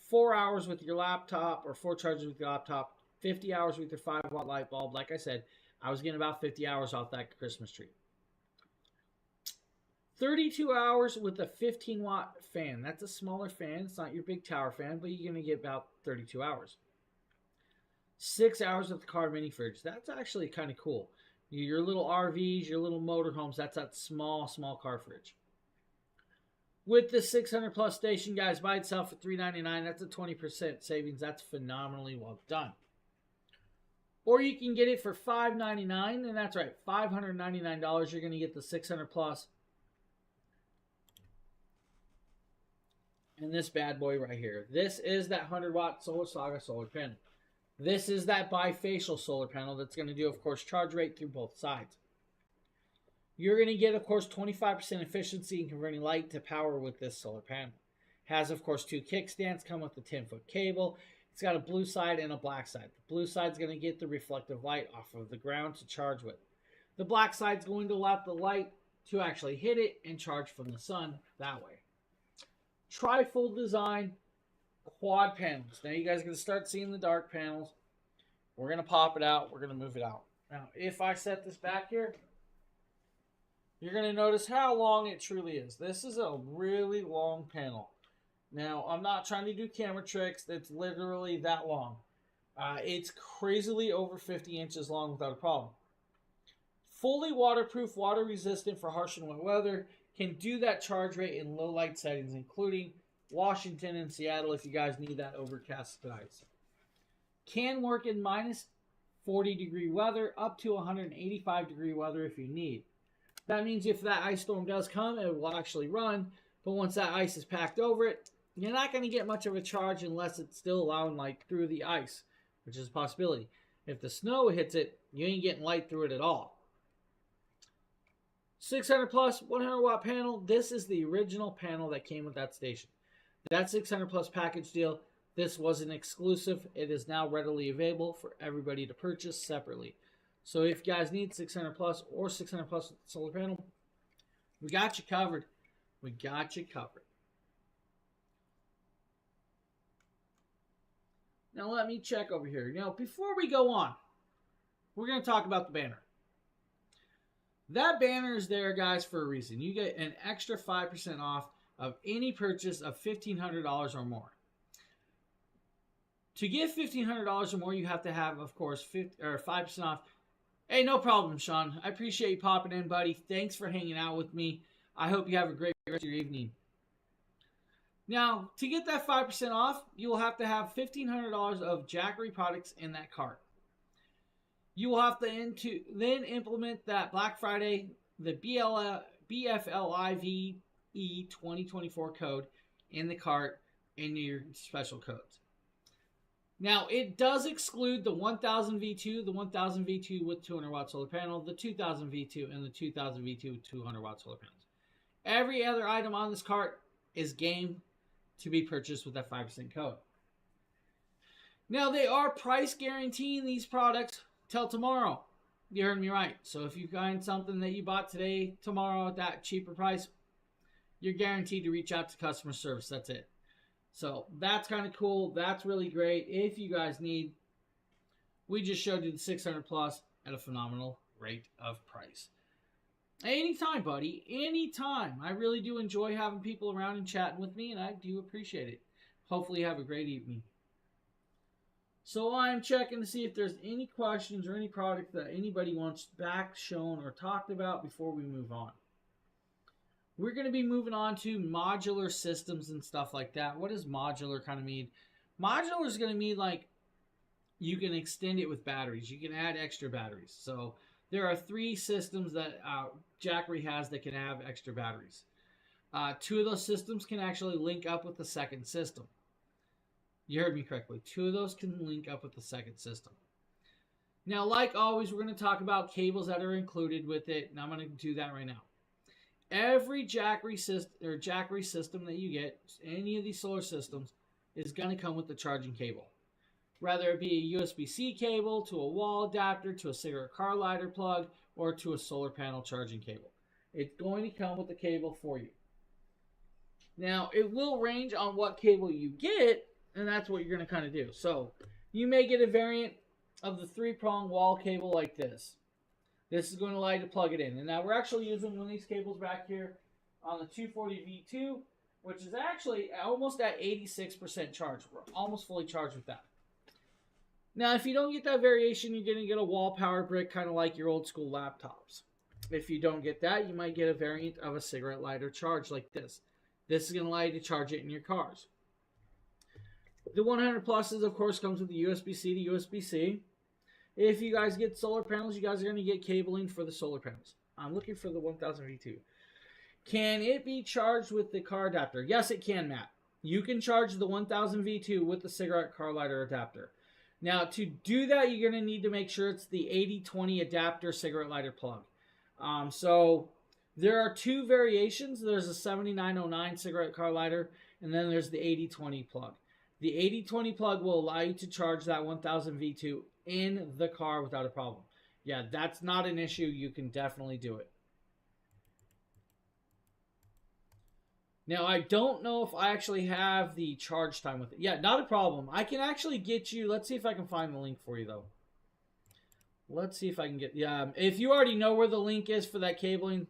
4 hours with your laptop or 4 charges with your laptop, 50 hours with your 5-watt light bulb. Like I said, I was getting about 50 hours off that Christmas tree. 32 hours with a 15-watt fan. That's a smaller fan. It's not your big tower fan, but you're going to get about 32 hours. 6 hours with the car mini fridge. That's actually kind of cool. Your little RVs, your little motorhomes, that's that small car fridge. With the 600 Plus station, guys, by itself at $399, that's a 20% savings. That's phenomenally well done. Or you can get it for $599, and that's right, $599. You're going to get the 600 Plus. And this bad boy right here. This is that 100-watt Solar Saga solar panel. This is that bifacial solar panel that's going to do, of course, charge rate through both sides. You're going to get, of course, 25% efficiency in converting light to power with this solar panel. Has, of course, 2 kickstands, come with a 10-foot cable. It's got a blue side and a black side. The blue side's going to get the reflective light off of the ground to charge with. The black side's going to allow the light to actually hit it and charge from the sun that way. Trifold design, quad panels. Now you guys are going to start seeing the dark panels. We're going to pop it out. We're going to move it out. Now, if I set this back here, you're going to notice how long it truly is. This is a really long panel. Now, I'm not trying to do camera tricks. It's literally that long. It's crazily over 50 inches long without a problem. Fully waterproof, water resistant for harsh and wet weather. Can do that charge rate in low light settings, including Washington and Seattle if you guys need that overcast skies. Can work in minus 40-degree weather up to 185-degree weather if you need. That means if that ice storm does come, it will actually run. But once that ice is packed over it, you're not going to get much of a charge unless it's still allowing light through the ice, which is a possibility. If the snow hits it, you ain't getting light through it at all. 600 plus 100 watt panel. This is the original panel that came with that station. That 600 plus package deal, this was an exclusive. It is now readily available for everybody to purchase separately. So if you guys need 600 plus or 600 plus solar panel, we got you covered. We got you covered. Now let me check over here. Now before we go on, we're going to talk about the banner. That banner is there, guys, for a reason. You get an extra 5% off of any purchase of $1,500 or more. To get $1,500 or more, you have to have, of course, 5% off. Hey, no problem, Sean. I appreciate you popping in, buddy. Thanks for hanging out with me. I hope you have a great rest of your evening. Now, to get that 5% off, you will have to have $1,500 of Jackery products in that cart. You will have to then implement that Black Friday, the BFLIVE 2024 code in the cart and your special codes. Now, it does exclude the 1000 V2, the 1000 V2 with 200 watt solar panel, the 2000 V2, and the 2000 V2 with 200 watt solar panels. Every other item on this cart is game to be purchased with that 5% code. Now, they are price guaranteeing these products till tomorrow. You heard me right. So if you find something that you bought today, tomorrow at that cheaper price, you're guaranteed to reach out to customer service. That's it. So that's kind of cool. That's really great. If you guys need, we just showed you the 600 plus at a phenomenal rate of price. Anytime, buddy. Anytime. I really do enjoy having people around and chatting with me, and I do appreciate it. Hopefully you have a great evening. So I'm checking to see if there's any questions or any product that anybody wants back, shown, or talked about before we move on. We're going to be moving on to modular systems and stuff like that. What does modular kind of mean? Modular is going to mean like you can extend it with batteries. You can add extra batteries. So there are 3 systems that Jackery has that can have extra batteries. 2 of those systems can actually link up with the second system. You heard me correctly. 2 of those can link up with the second system. Now, like always, we're going to talk about cables that are included with it, and I'm going to do that right now. Every Jackery system that you get, any of these solar systems, is going to come with the charging cable. Whether it be a USB-C cable, to a wall adapter, to a cigarette car lighter plug, or to a solar panel charging cable. It's going to come with the cable for you. Now, it will range on what cable you get, and that's what you're going to kind of do. So, you may get a variant of the 3-prong wall cable like this. This is going to allow you to plug it in. And now we're actually using one of these cables back here on the 240 V2, which is actually almost at 86% charge. We're almost fully charged with that. Now, if you don't get that variation, you're going to get a wall power brick, kind of like your old school laptops. If you don't get that, you might get a variant of a cigarette lighter charge like this. This is going to allow you to charge it in your cars. The 100 pluses, of course, comes with the USB-C to USB-C. If you guys get solar panels, you guys are going to get cabling for the solar panels. I'm looking for the 1000 V2. Can it be charged with the car adapter? Yes, it can, Matt. You can charge the 1000 V2 with the cigarette car lighter adapter. Now, to do that, you're going to need to make sure it's the 8020 adapter cigarette lighter plug. So there are 2 variations. There's a 7909 cigarette car lighter, and then there's the 8020 plug. The 8020 plug will allow you to charge that 1000 V2 in the car without a problem. Yeah, that's not an issue. You can definitely do it. Now, I don't know if I actually have the charge time with it. Yeah, not a problem. I can actually get you... Let's see if I can find the link for you, though. Let's see if I can get... Yeah, if you already know where the link is for that cabling,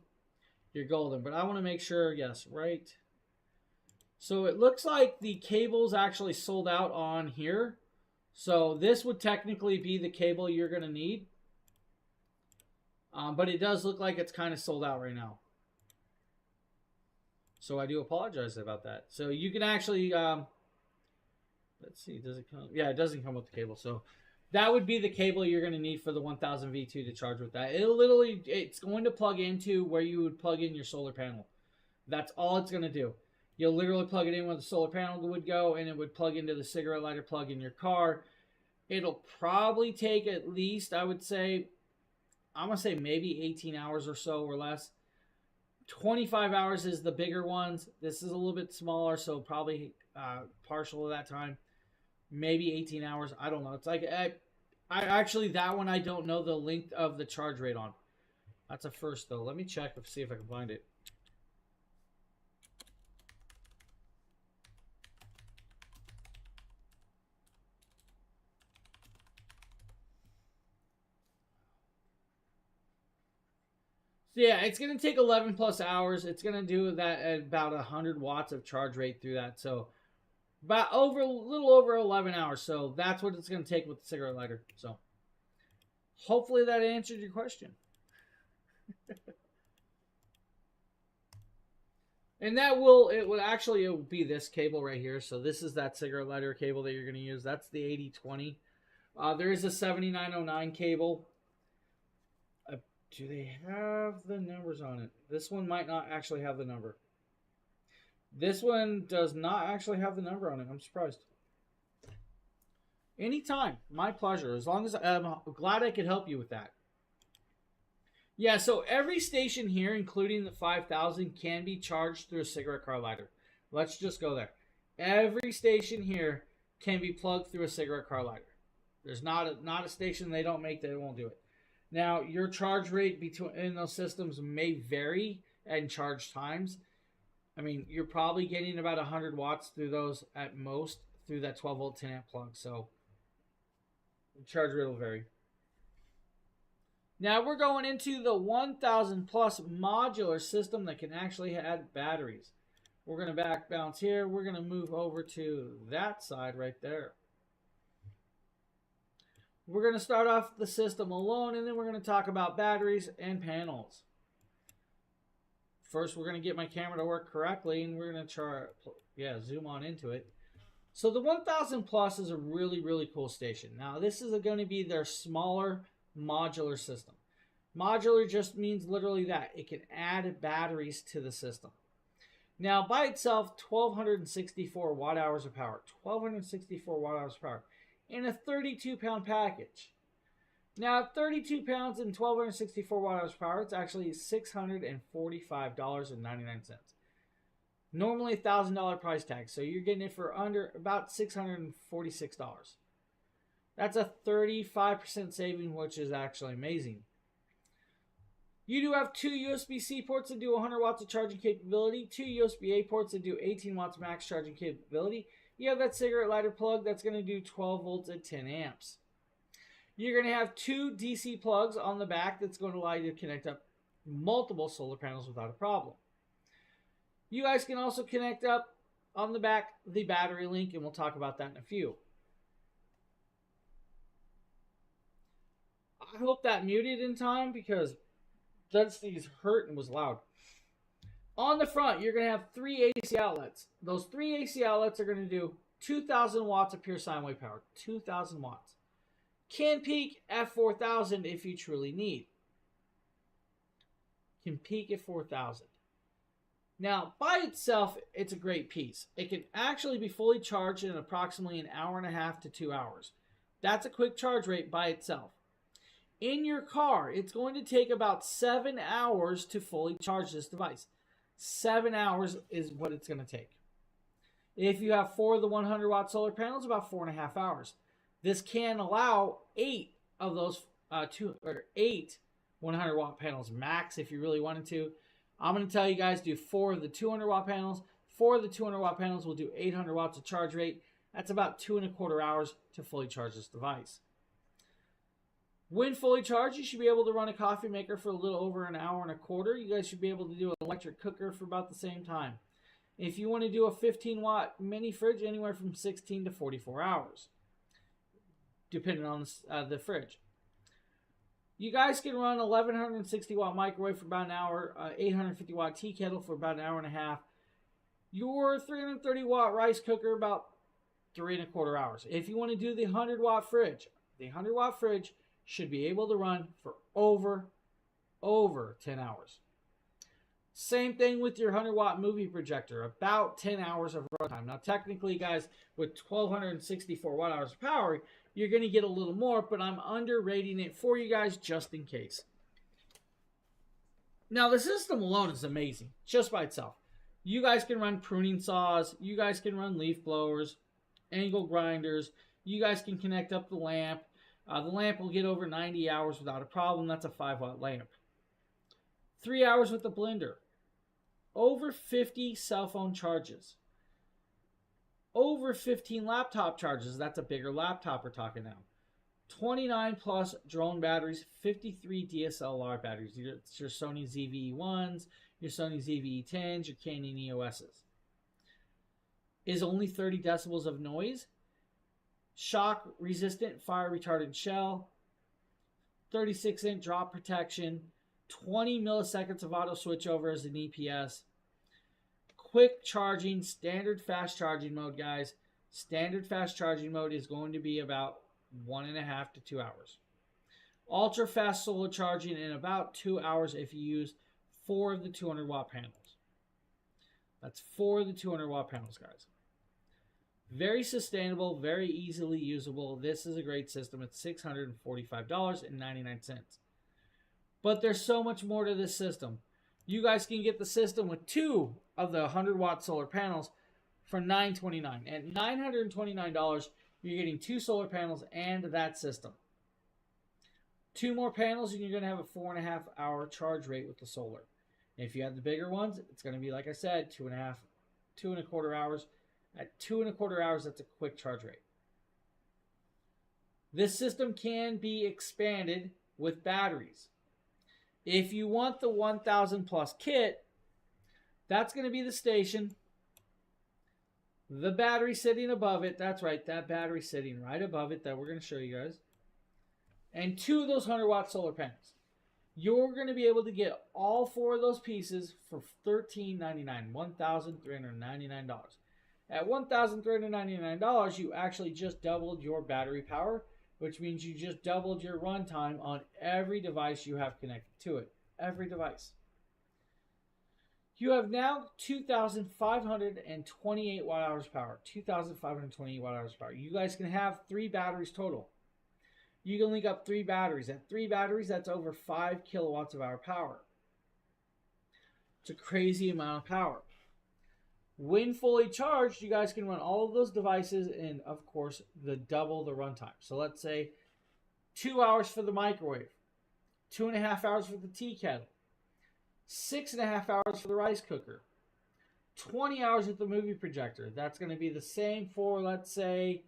you're golden. But I want to make sure... Yes, right. So it looks like the cable's actually sold out on here. So this would technically be the cable you're going to need. But it does look like it's kind of sold out right now. So I do apologize about that. So you can actually, let's see, does it come? Yeah, it doesn't come with the cable. So That would be the cable you're going to need for the 1000 V2 to charge with that. It's going to plug into where you would plug in your solar panel. That's all it's going to do. You'll literally plug it in where the solar panel would go, and it would plug into the cigarette lighter plug in your car. It'll probably take at least, I'm going to say maybe 18 hours or so or less. 25 hours is the bigger ones. This is a little bit smaller, so probably partial of that time. Maybe 18 hours. I don't know. It's like, I actually, that one I don't know the length of the charge rate on. That's a first, though. Let me check to see if I can find it. So yeah, it's going to take 11 plus hours. It's going to do that at about 100 watts of charge rate through that. So about a little over 11 hours. So that's what it's going to take with the cigarette lighter. So hopefully that answered your question. And it will be this cable right here. So this is that cigarette lighter cable that you're going to use. That's the 8020. There is a 7909 cable. Do they have the numbers on it? This one might not actually have the number. This one does not actually have the number on it. I'm surprised. Anytime. My pleasure. As long as I'm glad I could help you with that. Yeah, so every station here, including the 5000, can be charged through a cigarette car lighter. Let's just go there. Every station here can be plugged through a cigarette car lighter. There's not a station they don't make that won't do it. Now, your charge rate in those systems may vary and charge times. I mean, you're probably getting about 100 watts through those at most through that 12 volt 10 amp plug. So, the charge rate will vary. Now, we're going into the 1000 plus modular system that can actually add batteries. We're going to back bounce here. We're going to move over to that side right there. We're going to start off the system alone, and then we're going to talk about batteries and panels. First, we're going to get my camera to work correctly, and we're going to zoom on into it. So the 1000 Plus is a really, really cool station. Now, this is going to be their smaller modular system. Modular just means literally that. It can add batteries to the system. Now, by itself, 1264 watt hours of power. 1264 watt hours of power. In a 32-pound package. Now, at 32 pounds and 1264 watt hours of power, it's actually $645.99. Normally $1,000 price tag, so you're getting it for under about $646. That's a 35% saving, which is actually amazing. You do have two USB-C ports that do 100 watts of charging capability, two USB-A ports that do 18 watts max charging capability. You have that cigarette lighter plug that's going to do 12 volts at 10 amps. You're going to have two DC plugs on the back that's going to allow you to connect up multiple solar panels without a problem. You guys can also connect up on the back the battery link, and we'll talk about that in a few. I hope that muted in time because Dusty's hurt and was loud. On the front, you're going to have three AC outlets. Those three AC outlets are going to do 2,000 watts of pure sine wave power. 2,000 watts. Can peak at 4,000 if you truly need. Can peak at 4,000. Now, by itself, it's a great piece. It can actually be fully charged in approximately an hour and a half to 2 hours. That's a quick charge rate by itself. In your car, it's going to take about 7 hours to fully charge this device. 7 hours is what it's going to take. If you have 4 of the 100 watt solar panels, about 4.5 hours. This can allow 8 of those 8 100 watt panels max if you really wanted to. I'm going to tell you guys do 4 of the 200 watt panels. 4 of the 200 watt panels will do 800 watts of charge rate. That's about 2.25 hours to fully charge this device. When fully charged, you should be able to run a coffee maker for a little over an hour and a quarter. You guys should be able to do an electric cooker for about the same time. If you want to do a 15 watt mini fridge, anywhere from 16 to 44 hours, depending on the fridge. You guys can run 1160 watt microwave for about an hour, 850 watt tea kettle for about an hour and a half. Your 330 watt rice cooker about 3.25 hours. If you want to do the 100 watt fridge, The 100-watt fridge should be able to run for over 10 hours. Same thing with your 100-watt movie projector, about 10 hours of runtime. Now, technically, guys, with 1,264 watt-hours of power, you're going to get a little more, but I'm underrating it for you guys just in case. Now, the system alone is amazing, just by itself. You guys can run pruning saws. You guys can run leaf blowers, angle grinders. You guys can connect up the lamp. The lamp will get over 90 hours without a problem. That's a 5-watt lamp. 3 hours with the blender. Over 50 cell phone charges. Over 15 laptop charges. That's a bigger laptop we're talking now. 29 plus drone batteries, 53 DSLR batteries. It's your Sony ZV-E1s, your Sony ZV-E10s, your Canon EOSs. Is only 30 decibels of noise. Shock resistant, fire retardant shell. 36-inch drop protection. 20 milliseconds of auto switchover as an EPS. Quick charging, standard fast charging mode, guys. Standard fast charging mode is going to be about 1.5 to 2 hours. Ultra fast solar charging in about 2 hours if you use 4 of the 200-watt panels. That's 4 of the 200-watt panels, guys. Very sustainable, very easily usable. This is a great system. It's $645.99. But there's so much more to this system. You guys can get the system with 2 of the 100-watt solar panels for $929. At $929, you're getting 2 solar panels and that system. 2 more panels and you're going to have a 4.5-hour charge rate with the solar. And if you have the bigger ones, it's going to be, like I said, 2.25 hours. At 2.25 hours, that's a quick charge rate. This system can be expanded with batteries. If you want the 1,000 plus kit, that's going to be the station. The battery sitting above it. That's right, that battery sitting right above it that we're going to show you guys. And 2 of those 100-watt solar panels. You're going to be able to get all 4 of those pieces for $1,399, $1,399. At $1,399, you actually just doubled your battery power, which means you just doubled your runtime on every device you have connected to it. Every device. You have now 2,528 watt-hours power. 2,528 watt-hours power. You guys can have 3 batteries total. You can link up 3 batteries. At 3 batteries, that's over 5 kilowatts of hour power. It's a crazy amount of power. When fully charged, you guys can run all of those devices in, of course, double the runtime. So let's say 2 hours for the microwave, 2.5 hours for the tea kettle, 6.5 hours for the rice cooker, 20 hours with the movie projector. That's going to be the same for, let's say,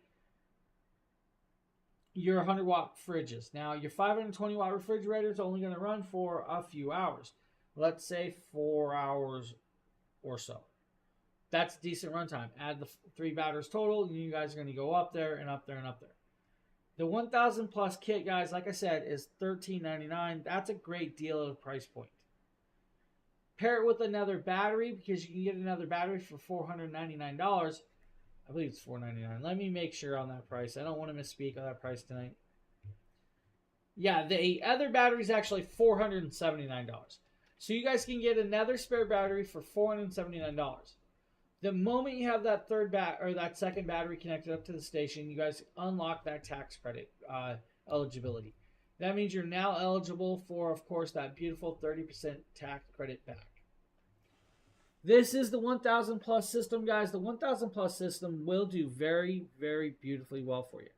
your 100-watt fridges. Now, your 520-watt refrigerator is only going to run for a few hours. Let's say 4 hours or so. That's decent runtime. Add the 3 batteries total, and you guys are going to go up there and up there and up there. The 1,000 plus kit, guys, like I said, is $13.99. That's a great deal of price point. Pair it with another battery because you can get another battery for $499. I believe it's $499. Let me make sure on that price. I don't want to misspeak on that price tonight. Yeah, the other battery is actually $479. So you guys can get another spare battery for $479. The moment you have that that second battery connected up to the station, you guys unlock that tax credit eligibility. That means you're now eligible for, of course, that beautiful 30% tax credit back. This is the 1,000 plus system, guys. The 1,000 plus system will do very, very beautifully well for you.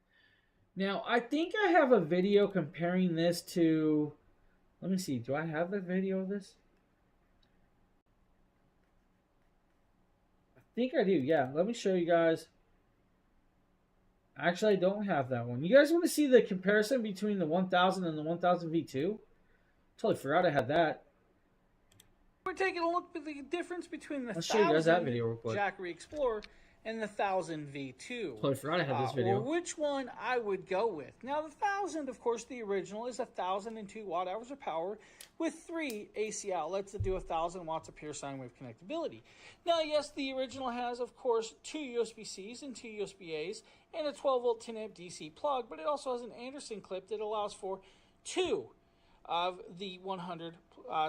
Now, I think I have a video comparing this to, let me see, do I have the video of this? I think I do, yeah. Let me show you guys. Actually, I don't have that one. You guys want to see the comparison between the 1000 and the 1000 V2? Totally forgot I had that. We're taking a look at the difference between the Let's show you guys that 1000 video real quick. Jackery Explorer and the 1000 V2. Totally forgot I had this video. Or which one I would go with. Now the 1000, of course, the original is 1002 watt-hours of power with 3 AC outlets that do 1000 watts of pure sine wave connectability. Now, yes, the original has, of course, 2 USB-Cs and 2 USB-As and a 12-volt 10-amp DC plug, but it also has an Anderson clip that allows for 2 of the 100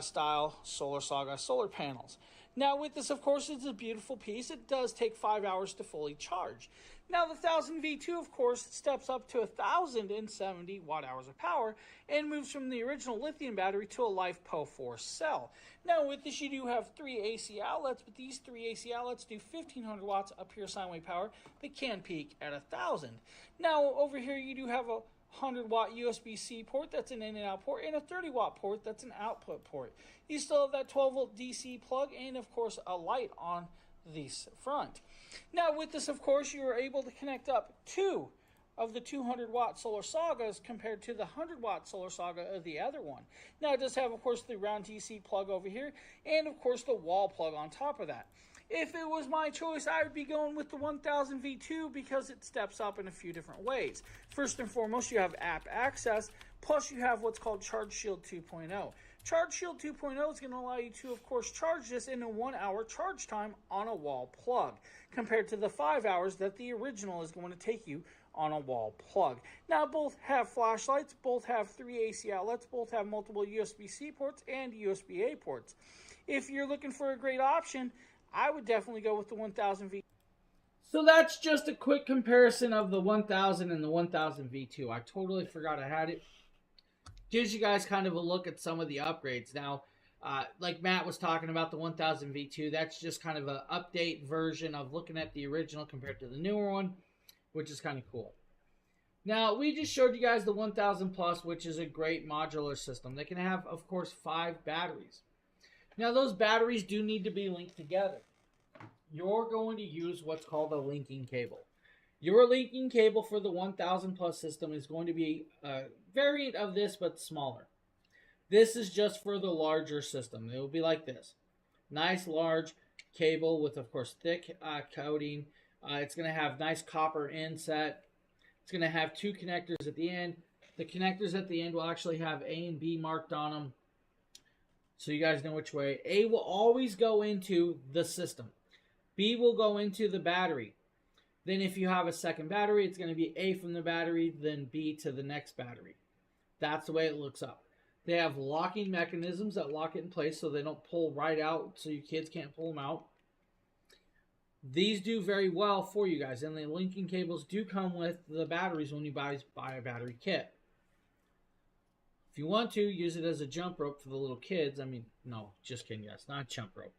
style Solar Saga solar panels. Now with this, of course, it's a beautiful piece. It does take 5 hours to fully charge. Now the 1000 V2, of course, steps up to 1070 watt-hours of power and moves from the original lithium battery to a LiFePO 4 cell. Now with this, you do have 3 AC outlets, but these 3 AC outlets do 1500 watts of pure sine wave power that can peak at 1000. Now over here, you do have a 100-watt USB-C port, that's an in and out port, and a 30-watt port, that's an output port. You still have that 12-volt DC plug and, of course, a light on the front. Now, with this, of course, you are able to connect up 2 of the 200-watt Solar Sagas compared to the 100-watt Solar Saga of the other one. Now, it does have, of course, the round DC plug over here and, of course, the wall plug on top of that. If it was my choice, I would be going with the 1000 V2 because it steps up in a few different ways. First and foremost, you have app access, plus you have what's called Charge Shield 2.0. Charge Shield 2.0 is going to allow you to, of course, charge this in a 1-hour charge time on a wall plug, compared to the 5 hours that the original is going to take you on a wall plug. Now, both have flashlights, both have 3 AC outlets, both have multiple USB-C ports and USB-A ports. If you're looking for a great option, I would definitely go with the 1000 V2. So that's just a quick comparison of the 1000 and the 1000 V2. I totally forgot I had it. Gives you guys kind of a look at some of the upgrades. Now, like Matt was talking about the 1000 V2, that's just kind of an update version of looking at the original compared to the newer one, which is kind of cool. Now, we just showed you guys the 1000 Plus, which is a great modular system. They can have, of course, 5 batteries. Now, those batteries do need to be linked together. You're going to use what's called a linking cable. Your linking cable for the 1000 Plus system is going to be a variant of this, but smaller. This is just for the larger system. It will be like this. Nice large cable with, of course, thick coating. It's going to have nice copper inset. It's going to have 2 connectors at the end. The connectors at the end will actually have A and B marked on them, so you guys know which way. A will always go into the system. B will go into the battery. Then if you have a second battery, it's going to be A from the battery, then B to the next battery. That's the way it looks up. They have locking mechanisms that lock it in place so they don't pull right out, so your kids can't pull them out. These do very well for you guys, and the linking cables do come with the batteries when you buy a battery kit. If you want to, use it as a jump rope for the little kids. I mean, no, just kidding, guys. Not a jump rope.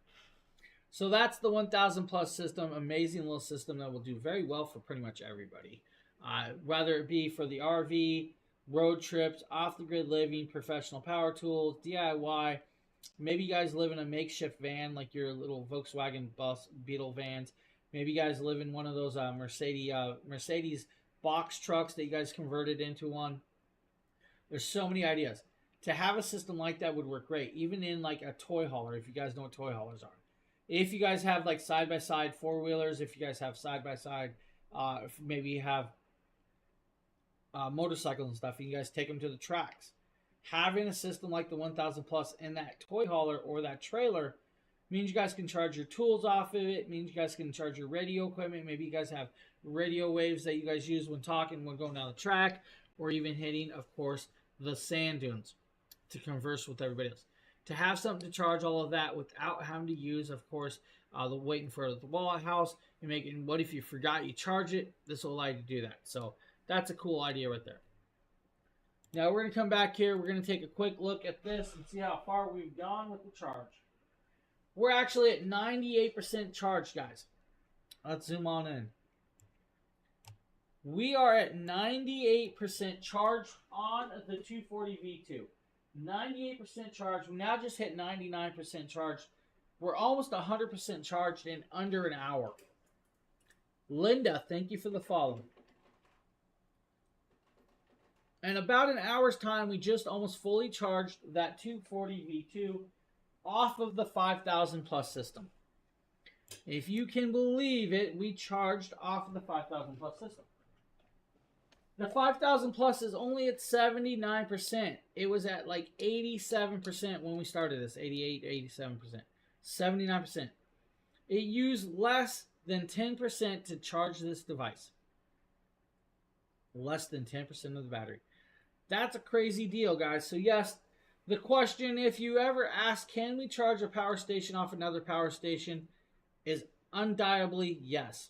So that's the 1000 Plus system. Amazing little system that will do very well for pretty much everybody. Whether it be for the RV, road trips, off-the-grid living, professional power tools, DIY. Maybe you guys live in a makeshift van like your little Volkswagen bus Beetle vans. Maybe you guys live in one of those Mercedes box trucks that you guys converted into one. There's so many ideas. To have a system like that would work great, even in like a toy hauler, if you guys know what toy haulers are. If you guys have like side-by-side four-wheelers, if you guys have side-by-side, if maybe you have motorcycles and stuff, you guys take them to the tracks. Having a system like the 1000 Plus in that toy hauler or that trailer means you guys can charge your tools off of it, means you guys can charge your radio equipment. Maybe you guys have radio waves that you guys use when talking, when going down the track, or even hitting, of course, the sand dunes to converse with everybody else. To have something to charge all of that without having to use, of course, the waiting for the wall house and making, what if you forgot you charge it? This will allow you to do that. So that's a cool idea right there. Now we're going to come back here. We're going to take a quick look at this and see how far we've gone with the charge. We're actually at 98% charged, guys. Let's zoom on in. We are at 98% charge on the 240 V2. 98% charge. We now just hit 99% charge. We're almost 100% charged in under an hour. Linda, thank you for the follow. In about an hour's time, we just almost fully charged that 240 V2 off of the 5000 Plus system. If you can believe it, we charged off of the 5,000 plus system. The 5,000 plus is only at 79%. It was at like 87% when we started this, 88, 87%. 79%. It used less than 10% to charge this device. Less than 10% of the battery. That's a crazy deal, guys. So yes, the question, if you ever ask, can we charge a power station off another power station, is undoubtedly yes.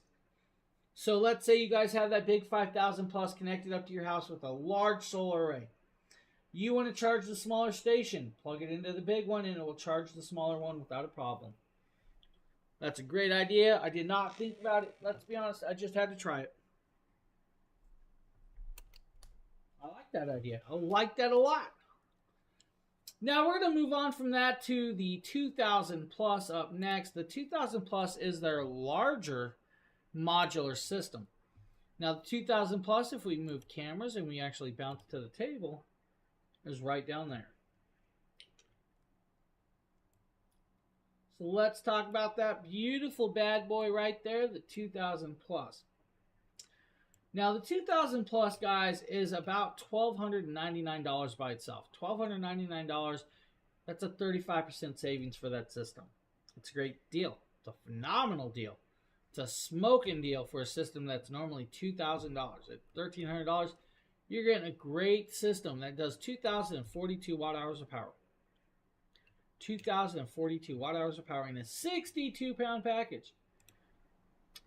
So let's say you guys have that big 5,000 plus connected up to your house with a large solar array. You want to charge the smaller station, plug it into the big one and it will charge the smaller one without a problem. That's a great idea. I did not think about it. Let's be honest, I just had to try it. I like that idea. I like that a lot. Now we're going to move on from that to the 2000 plus up next. The 2000 plus is their larger modular system. Now the 2000 plus, if we move cameras and we actually bounce to the table, is right down there. So let's talk about that beautiful bad boy right there, the 2000 plus. Now the 2000 plus, guys, is about $1,299 by itself. $1,299, that's a 35% savings for that system. It's a great deal. It's a phenomenal deal. It's a smoking deal for a system that's normally $2,000. At $1,300, you're getting a great system that does 2,042 watt hours of power. 2,042 watt hours of power in a 62-pound package.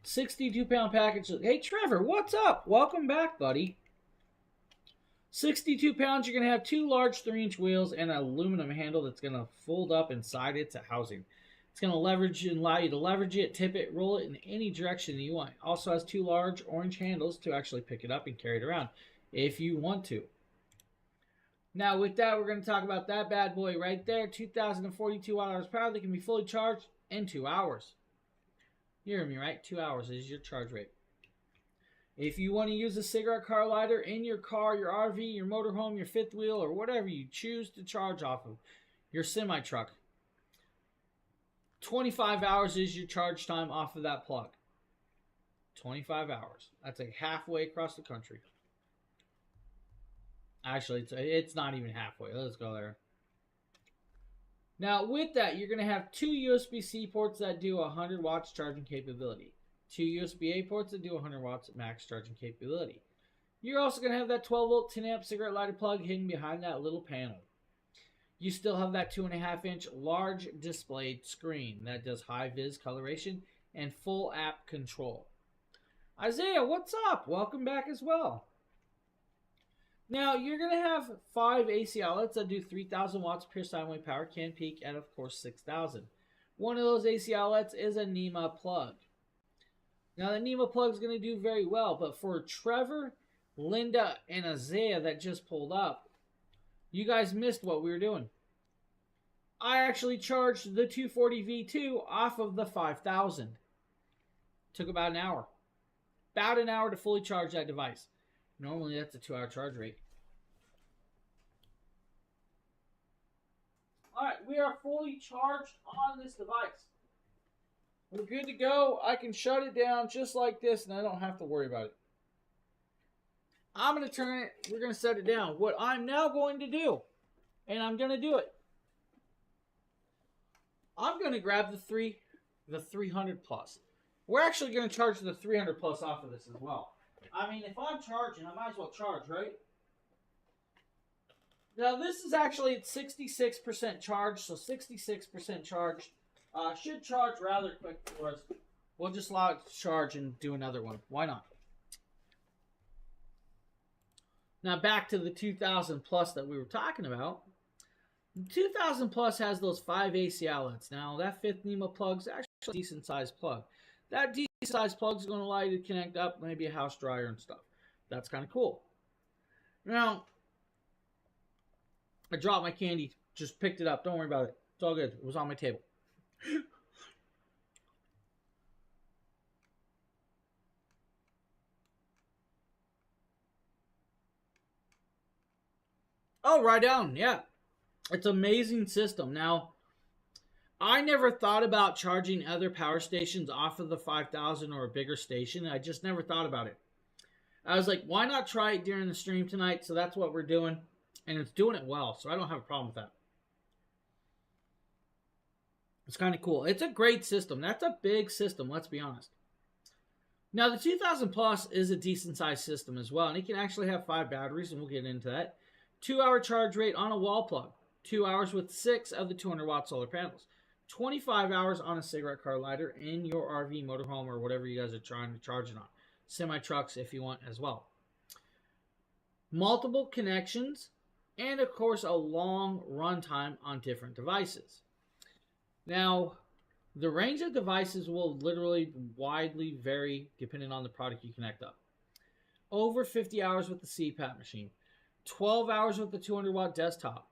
62-pound package. Hey, Trevor, what's up? Welcome back, buddy. 62 pounds, you're going to have two large 3-inch wheels and an aluminum handle that's going to fold up inside its housing. It's going to leverage and allow you to leverage it, tip it, roll it in any direction you want. It also has two large orange handles to actually pick it up and carry it around if you want to. Now, with that, we're going to talk about that bad boy right there. 2,042 watt hours power that can be fully charged in 2 hours. You hear me, right? 2 hours is your charge rate. If you want to use a cigarette car lighter in your car, your RV, your motorhome, your fifth wheel, or whatever you choose to charge off of, your semi-truck, 25 hours is your charge time off of that plug. 25 hours. That's like halfway across the country. Actually, it's not even halfway. Let's go there. Now, with that, you're going to have two USB-C ports that do 100 watts charging capability. Two USB-A ports that do 100 watts max charging capability. You're also going to have that 12-volt 10-amp cigarette lighter plug hidden behind that little panel. You still have that 2.5-inch large displayed screen that does high-vis coloration and full app control. Isaiah, what's up? Welcome back as well. Now, you're going to have 5 AC outlets that do 3,000 watts pure sine wave power, can peak at, of course, 6,000. One of those AC outlets is a NEMA plug. Now, the NEMA plug is going to do very well, but for Trevor, Linda, and Isaiah that just pulled up, you guys missed what we were doing. I actually charged the 240 V2 off of the 5,000. Took about an hour. About an hour to fully charge that device. Normally, that's a 2-hour charge rate. All right, we are fully charged on this device. We're good to go. I can shut it down just like this, and I don't have to worry about it. I'm going to turn it. We're going to set it down. What I'm now going to do, and I'm going to do it. I'm going to grab the 300 plus. We're actually going to charge the 300 plus off of this as well. I mean, if I'm charging, I might as well charge, right? Now, this is actually at 66% charge, so 66% charge should charge rather quick for us. We'll just allow it to charge and do another one. Why not? Now, back to the 2000 plus that we were talking about. The 2000 plus has those 5 AC outlets. Now, that 5th NEMA plug is actually a decent-sized plug. That decent-sized plug is going to allow you to connect up maybe a house dryer and stuff. That's kind of cool. Now, I dropped my candy. Just picked it up. Don't worry about it. It's all good. It was on my table. Oh, right down. Yeah. It's an amazing system. Now, I never thought about charging other power stations off of the 5000 or a bigger station. I just never thought about it. I was like, why not try it during the stream tonight? So that's what we're doing. And it's doing it well, so I don't have a problem with that. It's kind of cool. It's a great system. That's a big system, let's be honest. Now, the 2000 Plus is a decent sized system as well, and it can actually have 5 batteries, and we'll get into that. 2-hour charge rate on a wall plug. 2 hours with 6 of the 200-watt solar panels. 25 hours on a cigarette car lighter in your RV, motorhome, or whatever you guys are trying to charge it on. Semi-trucks if you want as well. Multiple connections, and of course a long runtime on different devices. Now, the range of devices will literally widely vary depending on the product you connect up. Over 50 hours with the CPAP machine. 12 hours with the 200-watt desktop.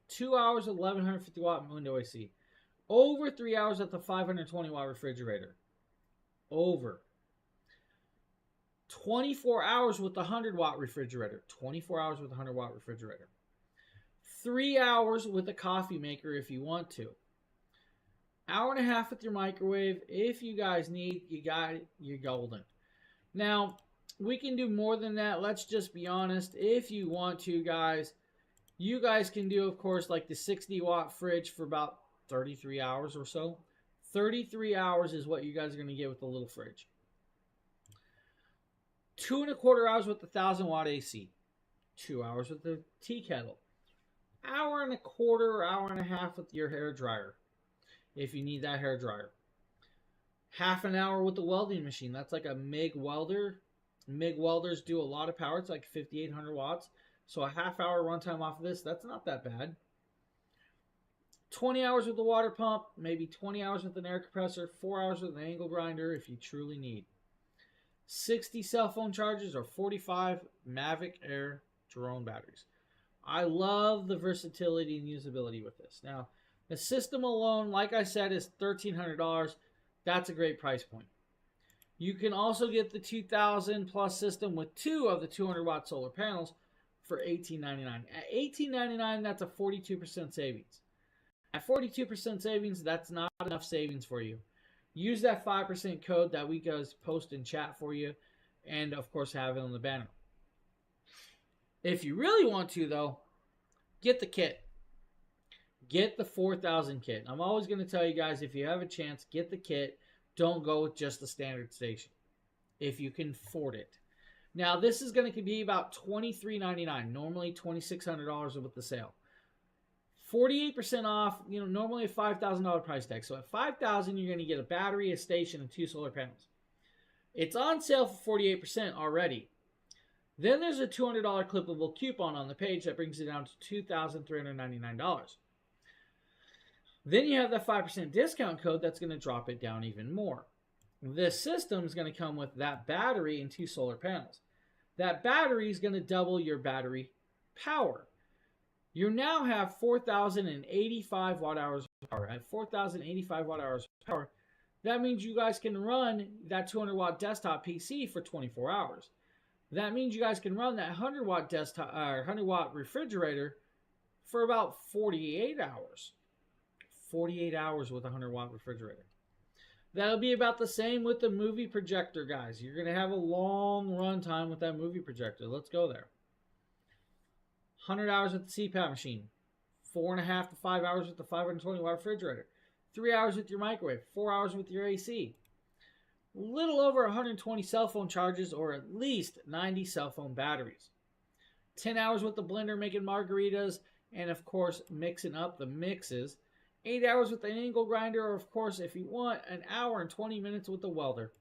2 hours with 1150-watt window AC. Over 3 hours at the 520-watt refrigerator. Over. 24 hours with the 100-watt refrigerator. 24 hours with the 100-watt refrigerator. 3 hours with the coffee maker if you want to. Hour and a half with your microwave. If you guys need, you got it. You're golden. Now, we can do more than that. Let's just be honest. If you want to, guys, you guys can do, of course, like the 60-watt fridge for about 33 hours or so. 33 hours is what you guys are going to get with the little fridge. 2.25 hours with the 1000-watt AC. 2 hours with the tea kettle. Hour and a quarter, hour and a half with your hair dryer, if you need that hair dryer. Half an hour with the welding machine. That's like a MIG welder. MIG welders do a lot of power. It's like 5,800 watts. So a half hour runtime off of this, that's not that bad. 20 hours with the water pump, maybe 20 hours with an air compressor, 4 hours with an angle grinder if you truly need. 60 cell phone chargers or 45 Mavic Air drone batteries. I love the versatility and usability with this. Now, the system alone, like I said, is $1,300. That's a great price point. You can also get the 2000 Plus system with 2 of the 200-watt solar panels for $1,899. At $1,899, that's a 42% savings. At 42% savings, that's not enough savings for you. Use that 5% code that we guys post in chat for you, and of course have it on the banner. If you really want to, though, get the kit. Get the 4000 kit. I'm always going to tell you guys, if you have a chance, get the kit. Don't go with just the standard station if you can afford it. Now, this is going to be about $23.99. Normally $2,600 with the sale. 48% off, normally a $5,000 price tag. So at $5,000, you're going to get a battery, a station, and 2 solar panels. It's on sale for 48% already. Then there's a $200 clippable coupon on the page that brings it down to $2,399. Then you have that 5% discount code that's going to drop it down even more. This system is going to come with that battery and 2 solar panels. That battery is going to double your battery power. You now have 4,085 watt hours of power. At 4,085 watt hours of power, that means you guys can run that 200 watt desktop PC for 24 hours. That means you guys can run that 100 watt desktop 100 watt refrigerator for about 48 hours. 48 hours with a 100 watt refrigerator. That'll be about the same with the movie projector, guys. You're going to have a long run time with that movie projector. Let's go there. 100 hours with the CPAP machine. 4.5 to 5 hours with the 520 watt refrigerator. 3 hours with your microwave. 4 hours with your AC. A little over 120 cell phone charges, or at least 90 cell phone batteries. 10 hours with the blender making margaritas, and of course mixing up the mixes. 8 hours with the angle grinder, or of course, if you want, an hour and 20 minutes with the welder.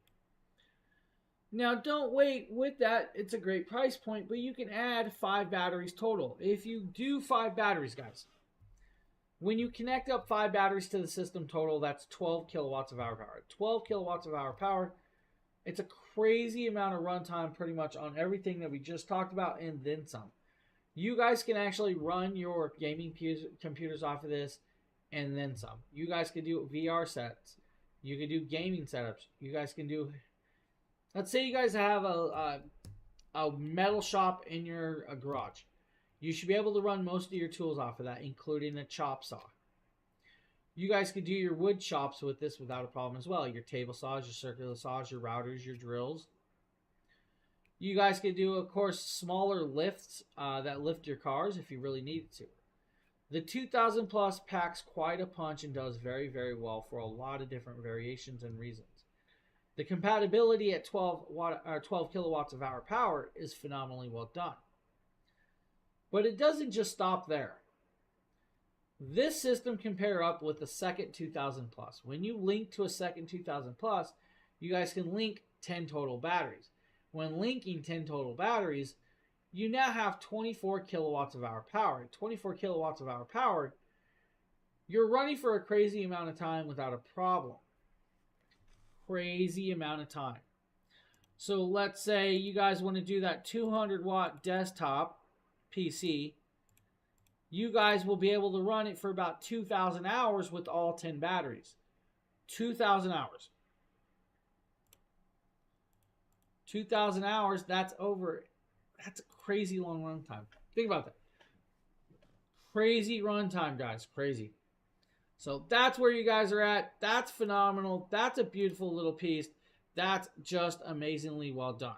Now, don't wait with that. It's a great price point, but you can add 5 batteries total. If you do 5 batteries, guys, when you connect up 5 batteries to the system total, that's 12 kilowatts of hour power. 12 kilowatts of hour power. It's a crazy amount of runtime pretty much on everything that we just talked about and then some. You guys can actually run your gaming computers off of this and then some. You guys can do VR sets. You can do gaming setups. You guys can do... Let's say you guys have a metal shop in your garage. You should be able to run most of your tools off of that, including a chop saw. You guys could do your wood chops with this without a problem as well. Your table saws, your circular saws, your routers, your drills. You guys could do, of course, smaller lifts that lift your cars if you really needed to. The 2000 Plus packs quite a punch and does very, very well for a lot of different variations and reasons. The compatibility at 12 kilowatts of hour power is phenomenally well done. But it doesn't just stop there. This system can pair up with the second 2000 Plus. When you link to a second 2000 Plus, you guys can link 10 total batteries. When linking 10 total batteries, you now have 24 kilowatts of hour power. 24 kilowatts of hour power, you're running for a crazy amount of time without a problem. Crazy amount of time. So let's say you guys want to do that 200 watt desktop PC. You guys will be able to run it for about 2,000 hours with all 10 batteries. 2,000 hours. 2,000 hours, that's a crazy long run time. Think about that. Crazy run time, guys. Crazy. So that's where you guys are at. That's phenomenal. That's a beautiful little piece. That's just amazingly well done.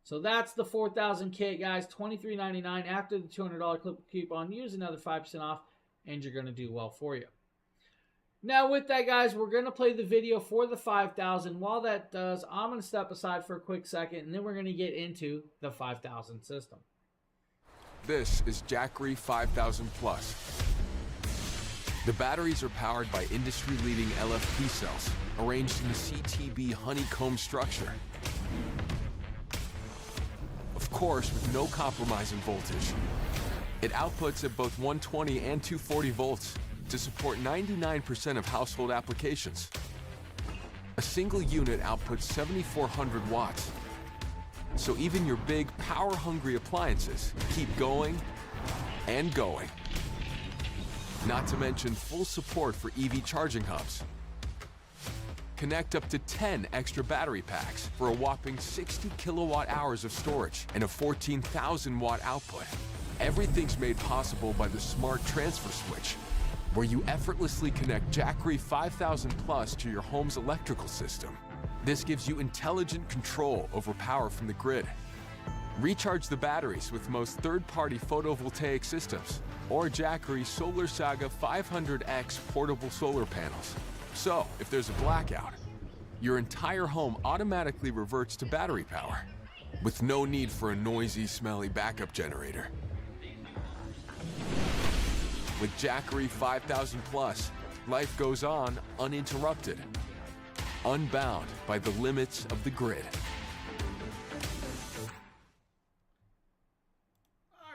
So that's the 4,000 kit, guys. $23.99 after the $200 clip coupon. Use another 5% off, and you're going to do well for you. Now, with that, guys, we're going to play the video for the 5,000. While that does, I'm going to step aside for a quick second, and then we're going to get into the 5,000 system. This is Jackery 5000 Plus. The batteries are powered by industry-leading LFP cells, arranged in a CTB honeycomb structure. Of course, with no compromise in voltage. It outputs at both 120 and 240 volts to support 99% of household applications. A single unit outputs 7,400 watts. So even your big, power-hungry appliances keep going and going. Not to mention full support for EV charging hubs. Connect up to 10 extra battery packs for a whopping 60 kilowatt hours of storage and a 14,000 watt output. Everything's made possible by the smart transfer switch, where you effortlessly connect Jackery 5000 Plus to your home's electrical system. This gives you intelligent control over power from the grid. Recharge the batteries with most third-party photovoltaic systems or Jackery Solar Saga 500X portable solar panels. So, if there's a blackout, your entire home automatically reverts to battery power with no need for a noisy, smelly backup generator. With Jackery 5000 Plus, life goes on uninterrupted, unbound by the limits of the grid.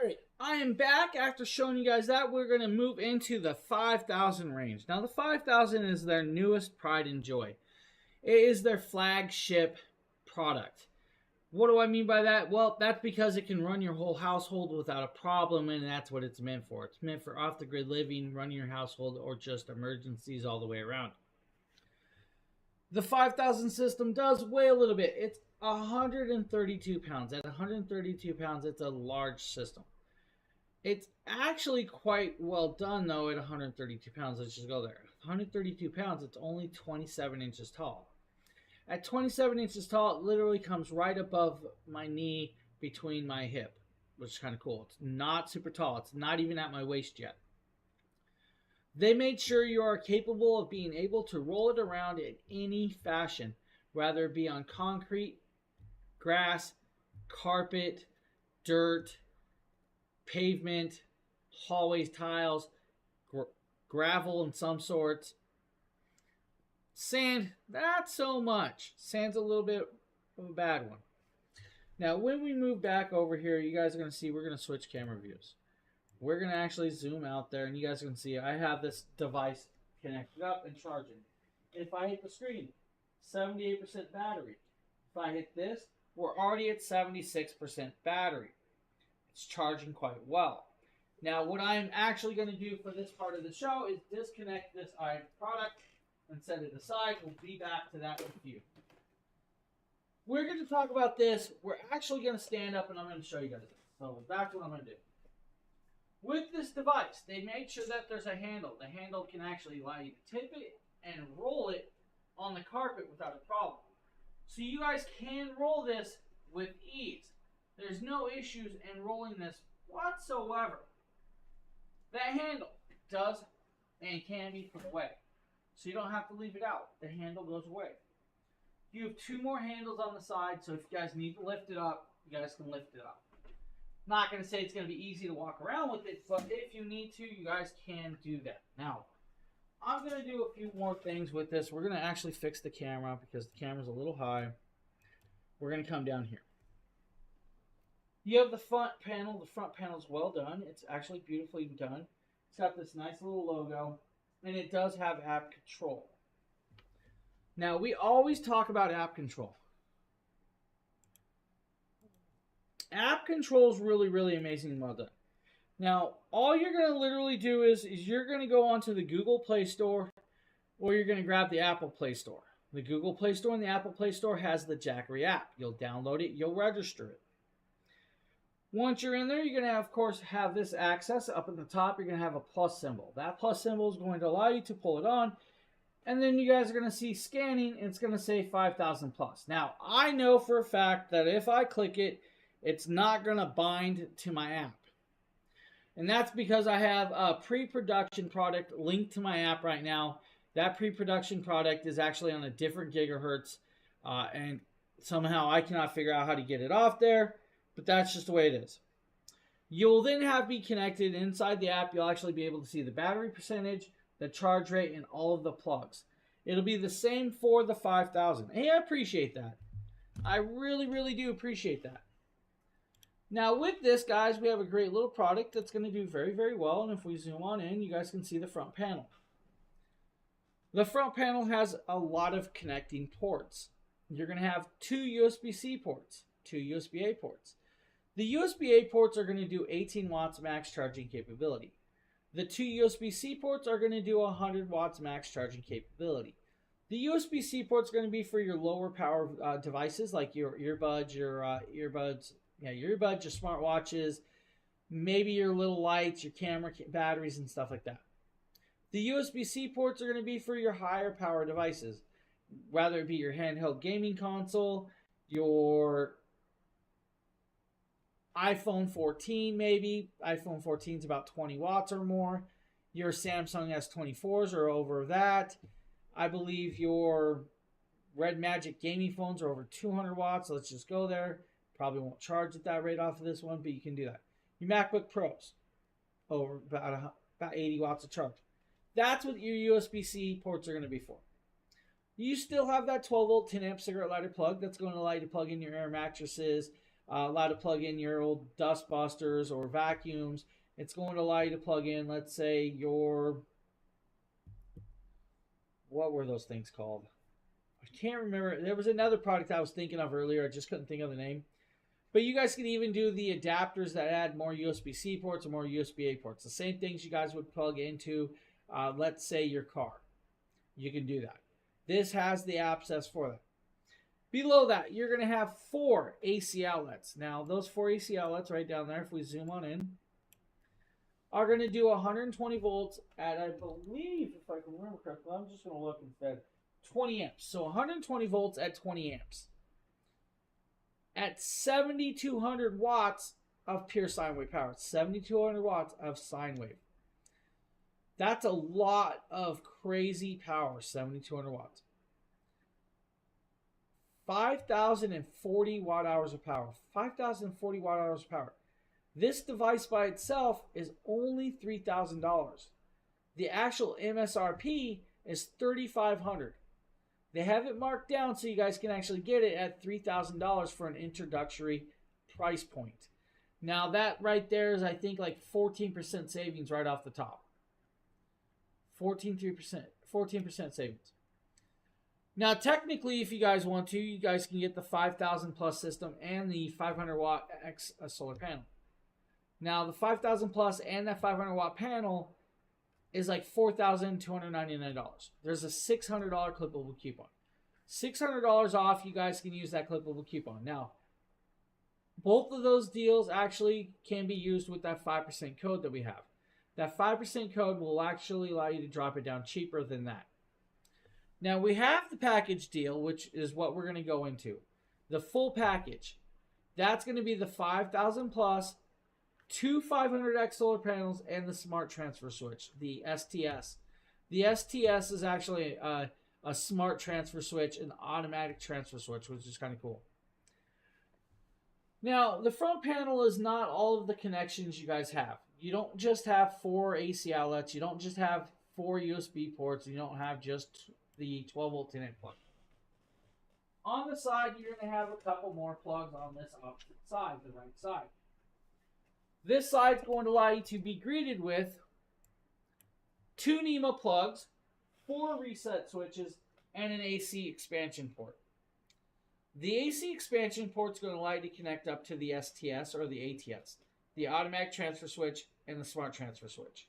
Alright, I am back after showing you guys that. We're going to move into the 5,000 range. Now, the 5,000 is their newest pride and joy. It is their flagship product. What do I mean by that? Well, that's because it can run your whole household without a problem, and that's what it's meant for. It's meant for off-the-grid living, running your household, or just emergencies all the way around. The 5,000 system does weigh a little bit. It's 132 pounds. At 132 pounds, it's a large system. It's actually quite well done, though, at 132 pounds. Let's just go there. 132 pounds, it's only 27 inches tall. At 27 inches tall, it literally comes right above my knee between my hip, which is kind of cool. It's not super tall. It's not even at my waist yet. They made sure you are capable of being able to roll it around in any fashion, whether it be on concrete, grass, carpet, dirt, pavement, hallways, tiles, gravel in some sorts. Sand, not so much. Sand's a little bit of a bad one. Now, when we move back over here, you guys are going to see we're going to switch camera views. We're going to actually zoom out there, and you guys can see I have this device connected up and charging. If I hit the screen, 78% battery. If I hit this, we're already at 76% battery. It's charging quite well. Now, what I'm actually going to do for this part of the show is disconnect this product and set it aside. We'll be back to that with you. We're going to talk about this. We're actually going to stand up and I'm going to show you guys this. So that's what I'm going to do. With this device, they made sure that there's a handle. The handle can actually allow you to tip it and roll it on the carpet without a problem. So you guys can roll this with ease. There's no issues in rolling this whatsoever. That handle does and can be put away. So you don't have to leave it out. The handle goes away. You have 2 more handles on the side, so if you guys need to lift it up, you guys can lift it up. Not going to say it's going to be easy to walk around with it, but if you need to, you guys can do that. Now, I'm going to do a few more things with this. We're going to actually fix the camera because the camera's a little high. We're going to come down here. You have the front panel. The front panel's well done. It's actually beautifully done. It's got this nice little logo, and it does have app control. Now, we always talk about app control. App control is really, really amazing and well done. Now, all you're going to literally do is you're going to go onto the Google Play Store, or you're going to grab the Apple Play Store. The Google Play Store and the Apple Play Store has the Jackery app. You'll download it. You'll register it. Once you're in there, you're going to, of course, have this access. Up at the top, you're going to have a plus symbol. That plus symbol is going to allow you to pull it on. And then you guys are going to see scanning, and it's going to say 5,000 plus. Now, I know for a fact that if I click it, it's not going to bind to my app. And that's because I have a pre-production product linked to my app right now. That pre-production product is actually on a different gigahertz. And somehow I cannot figure out how to get it off there. But that's just the way it is. You'll then have me connected inside the app. You'll actually be able to see the battery percentage, the charge rate, and all of the plugs. It'll be the same for the 5,000. Hey, I appreciate that. I really, really do appreciate that. Now with this, guys, we have a great little product that's going to do very, very well. And if we zoom on in, you guys can see the front panel. The front panel has a lot of connecting ports. You're going to have 2 USB-C ports, 2 USB-A ports. The USB-A ports are going to do 18 watts max charging capability. The 2 USB-C ports are going to do 100 watts max charging capability. The USB-C port is going to be for your lower power devices like your earbuds, your smartwatches, maybe your little lights, your camera batteries, and stuff like that. The USB-C ports are going to be for your higher power devices, whether it be your handheld gaming console, your iPhone 14 maybe. iPhone 14 is about 20 watts or more. Your Samsung S24s are over that. I believe your Red Magic gaming phones are over 200 watts. Let's just go there. Probably won't charge at that rate off of this one, but you can do that. Your MacBook Pros, over about 80 watts of charge. That's what your USB-C ports are going to be for. You still have that 12-volt 10-amp cigarette lighter plug that's going to allow you to plug in your air mattresses, allow to plug in your old dust busters or vacuums. It's going to allow you to plug in, let's say, your... What were those things called? I can't remember. There was another product I was thinking of earlier. I just couldn't think of the name. But you guys can even do the adapters that add more USB-C ports or more USB-A ports. The same things you guys would plug into, let's say, your car. You can do that. This has the access for that. Below that, you're going to have 4 AC outlets. Now, those 4 AC outlets right down there, if we zoom on in, are going to do 120 volts at, I believe, if I can remember correctly, I'm just going to look instead, 20 amps. So 120 volts at 20 amps. At 7,200 watts of pure sine wave power. 7,200 watts of sine wave. That's a lot of crazy power, 7,200 watts. 5,040 watt hours of power. 5,040 watt hours of power. This device by itself is only $3,000. The actual MSRP is $3,500. They have it marked down so you guys can actually get it at $3,000 for an introductory price point. Now that right there is, I think, like 14% savings right off the top. 14% savings. Now, technically, if you guys want to, you guys can get the 5,000 plus system and the 500 watt X solar panel. Now, the 5,000 plus and that 500 watt panel is like $4,299. There's a $600 clippable coupon. $600 off, you guys can use that clippable coupon. Now, both of those deals actually can be used with that 5% code that we have. That 5% code will actually allow you to drop it down cheaper than that. Now we have the package deal, which is what we're going to go into. The full package. That's going to be the 5,000 plus, 2 500X solar panels, and the smart transfer switch, the STS. The STS is actually a smart transfer switch, an automatic transfer switch, which is kind of cool. Now, the front panel is not all of the connections you guys have. You don't just have 4 AC outlets. You don't just have 4 USB ports. You don't have just the 12-volt 10-amp plug. On the side, you're going to have a couple more plugs on this opposite side, the right side. This side is going to allow you to be greeted with 2 NEMA plugs, 4 reset switches, and an AC expansion port. The AC expansion port is going to allow you to connect up to the STS or the ATS, the automatic transfer switch, and the smart transfer switch.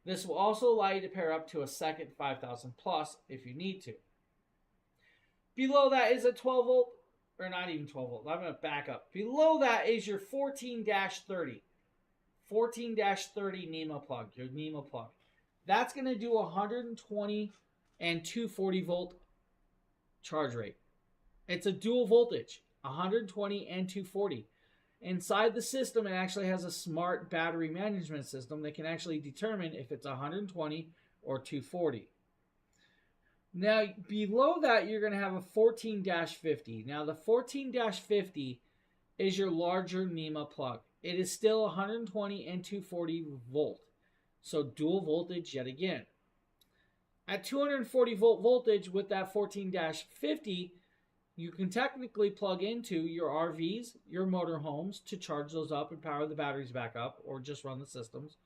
This will also allow you to pair up to a second 5,000 plus if you need to. Below that is a 12 volt, or not even 12 volt, I'm going to back up. Below that is your 14-30. 14-30 NEMA plug, your NEMA plug. That's going to do 120 and 240 volt charge rate. It's a dual voltage, 120 and 240. Inside the system, it actually has a smart battery management system that can actually determine if it's 120 or 240. Now, below that, you're going to have a 14-50. Now, the 14-50 is your larger NEMA plug. It is still 120 and 240 volt. So, dual voltage yet again. At 240 volt voltage with that 14-50, you can technically plug into your RVs, your motorhomes to charge those up and power the batteries back up, or just run the systems.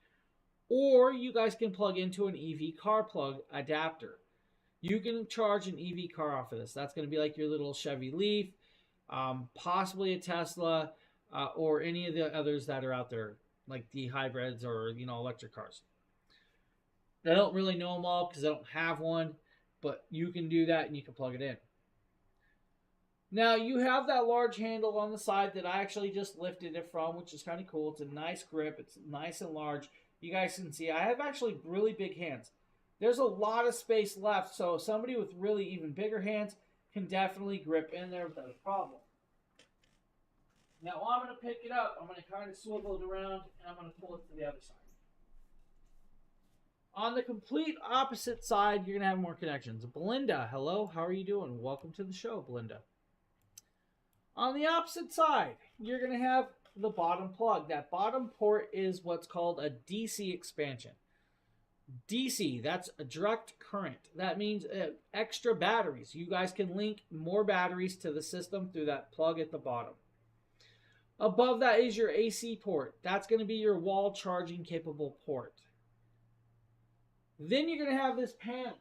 Or you guys can plug into an EV car plug adapter. You can charge an EV car off of this. That's going to be like your little Chevy Leaf, possibly a Tesla, or any of the others that are out there, like the hybrids or, electric cars. I don't really know them all because I don't have one, but you can do that and you can plug it in. Now, you have that large handle on the side that I actually just lifted it from, which is kind of cool. It's a nice grip. It's nice and large. You guys can see I have actually really big hands. There's a lot of space left, so somebody with really even bigger hands can definitely grip in there without a problem. Now, I'm going to pick it up. I'm going to kind of swivel it around, and I'm going to pull it to the other side. On the complete opposite side, you're going to have more connections. Belinda, hello. How are you doing? Welcome to the show, Belinda. On the opposite side, you're going to have the bottom plug. That bottom port is what's called a DC expansion. DC, that's a direct current. That means extra batteries. You guys can link more batteries to the system through that plug at the bottom. Above that is your AC port. That's going to be your wall charging capable port. Then you're going to have this panel.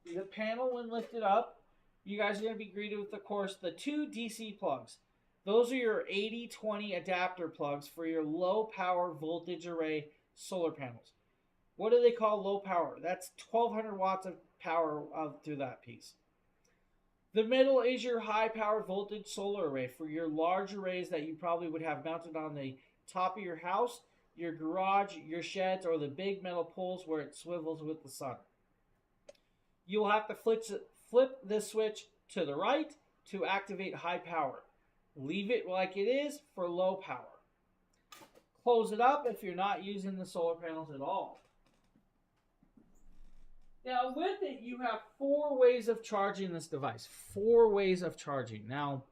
The panel, when lifted up, you guys are going to be greeted with, of course, the 2 DC plugs. Those are your 80-20 adapter plugs for your low power voltage array solar panels. What do they call low power? That's 1,200 watts of power through that piece. The middle is your high power voltage solar array for your large arrays that you probably would have mounted on the top of your house, your garage, your sheds, or the big metal poles where it swivels with the sun. You'll have to flip this switch to the right to activate high power. Leave it like it is for low power. Close it up if you're not using the solar panels at all. Now, with it, you have 4 ways of charging this device. 4 ways of charging. Now,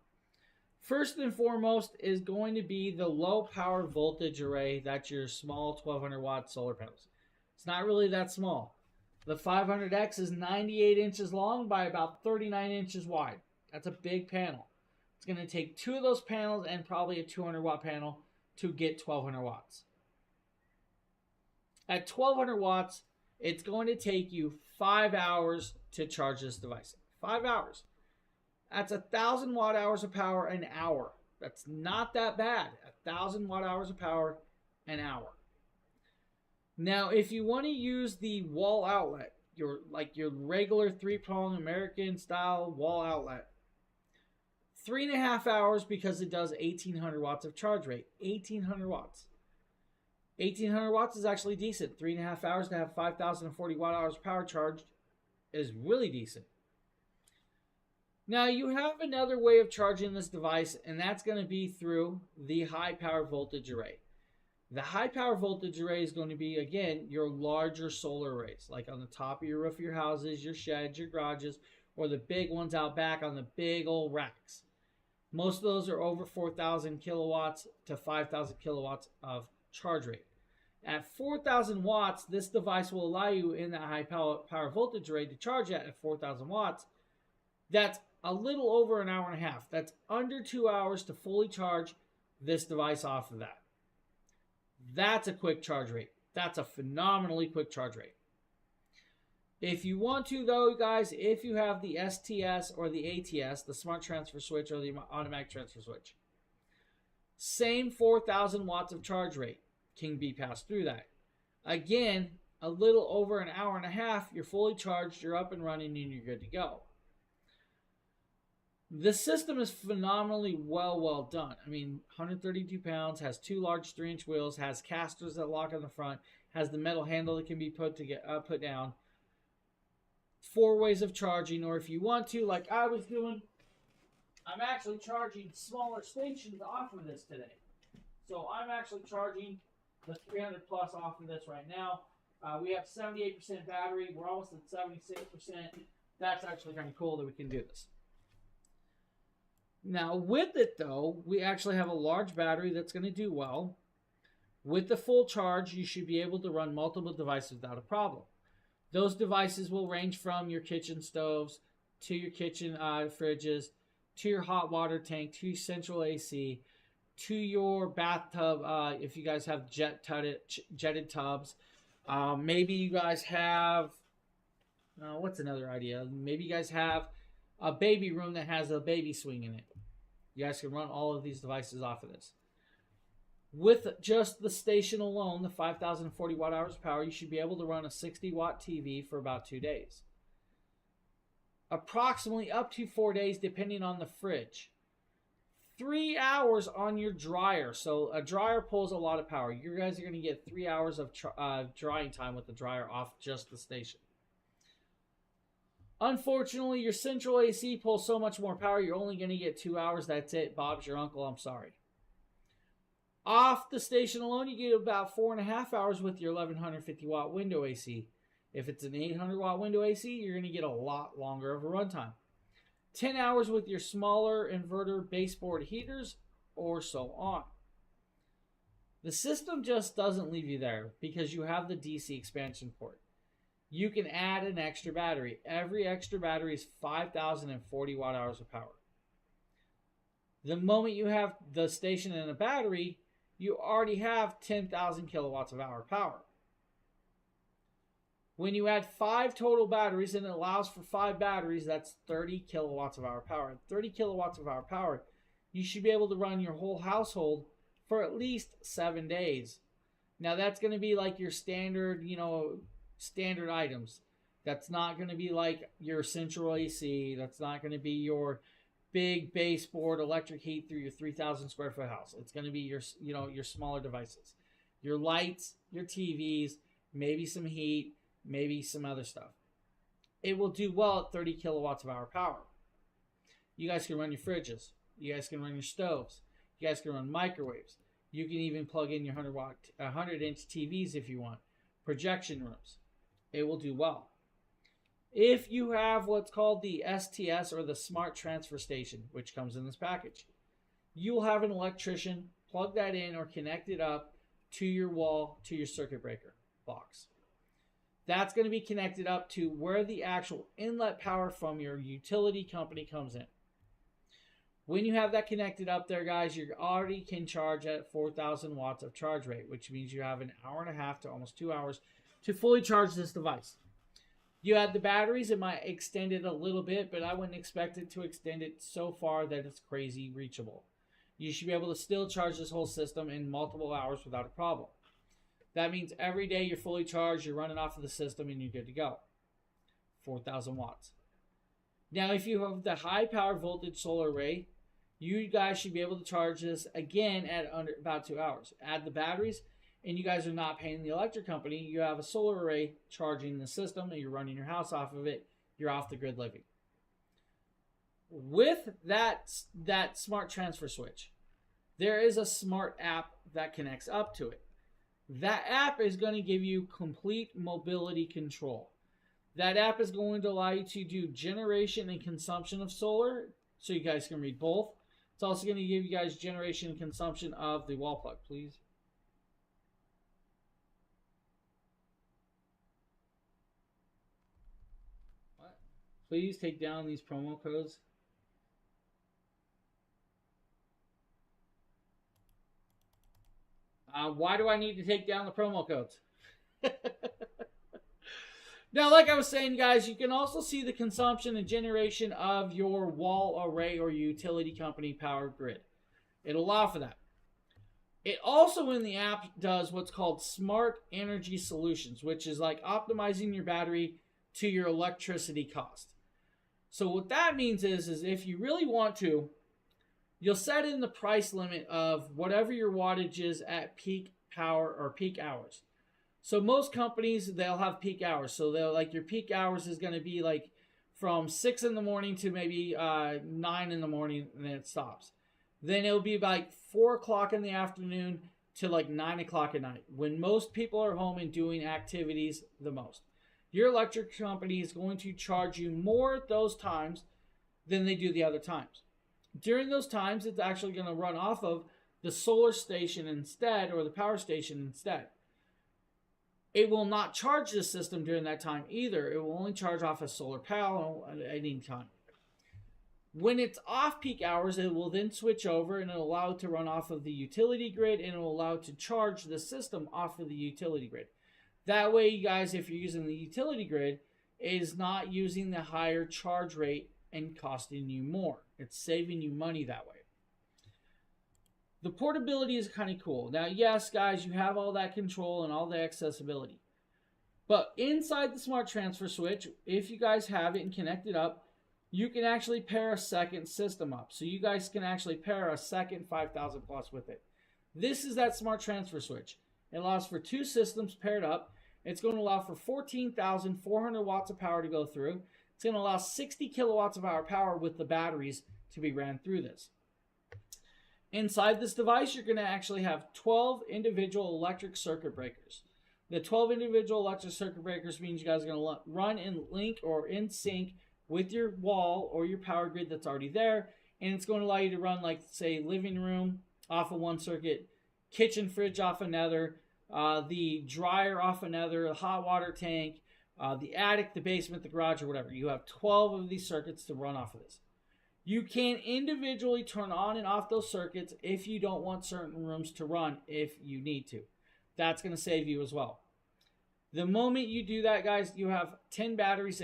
first and foremost is going to be the low power voltage array. That's your small 1,200 watt solar panels. It's not really that small. The 500X is 98 inches long by about 39 inches wide. That's a big panel. It's going to take 2 of those panels and probably a 200 watt panel to get 1,200 watts. At 1,200 watts, it's going to take you 5 hours to charge this device. 5 hours. That's 1,000 watt hours of power an hour. That's not that bad. 1,000 watt hours of power an hour. Now, if you want to use the wall outlet, your regular 3-prong American style wall outlet, 3.5 hours because it does 1800 watts of charge rate. 1800 watts. 1800 watts is actually decent. 3.5 hours to have 5040 watt hours power charged is really decent. Now you have another way of charging this device, and that's going to be through the high power voltage array. The high power voltage array is going to be, again, your larger solar arrays, like on the top of your roof of your houses, your sheds, your garages, or the big ones out back on the big old racks. Most of those are over 4,000 kilowatts to 5,000 kilowatts of charge rate. At 4,000 watts, this device will allow you in that high power voltage array to charge at 4,000 watts. That's a little over an hour and a half. That's under 2 hours to fully charge this device off of that. That's a quick charge rate. That's a phenomenally quick charge rate. If you want to, though, guys, if you have the STS or the ATS, the Smart Transfer Switch or the Automatic Transfer Switch, same 4,000 watts of charge rate can be passed through that. Again, a little over an hour and a half, you're fully charged, you're up and running, and you're good to go. The system is phenomenally well done. I mean, 132 pounds, has 2 large 3-inch wheels, has casters that lock on the front, has the metal handle that can be put down. 4 ways of charging, or if you want to, like I was doing, I'm actually charging smaller stations off of this today. So I'm actually charging the 300 plus off of this right now. We have 78% battery. We're almost at 76%. That's actually kind of cool that we can do this. Now with it though, we actually have a large battery that's going to do well. With the full charge, you should be able to run multiple devices without a problem. Those devices will range from your kitchen stoves to your kitchen fridges, to your hot water tank, to your central AC, to your bathtub if you guys have jetted tubs. Maybe you guys have, what's another idea? Maybe you guys have a baby room that has a baby swing in it. You guys can run all of these devices off of this. With just the station alone, the 5,040 watt hours power, you should be able to run a 60 watt TV for about 2 days. Approximately up to 4 days depending on the fridge. 3 hours on your dryer. So a dryer pulls a lot of power. You guys are going to get 3 hours of drying time with the dryer off just the station. Unfortunately, your central AC pulls so much more power, you're only going to get 2 hours. That's it. Bob's your uncle. I'm sorry. Off the station alone, you get about 4.5 hours with your 1150 watt window AC. If it's an 800 watt window AC, you're going to get a lot longer of a runtime. 10 hours with your smaller inverter baseboard heaters, or so on. The system just doesn't leave you there because you have the DC expansion port. You can add an extra battery. Every extra battery is 5,040 watt hours of power. The moment you have the station and a battery, you already have 10,000 kilowatts of hour power. When you add 5 total batteries, and it allows for 5 batteries, that's 30 kilowatts of hour power. At 30 kilowatts of hour power, you should be able to run your whole household for at least 7 days. Now that's going to be like your standard, standard items. That's not going to be like your central AC. That's not going to be your big baseboard electric heat through your 3,000 square foot house. It's going to be your smaller devices, your lights, your TVs, maybe some heat, maybe some other stuff. It will do well at 30 kilowatts of hour power. You guys can run your fridges. You guys can run your stoves. You guys can run microwaves. You can even plug in your 100-inch TVs if you want. Projection rooms. It will do well. If you have what's called the STS or the Smart Transfer Station, which comes in this package, you'll have an electrician plug that in or connect it up to your wall, to your circuit breaker box. That's going to be connected up to where the actual inlet power from your utility company comes in. When you have that connected up there, guys, you already can charge at 4,000 watts of charge rate, which means you have an hour and a half to almost 2 hours to fully charge this device. You add the batteries, it might extend it a little bit, but I wouldn't expect it to extend it so far that it's crazy reachable. You should be able to still charge this whole system in multiple hours without a problem. That means every day you're fully charged, you're running off of the system, and you're good to go. 4,000 watts. Now, if you have the high power voltage solar array, you guys should be able to charge this again at under about 2 hours. Add the batteries, and you guys are not paying the electric company. You have a solar array charging the system, and you're running your house off of it. You're off the grid living. With that smart transfer switch, there is a smart app that connects up to it. That app is going to give you complete mobility control. That app is going to allow you to do generation and consumption of solar, so you guys can read both. It's also going to give you guys generation and consumption of the wall plug, please. What? Please take down these promo codes. Why do I need to take down the promo codes? Now, like I was saying, guys, you can also see the consumption and generation of your wall array or utility company power grid. It'll allow for that. It also in the app does what's called Smart Energy Solutions, which is like optimizing your battery to your electricity cost. So what that means is if you really want to, you'll set in the price limit of whatever your wattage is at peak power or peak hours. So most companies, they'll have peak hours. So they'll like your peak hours is going to be like from 6 in the morning to maybe 9 in the morning, and then it stops. Then it'll be like 4 o'clock in the afternoon to like 9 o'clock at night, when most people are home and doing activities the most. Your electric company is going to charge you more at those times than they do the other times. During those times, it's actually going to run off of the solar station instead, or the power station instead. It will not charge the system during that time either. It will only charge off a solar panel at any time. When it's off peak hours, it will then switch over and it'll allow it to run off of the utility grid, and it will allow it to charge the system off of the utility grid. That way, you guys, if you're using the utility grid, it is not using the higher charge rate and costing you more. It's saving you money that way. The portability is kind of cool. Now, yes, guys, you have all that control and all the accessibility. But inside the smart transfer switch, if you guys have it and connect it up, you can actually pair a second system up. So you guys can actually pair a second 5000 plus with it. This is that smart transfer switch. It allows for 2 systems paired up. It's going to allow for 14,400 watts of power to go through. It's going to allow 60 kilowatts of hour power with the batteries to be ran through this. Inside this device, you're going to actually have 12 individual electric circuit breakers. The 12 individual electric circuit breakers means you guys are going to run in link or in sync with your wall or your power grid that's already there. And it's going to allow you to run, like, say, living room off of one circuit, kitchen fridge off another, the dryer off another, the hot water tank, the attic, the basement, the garage, or whatever. You have 12 of these circuits to run off of this. You can individually turn on and off those circuits if you don't want certain rooms to run if you need to. That's going to save you as well. The moment you do that, guys, you have 10 batteries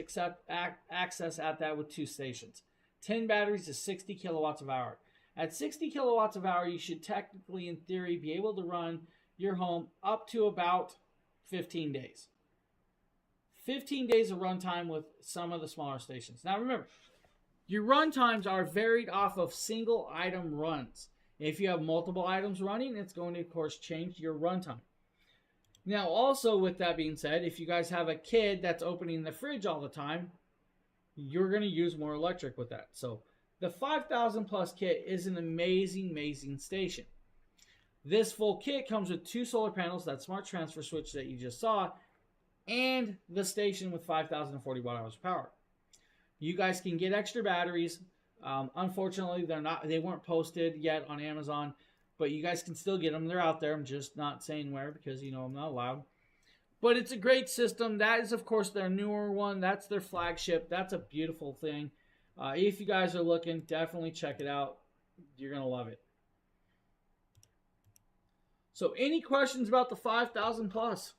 access at that with 2 stations. 10 batteries is 60 kilowatts of hour. At 60 kilowatts of hour, you should technically, in theory, be able to run your home up to about 15 days. 15 days of runtime with some of the smaller stations. Now remember, your run times are varied off of single item runs. If you have multiple items running, it's going to, of course, change your runtime. Now, also with that being said, if you guys have a kid that's opening the fridge all the time, you're going to use more electric with that. So the 5000 plus kit is an amazing, amazing station. This full kit comes with 2 solar panels, that smart transfer switch that you just saw, and the station with 5,040 watt hours of power. You guys can get extra batteries. Unfortunately, they weren't posted yet on Amazon, but you guys can still get them. They're out there. I'm just not saying where because, you know, I'm not allowed. But it's a great system. That is, of course, their newer one. That's their flagship. That's a beautiful thing. If you guys are looking, definitely check it out. You're going to love it. So any questions about the 5,000 plus?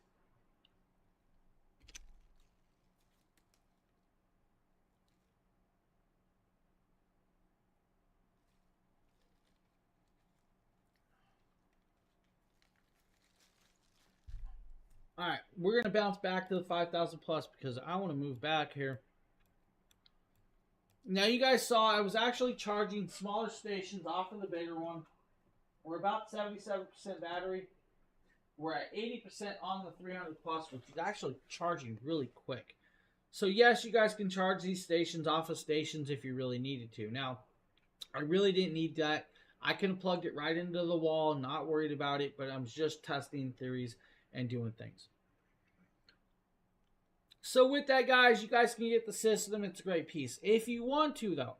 All right, we're going to bounce back to the 5,000 plus because I want to move back here. Now you guys saw I was actually charging smaller stations off of the bigger one. We're about 77% battery. We're at 80% on the 300 plus, which is actually charging really quick. So yes, you guys can charge these stations off of stations if you really needed to. Now, I really didn't need that. I could have plugged it right into the wall, not worried about it, but I'm just testing theories and doing things. So with that, guys, you guys can get the system. It's a great piece. If you want to, though,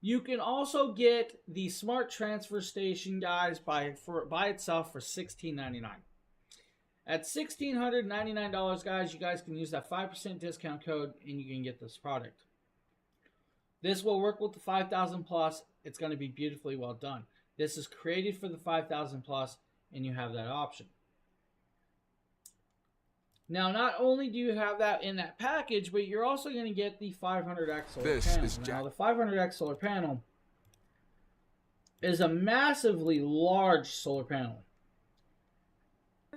you can also get the Smart Transfer Station, guys, by itself for $16.99. At $1,699, guys, you guys can use that 5% discount code and you can get this product. This will work with the 5,000 plus. It's going to be beautifully well done. This is created for the 5,000 plus, and you have that option. Now, not only do you have that in that package, but you're also going to get the 500X solar panel. Now, the 500X solar panel is a massively large solar panel.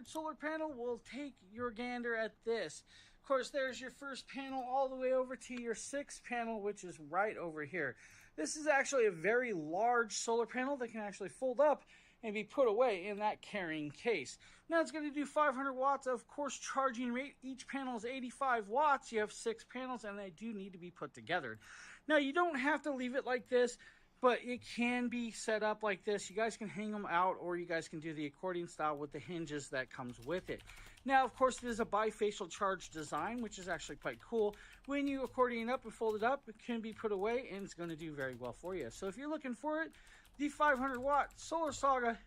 Solar panel will take your gander at this. Of course, there's your first panel all the way over to your sixth panel, which is right over here. This is actually a very large solar panel that can actually fold up and be put away in that carrying case. Now it's going to do 500 watts. Of course, charging rate. Each panel is 85 watts. You have 6 panels, and they do need to be put together. Now, you don't have to leave it like this, but it can be set up like this. You guys can hang them out, or you guys can do the accordion style with the hinges that comes with it. Now, of course, it is a bifacial charge design, which is actually quite cool. When you accordion up and fold it up, it can be put away, and it's going to do very well for you. So if you're looking for it, the 500 watt Solar Saga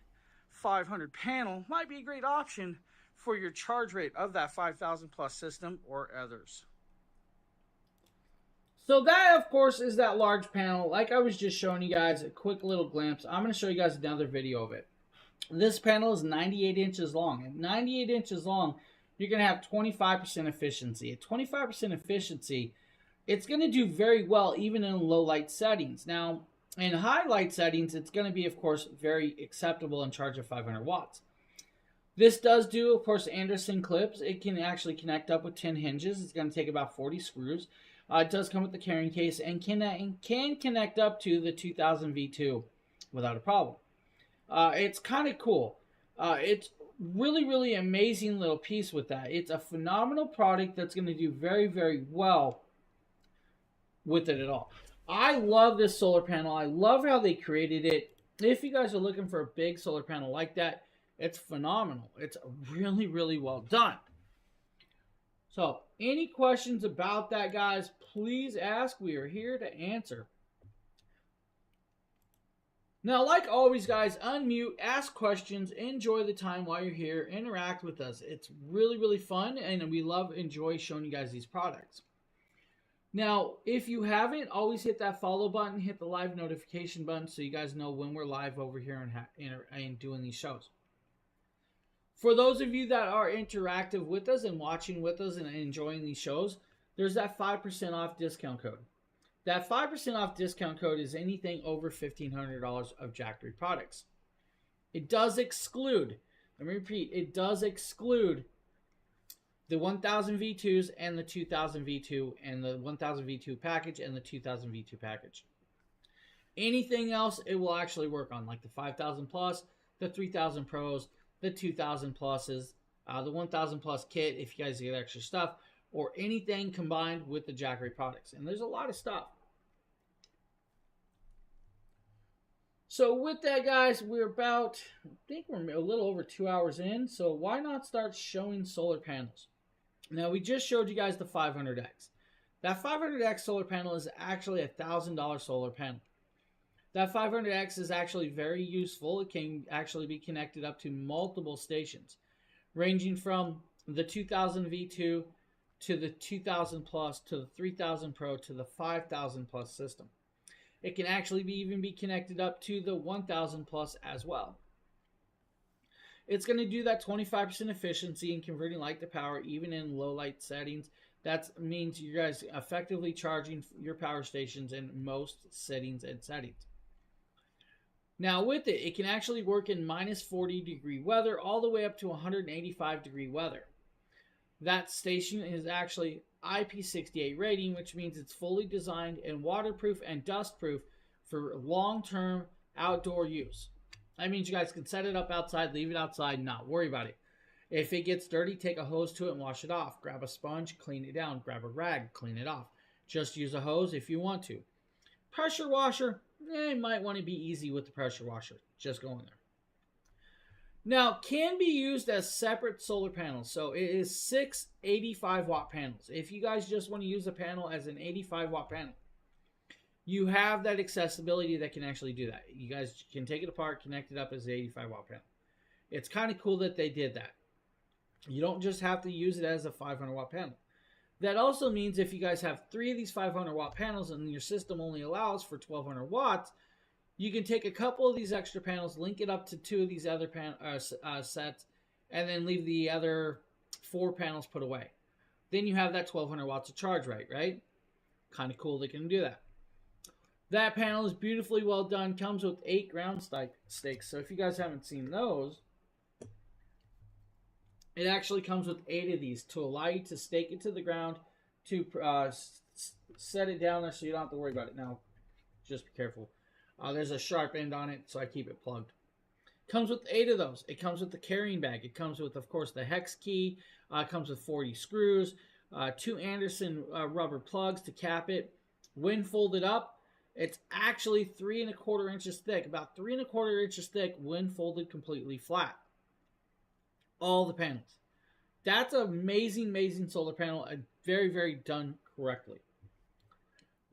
500 panel might be a great option for your charge rate of that 5,000 plus system or others. So that, of course, is that large panel. Like I was just showing you guys a quick little glimpse. I'm going to show you guys another video of it. This panel is 98 inches long. At 98 inches long, you're going to have 25% efficiency. At 25% efficiency, it's going to do very well even in low light settings. Now, in high light settings, it's going to be, of course, very acceptable and charge at 500 watts. This does do, of course, Anderson clips. It can actually connect up with 10 hinges. It's going to take about 40 screws. It does come with the carrying case and can connect up to the 2000 V2 without a problem. It's kind of cool. It's really, really amazing little piece with that. It's a phenomenal product that's going to do very, very well with it at all. I love this solar panel. I love how they created it. If you guys are looking for a big solar panel like that, it's phenomenal. It's really, really well done. So, any questions about that, guys, please ask. We are here to answer. Now, like always, guys, unmute, ask questions, enjoy the time while you're here, interact with us. It's really, really fun, and we enjoy showing you guys these products. Now, if you haven't, always hit that follow button, hit the live notification button so you guys know when we're live over here and doing these shows. For those of you that are interactive with us and watching with us and enjoying these shows, there's that 5% off discount code. That 5% off discount code is anything over $1,500 of Jackery products. It does exclude, let me repeat, it does exclude the 1000 V2s and the 2000 V2 and the 1000 V2 package and the 2000 V2 package. Anything else, it will actually work on, like the 5000 plus, the 3000 pros, the 2000 pluses, the 1000 plus kit if you guys get extra stuff, or anything combined with the Jackery products. And there's a lot of stuff. So with that, guys, we're about, I think we're a little over 2 hours in. So why not start showing solar panels? Now, we just showed you guys the 500X. That 500X solar panel is actually a $1,000 solar panel. That 500X is actually very useful. It can actually be connected up to multiple stations, ranging from the 2000 V2 to the 2000 plus, to the 3000 Pro, to the 5000 plus system. It can actually even be connected up to the 1000 plus as well. It's going to do that 25% efficiency in converting light to power, even in low light settings. That means you guys effectively charging your power stations in most settings and settings. Now with it, it can actually work in minus 40 degree weather all the way up to 185 degree weather. That station is actually IP68 rating, which means it's fully designed and waterproof and dustproof for long-term outdoor use. That means you guys can set it up outside, leave it outside, and not worry about it. If it gets dirty, take a hose to it and wash it off. Grab a sponge, clean it down. Grab a rag, clean it off. Just use a hose if you want to. Pressure washer, you might want to be easy with the pressure washer. Just go in there. Now, can be used as separate solar panels. So it is 6 85-watt panels. If you guys just want to use a panel as an 85-watt panel, you have that accessibility that can actually do that. You guys can take it apart, connect it up as an 85-watt panel. It's kind of cool that they did that. You don't just have to use it as a 500-watt panel. That also means if you guys have 3 of these 500-watt panels and your system only allows for 1,200 watts, you can take a couple of these extra panels, link it up to 2 of these other sets, and then leave the other 4 panels put away. Then you have that 1,200 watts of charge right? Kind of cool they can do that. That panel is beautifully well done. Comes with 8 ground stakes. So if you guys haven't seen those, it actually comes with 8 of these to allow you to stake it to the ground, to set it down there so you don't have to worry about it. Now, just be careful. There's a sharp end on it, so I keep it plugged. Comes with 8 of those. It comes with the carrying bag. It comes with, of course, the hex key. It comes with 40 screws, 2 Anderson rubber plugs to cap it. When folded up, it's actually 3 1/4 inches thick, about 3 1/4 inches thick when folded completely flat. All the panels. That's an amazing, amazing solar panel, and very, very done correctly.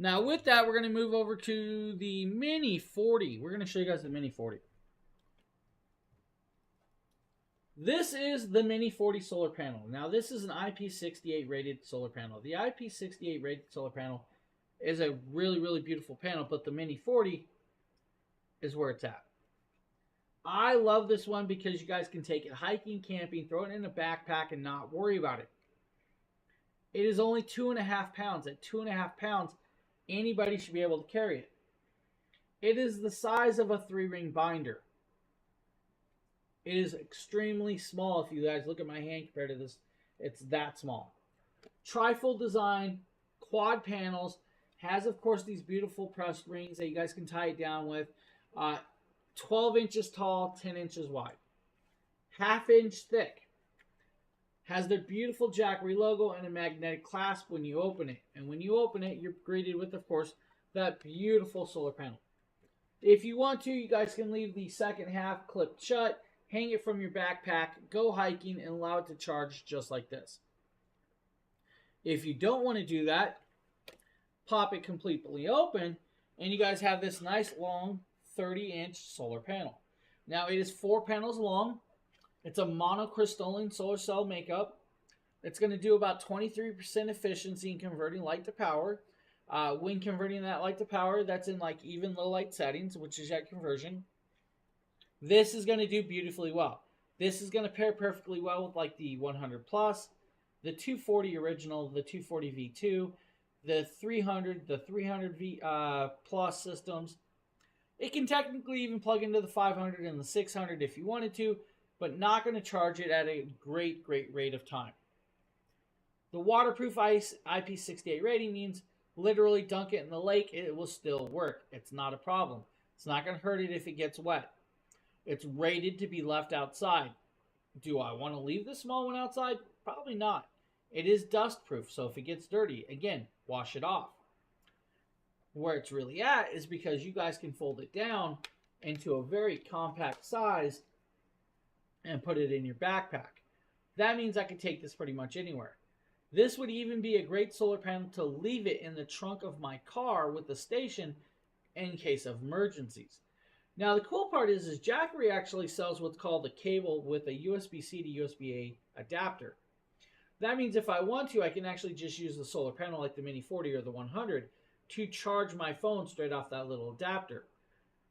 Now, with that, we're going to move over to the Mini 40. We're going to show you guys the Mini 40. This is the Mini 40 solar panel. Now, this is an IP68 rated solar panel. The IP68 rated solar panel is a really, really beautiful panel, but the Mini 40 is where it's at. I love this one because you guys can take it hiking, camping, throw it in a backpack, and not worry about it. It is only 2.5 pounds. At 2.5 pounds, anybody should be able to carry it. It is the size of a 3-ring binder. It is extremely small. If you guys look at my hand compared to this, it's that small. Trifold design, quad panels, has, of course, these beautiful pressed rings that you guys can tie it down with. 12 inches tall, 10 inches wide. 1/2 inch thick. Has their beautiful Jackery logo and a magnetic clasp when you open it. And when you open it, you're greeted with, of course, that beautiful solar panel. If you want to, you guys can leave the second half clipped shut, hang it from your backpack, go hiking, and allow it to charge just like this. If you don't want to do that, pop it completely open, and you guys have this nice long 30-inch solar panel. Now, it is 4 panels long. It's a monocrystalline solar cell makeup. It's going to do about 23% efficiency in converting light to power. When converting that light to power, that's in like even low light settings, which is at conversion. This is going to do beautifully well. This is going to pair perfectly well with like the 100 Plus, the 240 original, the 240 V2, the 300, the 300 V Plus systems. It can technically even plug into the 500 and the 600 if you wanted to, but not going to charge it at a great, great rate of time. The waterproof IP68 rating means literally dunk it in the lake, it will still work. It's not a problem. It's not going to hurt it if it gets wet. It's rated to be left outside. Do I want to leave the small one outside? Probably not. It is dust proof, so if it gets dirty, again, wash it off. Where it's really at is because you guys can fold it down into a very compact size and put it in your backpack. That means I can take this pretty much anywhere. This would even be a great solar panel to leave it in the trunk of my car with the station in case of emergencies. Now, the cool part is Jackery actually sells what's called a cable with a USB-C to USB-A adapter. That means if I want to, I can actually just use the solar panel like the Mini 40 or the 100 to charge my phone straight off that little adapter.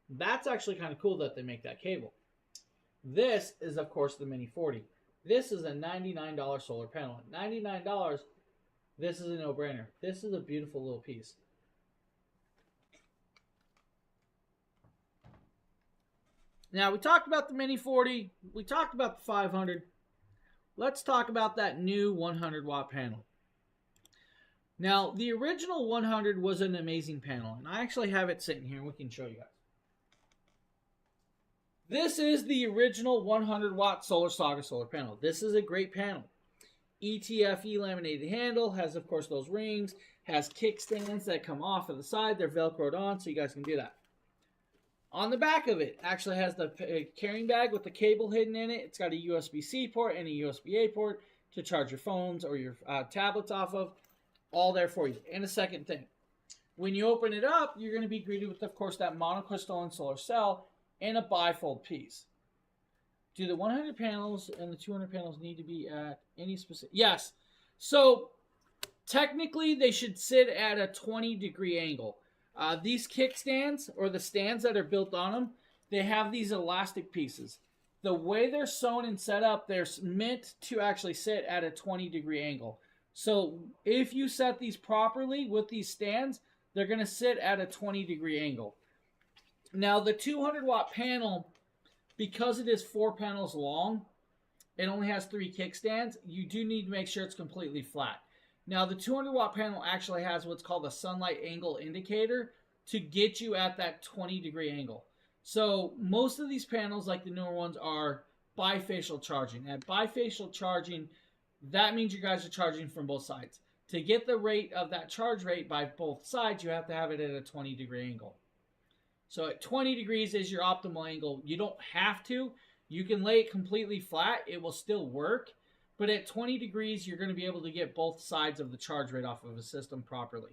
That's actually kind of cool that they make that cable. This is, of course, the Mini 40. This is a $99 solar panel. At $99, this is a no-brainer. This is a beautiful little piece. Now, we talked about the Mini 40. We talked about the 500. Let's talk about that new 100-watt panel. Now, the original 100 was an amazing panel, and I actually have it sitting here, and we can show you guys. This is the original 100 watt Solar Saga solar panel. This is a great panel. ETFE laminated handle, has of course those rings, has kickstands that come off of the side. They're velcroed on, so you guys can do that. On the back of it, actually has the carrying bag with the cable hidden in it. It's got a USB-C port and a USB-A port to charge your phones or your tablets off of. All there for you. And a second thing, when you open it up, you're going to be greeted with, of course, that monocrystalline solar cell and a bifold piece. Do the 100 panels and the 200 panels need to be at any specific? Yes. So technically, they should sit at a 20-degree angle. These kickstands, or the stands that are built on them, they have these elastic pieces. The way they're sewn and set up, they're meant to actually sit at a 20-degree angle. So if you set these properly with these stands, they're going to sit at a 20-degree angle. Now, the 200-watt panel, because it is 4 panels long, it only has 3 kickstands. You do need to make sure it's completely flat. Now, the 200-watt panel actually has what's called a sunlight angle indicator to get you at that 20-degree angle. So most of these panels, like the newer ones, are bifacial charging. At bifacial charging, that means you guys are charging from both sides. To get the rate of that charge rate by both sides, you have to have it at a 20-degree angle. So at 20 degrees is your optimal angle. You don't have to. You can lay it completely flat. It will still work. But at 20 degrees, you're going to be able to get both sides of the charge rate off of a system properly.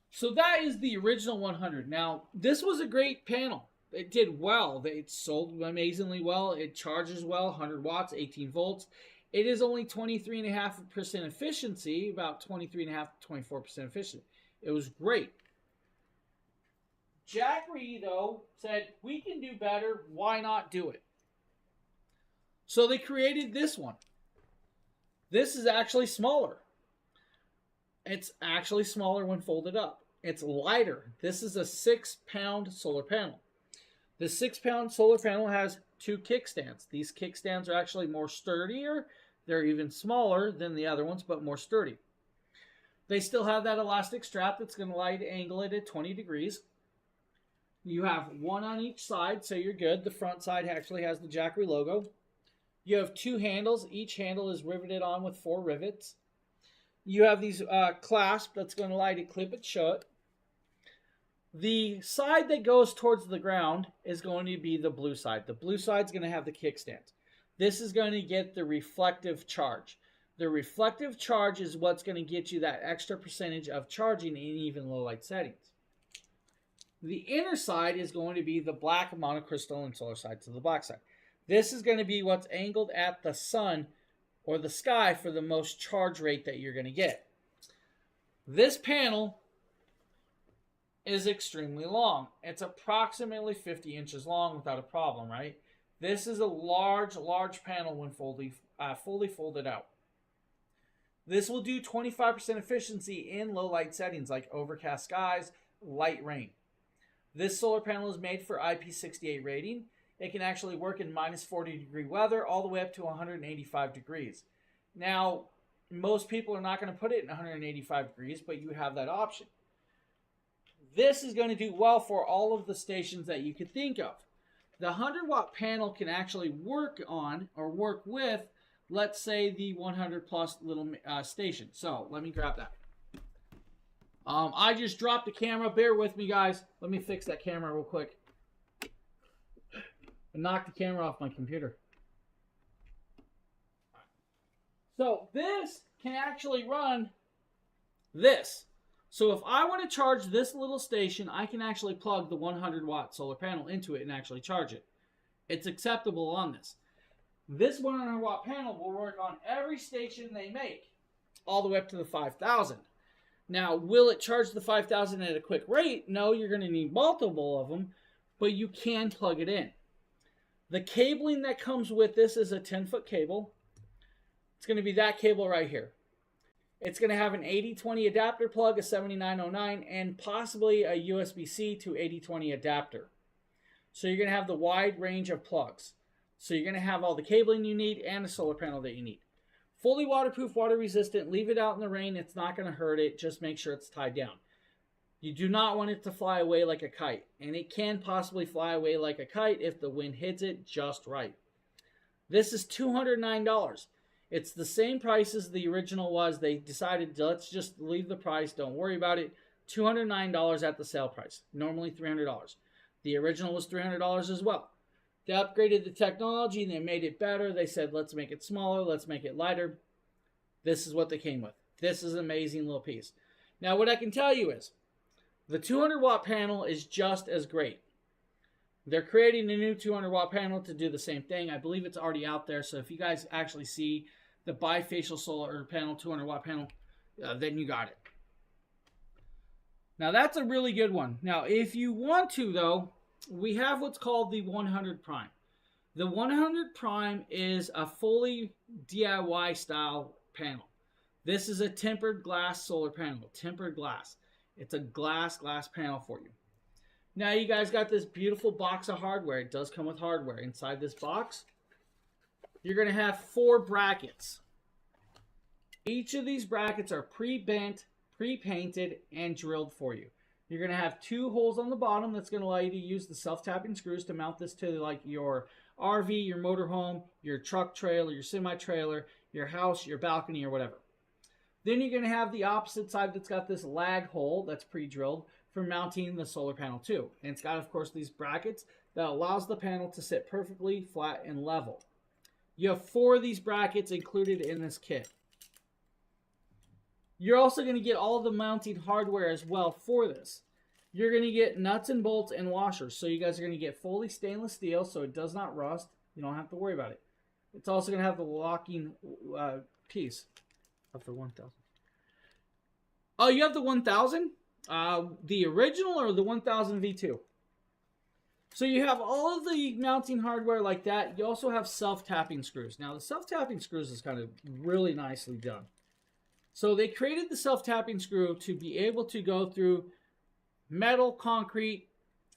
So that is the original 100. Now, this was a great panel. It did well. It sold amazingly well. It charges well, 100 watts, 18 volts. It is only 23.5% efficiency, about 23.5% to 24% efficient. It was great. Jackery, though, said, we can do better. Why not do it? So they created this one. This is actually smaller. It's actually smaller when folded up. It's lighter. This is a 6-pound solar panel. The 6-pound solar panel has 2 kickstands. These kickstands are actually more sturdier. They're even smaller than the other ones, but more sturdy. They still have that elastic strap that's going to allow you to angle it at 20 degrees. You have 1 on each side, so you're good. The front side actually has the Jackery logo. You have 2 handles. Each handle is riveted on with 4 rivets. You have these clasps that's going to allow you to clip it shut. The side that goes towards the ground is going to be the blue side. The blue side is going to have the kickstands. This is going to get the reflective charge. The reflective charge is what's going to get you that extra percentage of charging in even low light settings. The inner side is going to be the black monocrystalline solar side, to the black side. This is going to be what's angled at the sun or the sky for the most charge rate that you're going to get. This panel is extremely long. It's approximately 50 inches long without a problem, right? This is a large panel when fully folded out. This will do 25% efficiency in low light settings like overcast skies, light rain. This solar panel is made for IP68 rating. It can actually work in minus 40 degree weather all the way up to 185 degrees. Now, most people are not going to put it in 185 degrees, but you have that option. This is going to do well for all of the stations that you could think of. The 100-watt panel can actually work on or work with, let's say, the 100-plus little station. So let me grab that. I just dropped the camera. Bear with me, guys. Let me fix that camera real quick. I knocked the camera off my computer. So this can actually run this. So if I want to charge this little station, I can actually plug the 100-watt solar panel into it and actually charge it. It's acceptable on this. This 100-watt panel will work on every station they make, all the way up to the 5,000. Now, will it charge the 5,000 at a quick rate? No, you're going to need multiple of them, but you can plug it in. The cabling that comes with this is a 10-foot cable. It's going to be that cable right here. It's going to have an 8020 adapter plug, a 7909, and possibly a USB-C to 8020 adapter. So you're going to have the wide range of plugs. So you're going to have all the cabling you need and the solar panel that you need. Fully waterproof, water resistant. Leave it out in the rain. It's not going to hurt it. Just make sure it's tied down. You do not want it to fly away like a kite. And it can possibly fly away like a kite if the wind hits it just right. This is $209. It's the same price as the original was. They decided, let's just leave the price. Don't worry about it. $209 at the sale price. Normally $300. The original was $300 as well. They upgraded the technology. They made it better. They said, let's make it smaller. Let's make it lighter. This is what they came with. This is an amazing little piece. Now, what I can tell you is the 200-watt panel is just as great. They're creating a new 200-watt panel to do the same thing. I believe it's already out there. So if you guys actually see the bifacial solar panel, 200-watt panel, then you got it. Now, that's a really good one. Now, if you want to, though, we have what's called the 100 Prime. The 100 Prime is a fully DIY style panel. This is a tempered glass solar panel. Tempered glass. It's a glass panel for you. Now you guys got this beautiful box of hardware. It does come with hardware. Inside this box, you're going to have 4 brackets. Each of these brackets are pre-bent, pre-painted, and drilled for you. You're going to have 2 holes on the bottom that's going to allow you to use the self-tapping screws to mount this to like your RV, your motorhome, your truck trailer, your semi-trailer, your house, your balcony, or whatever. Then you're going to have the opposite side that's got this lag hole that's pre-drilled for mounting the solar panel too. And it's got, of course, these brackets that allows the panel to sit perfectly flat and level. You have 4 of these brackets included in this kit. You're also going to get all the mounting hardware as well for this. You're going to get nuts and bolts and washers. So you guys are going to get fully stainless steel so it does not rust. You don't have to worry about it. It's also going to have the locking piece of the 1000. Oh, you have the 1000? The original or the 1000 V2? So you have all of the mounting hardware like that. You also have self-tapping screws. Now the self-tapping screws is kind of really nicely done. So they created the self-tapping screw to be able to go through metal, concrete,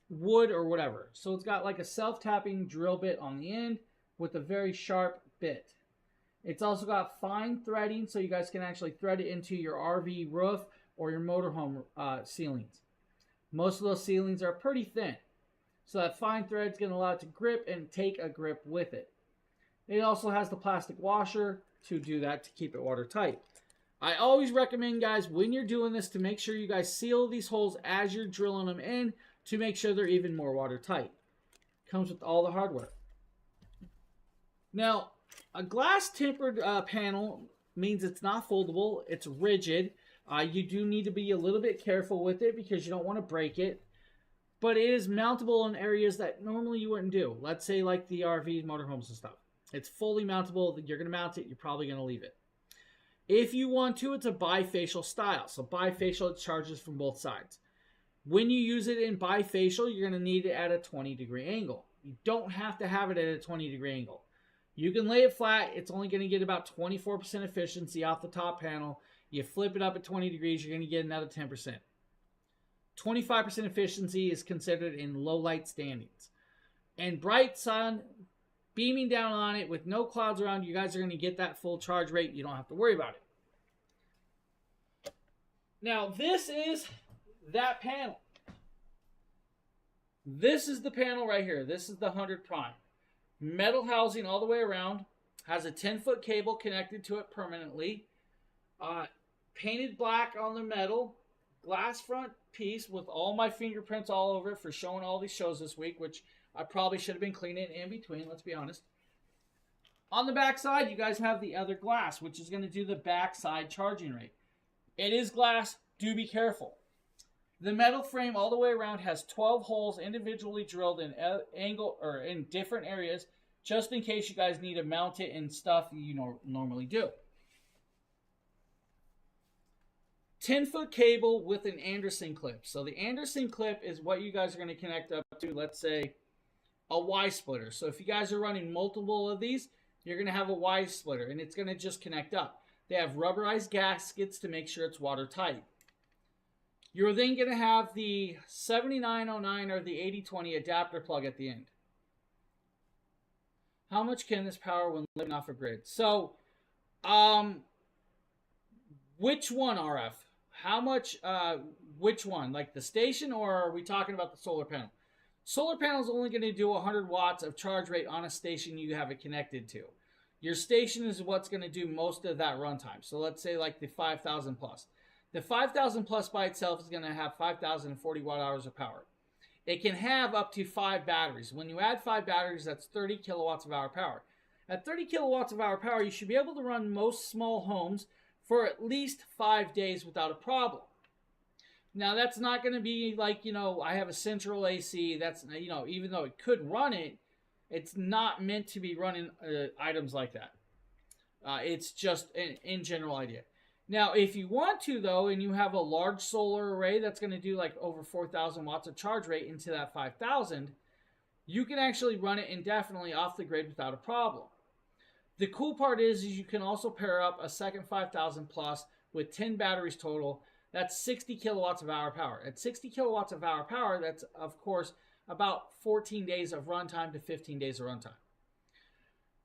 wood, or whatever. So it's got like a self-tapping drill bit on the end with a very sharp bit. It's also got fine threading so you guys can actually thread it into your RV roof or your motorhome ceilings. Most of those ceilings are pretty thin. So that fine thread is going to allow it to grip and take a grip with it. It also has the plastic washer to do that to keep it watertight. I always recommend, guys, when you're doing this, to make sure you guys seal these holes as you're drilling them in to make sure they're even more watertight. Comes with all the hardware. Now, a glass tempered panel means it's not foldable. It's rigid. You do need to be a little bit careful with it because you don't want to break it. But it is mountable in areas that normally you wouldn't do. Let's say like the RVs, motorhomes and stuff. It's fully mountable. You're going to mount it. You're probably going to leave it. If you want to, it's a bifacial style. So bifacial, it charges from both sides. When you use it in bifacial, you're going to need it at a 20-degree angle. You don't have to have it at a 20-degree angle. You can lay it flat. It's only going to get about 24% efficiency off the top panel. You flip it up at 20 degrees, you're going to get another 10%. 25% efficiency is considered in low light standings. And bright sun beaming down on it with no clouds around, you guys are going to get that full charge rate. You don't have to worry about it. Now, this is that panel. This is the panel right here. This is the 100 Prime. Metal housing all the way around. Has a 10-foot cable connected to it permanently. Painted black on the metal. Glass front piece with all my fingerprints all over it for showing all these shows this week, which I probably should have been cleaning in between, let's be honest. On the back side, you guys have the other glass, which is going to do the back side charging rate. It is glass. Do be careful. The metal frame all the way around has 12 holes individually drilled in angle or in different areas, just in case you guys need to mount it and stuff you normally do. 10-foot cable with an Anderson clip. So the Anderson clip is what you guys are going to connect up to, let's say, a Y splitter. So if you guys are running multiple of these, you're going to have a Y splitter, and it's going to just connect up. They have rubberized gaskets to make sure it's watertight. You're then going to have the 7909 or the 8020 adapter plug at the end. How much can this power when living off a grid? So Which one, RF? How much, which one? Like the station, or are we talking about the solar panel? Solar panel is only going to do 100 watts of charge rate on a station you have it connected to. Your station is what's going to do most of that runtime. So let's say like the 5,000 plus. The 5,000 plus by itself is going to have 5,040 watt hours of power. It can have up to 5 batteries. When you add 5 batteries, that's 30 kilowatts of hour power. At 30 kilowatts of hour power, you should be able to run most small homes for at least 5 days without a problem. Now, that's not going to be like, I have a central AC. That's, even though it could run it, it's not meant to be running items like that. It's just an in general idea. Now, if you want to, though, and you have a large solar array that's going to do like over 4,000 watts of charge rate into that 5,000, you can actually run it indefinitely off the grid without a problem. The cool part is you can also pair up a second 5,000 plus with 10 batteries total. That's 60 kilowatts of hour power. At 60 kilowatts of hour power, that's, of course, about 14 days of runtime to 15 days of runtime.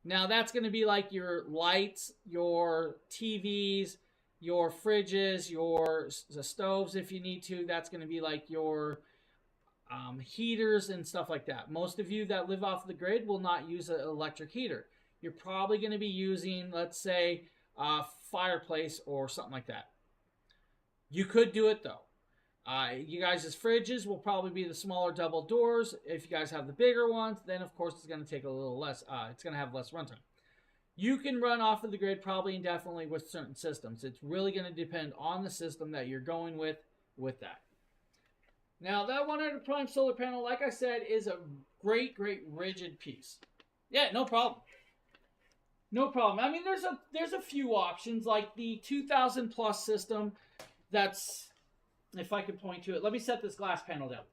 Now, that's going to be like your lights, your TVs, your fridges, your stoves if you need to. That's going to be like your heaters and stuff like that. Most of you that live off the grid will not use an electric heater. You're probably going to be using, let's say, a fireplace or something like that. You could do it, though. You guys' fridges will probably be the smaller double doors. If you guys have the bigger ones, then, of course, it's going to take a little less. It's going to have less runtime. You can run off of the grid probably indefinitely with certain systems. It's really going to depend on the system that you're going with that. Now, that 100 prime solar panel, like I said, is a great, great rigid piece. Yeah, no problem. No problem. I mean, there's a few options, like the 2,000 plus system. That's, if I could point to it, let me set this glass panel down.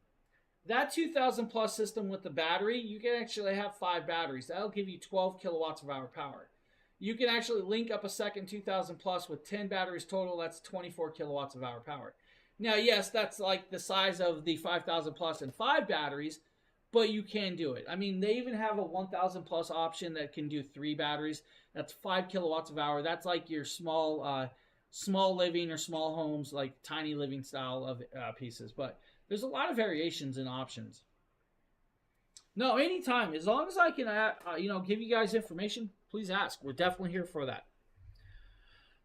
That 2,000 plus system with the battery, you can actually have 5 batteries. That'll give you 12 kilowatts of hour power. You can actually link up a second 2,000 plus with 10 batteries total. That's 24 kilowatts of hour power. Now, yes, that's like the size of the 5,000 plus and 5 batteries, but you can do it. I mean, they even have a 1,000 plus option that can do 3 batteries. That's 5 kilowatts of hour. That's like your small living or small homes, like tiny living style of pieces. But there's a lot of variations and options. No, anytime. As long as I can, give you guys information, please ask. We're definitely here for that.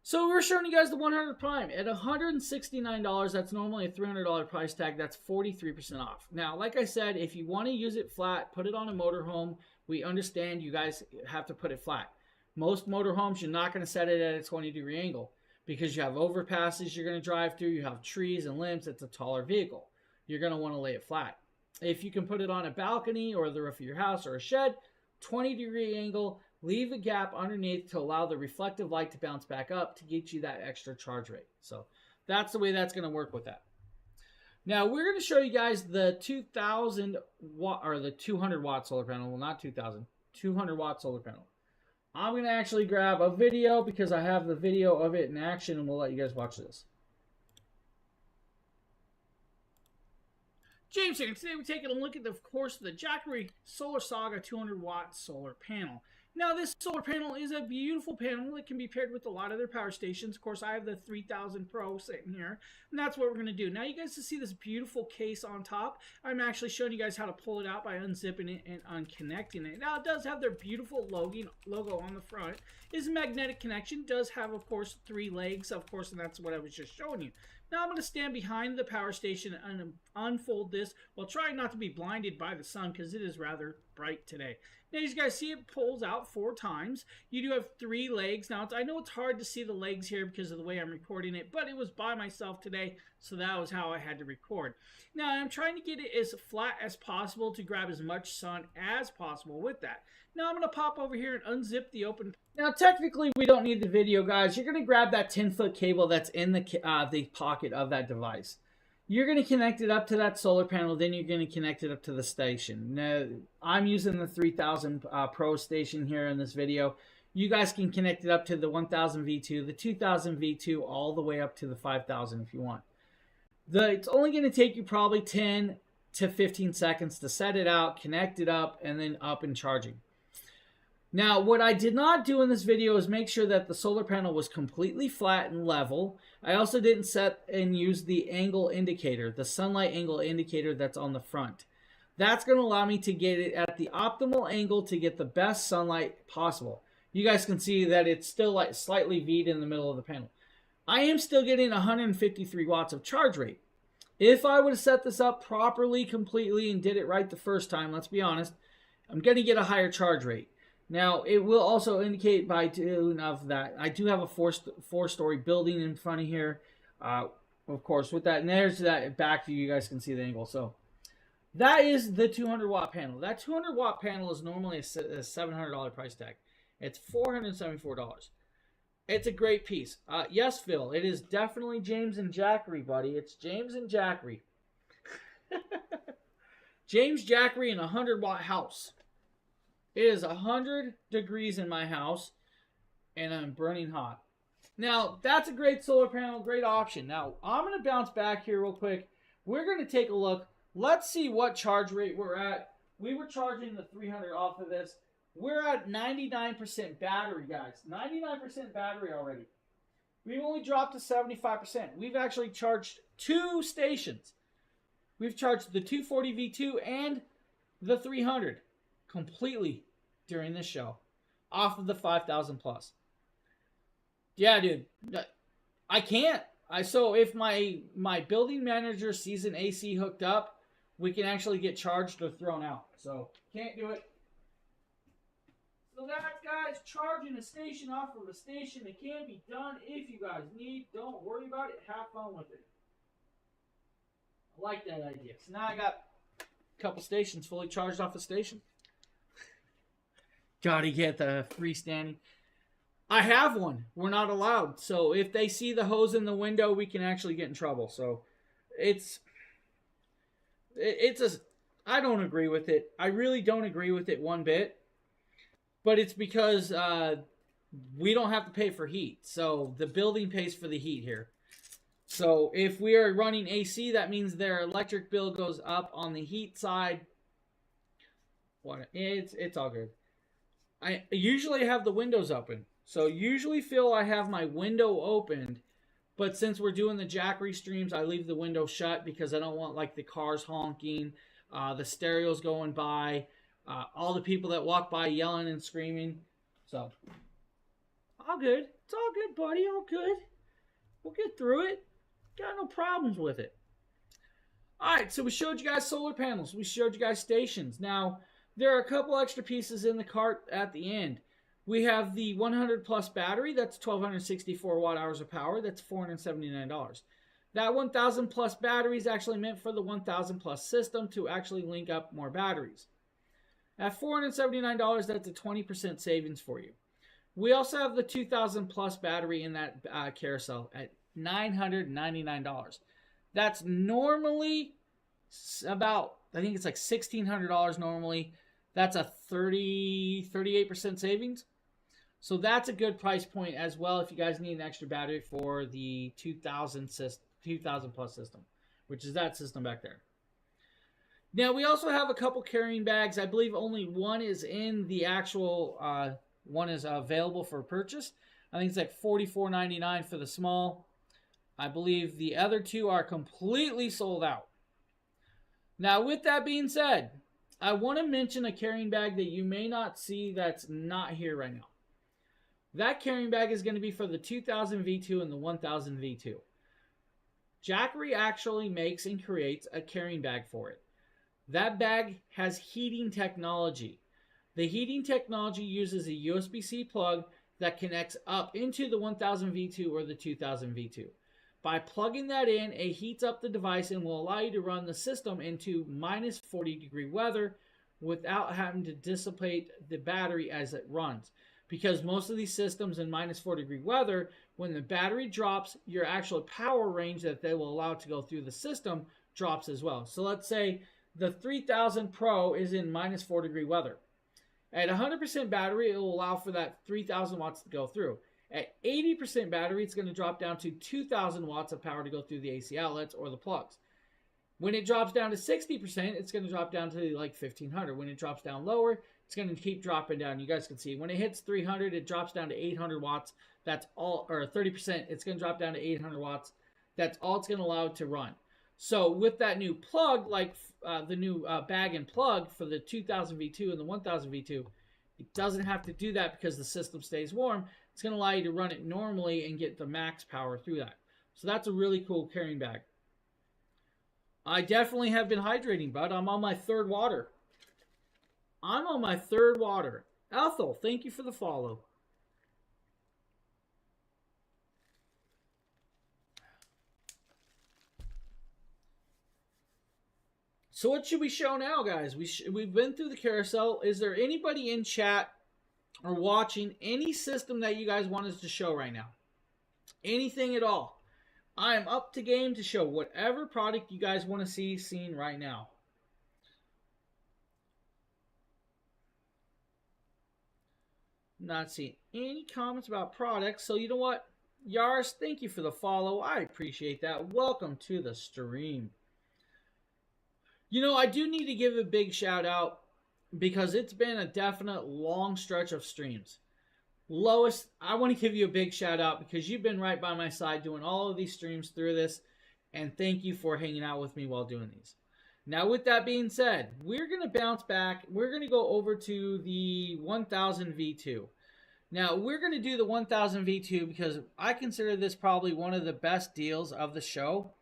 So we're showing you guys the 100 Prime at $169. That's normally a $300 price tag. That's 43% off. Now, like I said, if you want to use it flat, put it on a motorhome. We understand you guys have to put it flat. Most motorhomes, you're not going to set it at a 20-degree angle because you have overpasses you're going to drive through. You have trees and limbs. It's a taller vehicle. You're going to want to lay it flat. If you can put it on a balcony or the roof of your house or a shed, 20-degree angle, leave a gap underneath to allow the reflective light to bounce back up to get you that extra charge rate. So that's the way that's going to work with that. Now we're going to show you guys the 2,000 watt or the 200 watt solar panel. Well, not 2,000, 200 watt solar panel. I'm going to actually grab a video because I have the video of it in action, and we'll let you guys watch this. James here, and today we're taking a look at, of course, the Jackery Solar Saga 200 watt solar panel. Now, this solar panel is a beautiful panel. It can be paired with a lot of their power stations. Of course, I have the 3000 Pro sitting here, and that's what we're going to do. Now, you guys can see this beautiful case on top. I'm actually showing you guys how to pull it out by unzipping it and unconnecting it. Now, it does have their beautiful logo on the front. It's a magnetic connection. It does have, of course, 3 legs, of course, and that's what I was just showing you. Now I'm going to stand behind the power station and unfold this while trying not to be blinded by the sun because it is rather bright today. Now as you guys see, it pulls out 4 times. You do have 3 legs. Now I know it's hard to see the legs here because of the way I'm recording it, but it was by myself today, so that was how I had to record. Now I'm trying to get it as flat as possible to grab as much sun as possible with that. Now I'm going to pop over here and unzip the open. Now technically we don't need the video, guys. You're going to grab that 10-foot cable that's in the pocket of that device. You're going to connect it up to that solar panel, then you're going to connect it up to the station. Now, I'm using the 3000 Pro station here in this video. You guys can connect it up to the 1000 V2, the 2000 V2, all the way up to the 5000 if you want. It's only going to take you probably 10 to 15 seconds to set it out, connect it up, and then up and charging. Now, what I did not do in this video is make sure that the solar panel was completely flat and level. I also didn't set and use the angle indicator, the sunlight angle indicator that's on the front. That's going to allow me to get it at the optimal angle to get the best sunlight possible. You guys can see that it's still like slightly V'd in the middle of the panel. I am still getting 153 watts of charge rate. If I would have set this up properly, completely, and did it right the first time, let's be honest, I'm going to get a higher charge rate. Now, it will also indicate by doing of that. I do have a four-story building in front of here, of course, with that. And there's that back view. You guys can see the angle. So that is the 200-watt panel. That 200-watt panel is normally a $700 price tag. It's $474. It's a great piece. Yes, Phil, it is definitely James and Jackery, buddy. It's James and Jackery. James Jackery in a 100-watt house. It is 100 degrees in my house, and I'm burning hot. Now, that's a great solar panel, great option. Now, I'm going to bounce back here real quick. We're going to take a look. Let's see what charge rate we're at. We were charging the 300 off of this. We're at 99% battery, guys. 99% battery already. We've only dropped to 75%. We've actually charged 2 stations. We've charged the 240 V2 and the 300 completely during this show off of the 5,000 plus. Yeah, dude. I can't. So if my building manager sees an AC hooked up, we can actually get charged or thrown out. So can't do it. So that's, guys, charging a station off of a station. It can be done if you guys need. Don't worry about it. Have fun with it. I like that idea. So now I got a couple stations fully charged off a station. Gotta get the freestanding. I have one. We're not allowed. So if they see the hose in the window, we can actually get in trouble. So I don't agree with it. I really don't agree with it one bit. But it's because we don't have to pay for heat. So the building pays for the heat here. So if we are running AC, that means their electric bill goes up on the heat side. It's all good. I usually have the windows open. So usually, Phil, I have my window opened. But since we're doing the Jackery streams, I leave the window shut because I don't want like the cars honking, the stereos going by, all the people that walk by yelling and screaming. So, all good. It's all good, buddy. All good. We'll get through it. Got no problems with it. All right, so we showed you guys solar panels. We showed you guys stations. Now, there are a couple extra pieces in the cart at the end. We have the 100 plus battery. That's 1,264 watt hours of power. That's $479. That 1,000 plus battery is actually meant for the 1,000 plus system to actually link up more batteries. At $479, that's a 20% savings for you. We also have the 2,000 plus battery in that carousel at $999. That's normally about, I think it's like $1,600 normally. That's a 38% savings. So that's a good price point as well if you guys need an extra battery for the 2,000 plus system, which is that system back there. Now, we also have a couple carrying bags. I believe only one is in the actual, one is available for purchase. I think it's like $44.99 for the small. I believe the other 2 are completely sold out. Now, with that being said, I want to mention a carrying bag that you may not see that's not here right now. That carrying bag is going to be for the 2000 V2 and the 1000 V2. Jackery actually makes and creates a carrying bag for it. That bag has heating technology. The heating technology uses a USB-C plug that connects up into the 1000 V2 or the 2000 V2. By plugging that in, it heats up the device and will allow you to run the system into minus 40 degree weather without having to dissipate the battery as it runs. Because most of these systems in minus 40 degree weather, when the battery drops, your actual power range that they will allow to go through the system drops as well. So let's say the 3000 Pro is in minus 4 degree weather. At 100% battery, it will allow for that 3000 watts to go through. At 80% battery, it's going to drop down to 2,000 watts of power to go through the AC outlets or the plugs. When it drops down to 60%, it's going to drop down to like 1500. When it drops down lower, it's going to keep dropping down. You guys can see when it hits 300, it drops down to 800 watts. That's all, or 30%, it's going to drop down to 800 watts. That's all it's going to allow it to run. So with that new plug, like the new bag and plug for the 2000 V2 and the 1000 V2, it doesn't have to do that because the system stays warm. It's going to allow you to run it normally and get the max power through that. So that's a really cool carrying bag. I definitely have been hydrating, bud. I'm on my third water. I'm on my third water. Ethel, thank you for the follow. So what should we show now, guys? We've been through the carousel. Is there anybody in chat or watching any system that you guys want us to show right now? Anything at all? I am up to game to show whatever product you guys want to see seen right now. Not seeing any comments about products. So you know what? Yars, thank you for the follow. I appreciate that. Welcome to the stream. You know, I do need to give a big shout out because it's been a definite long stretch of streams. Lois, I want to give you a big shout out because you've been right by my side doing all of these streams through this, and thank you for hanging out with me while doing these. Now, with that being said, we're going to bounce back. We're going to go over to the 1000 V2. Now, we're going to do the 1000 V2 because I consider this probably one of the best deals of the show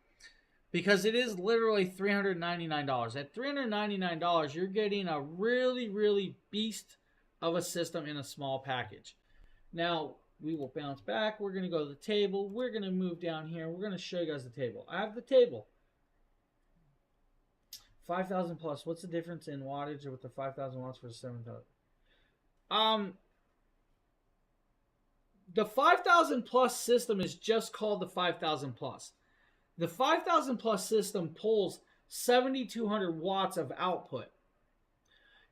because it is literally $399. At $399, you're getting a really, really beast of a system in a small package. Now, we will bounce back. We're going to go to the table. We're going to move down here. We're going to show you guys the table. I have the table. 5,000 plus. What's the difference in wattage with the 5,000 watts versus 7,000? The 5,000 plus system is just called the 5,000 plus. The 5,000 plus system pulls 7,200 watts of output.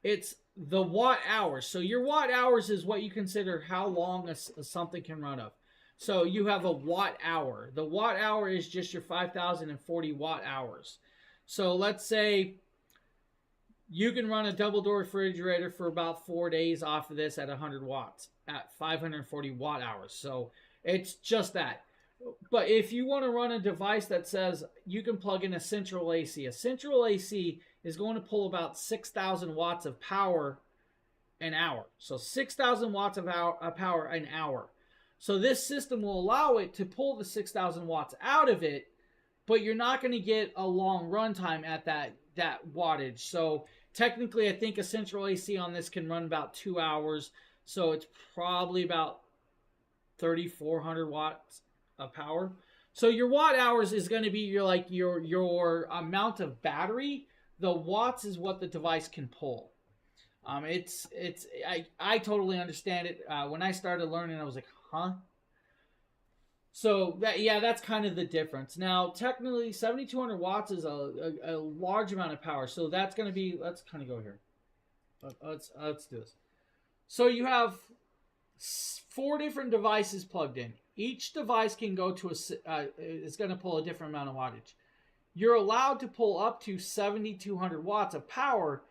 It's the watt hours. So your watt hours is what you consider how long something can run of. So you have a watt hour. The watt hour is just your 5,040 watt hours. So let's say you can run a double door refrigerator for about 4 days off of this at 100 watts at 540 watt hours. So it's just that. But if you want to run a device that says you can plug in a central AC is going to pull about 6,000 watts of power an hour. So 6,000 watts of power an hour. So this system will allow it to pull the 6,000 watts out of it, but you're not going to get a long runtime at that wattage. So technically, I think a central AC on this can run about 2 hours. So it's probably about 3,400 watts of power. So your watt hours is going to be your amount of battery. The watts is what the device can pull. I totally understand it. When I started learning, I was like, huh? So that's kind of the difference. Now, technically, 7,200 watts is a large amount of power. So that's going to be, let's kind of go here. Let's do this. So you have 4 different devices plugged in. Each device can go to it's going to pull a different amount of wattage. You're allowed to pull up to 7,200 watts of power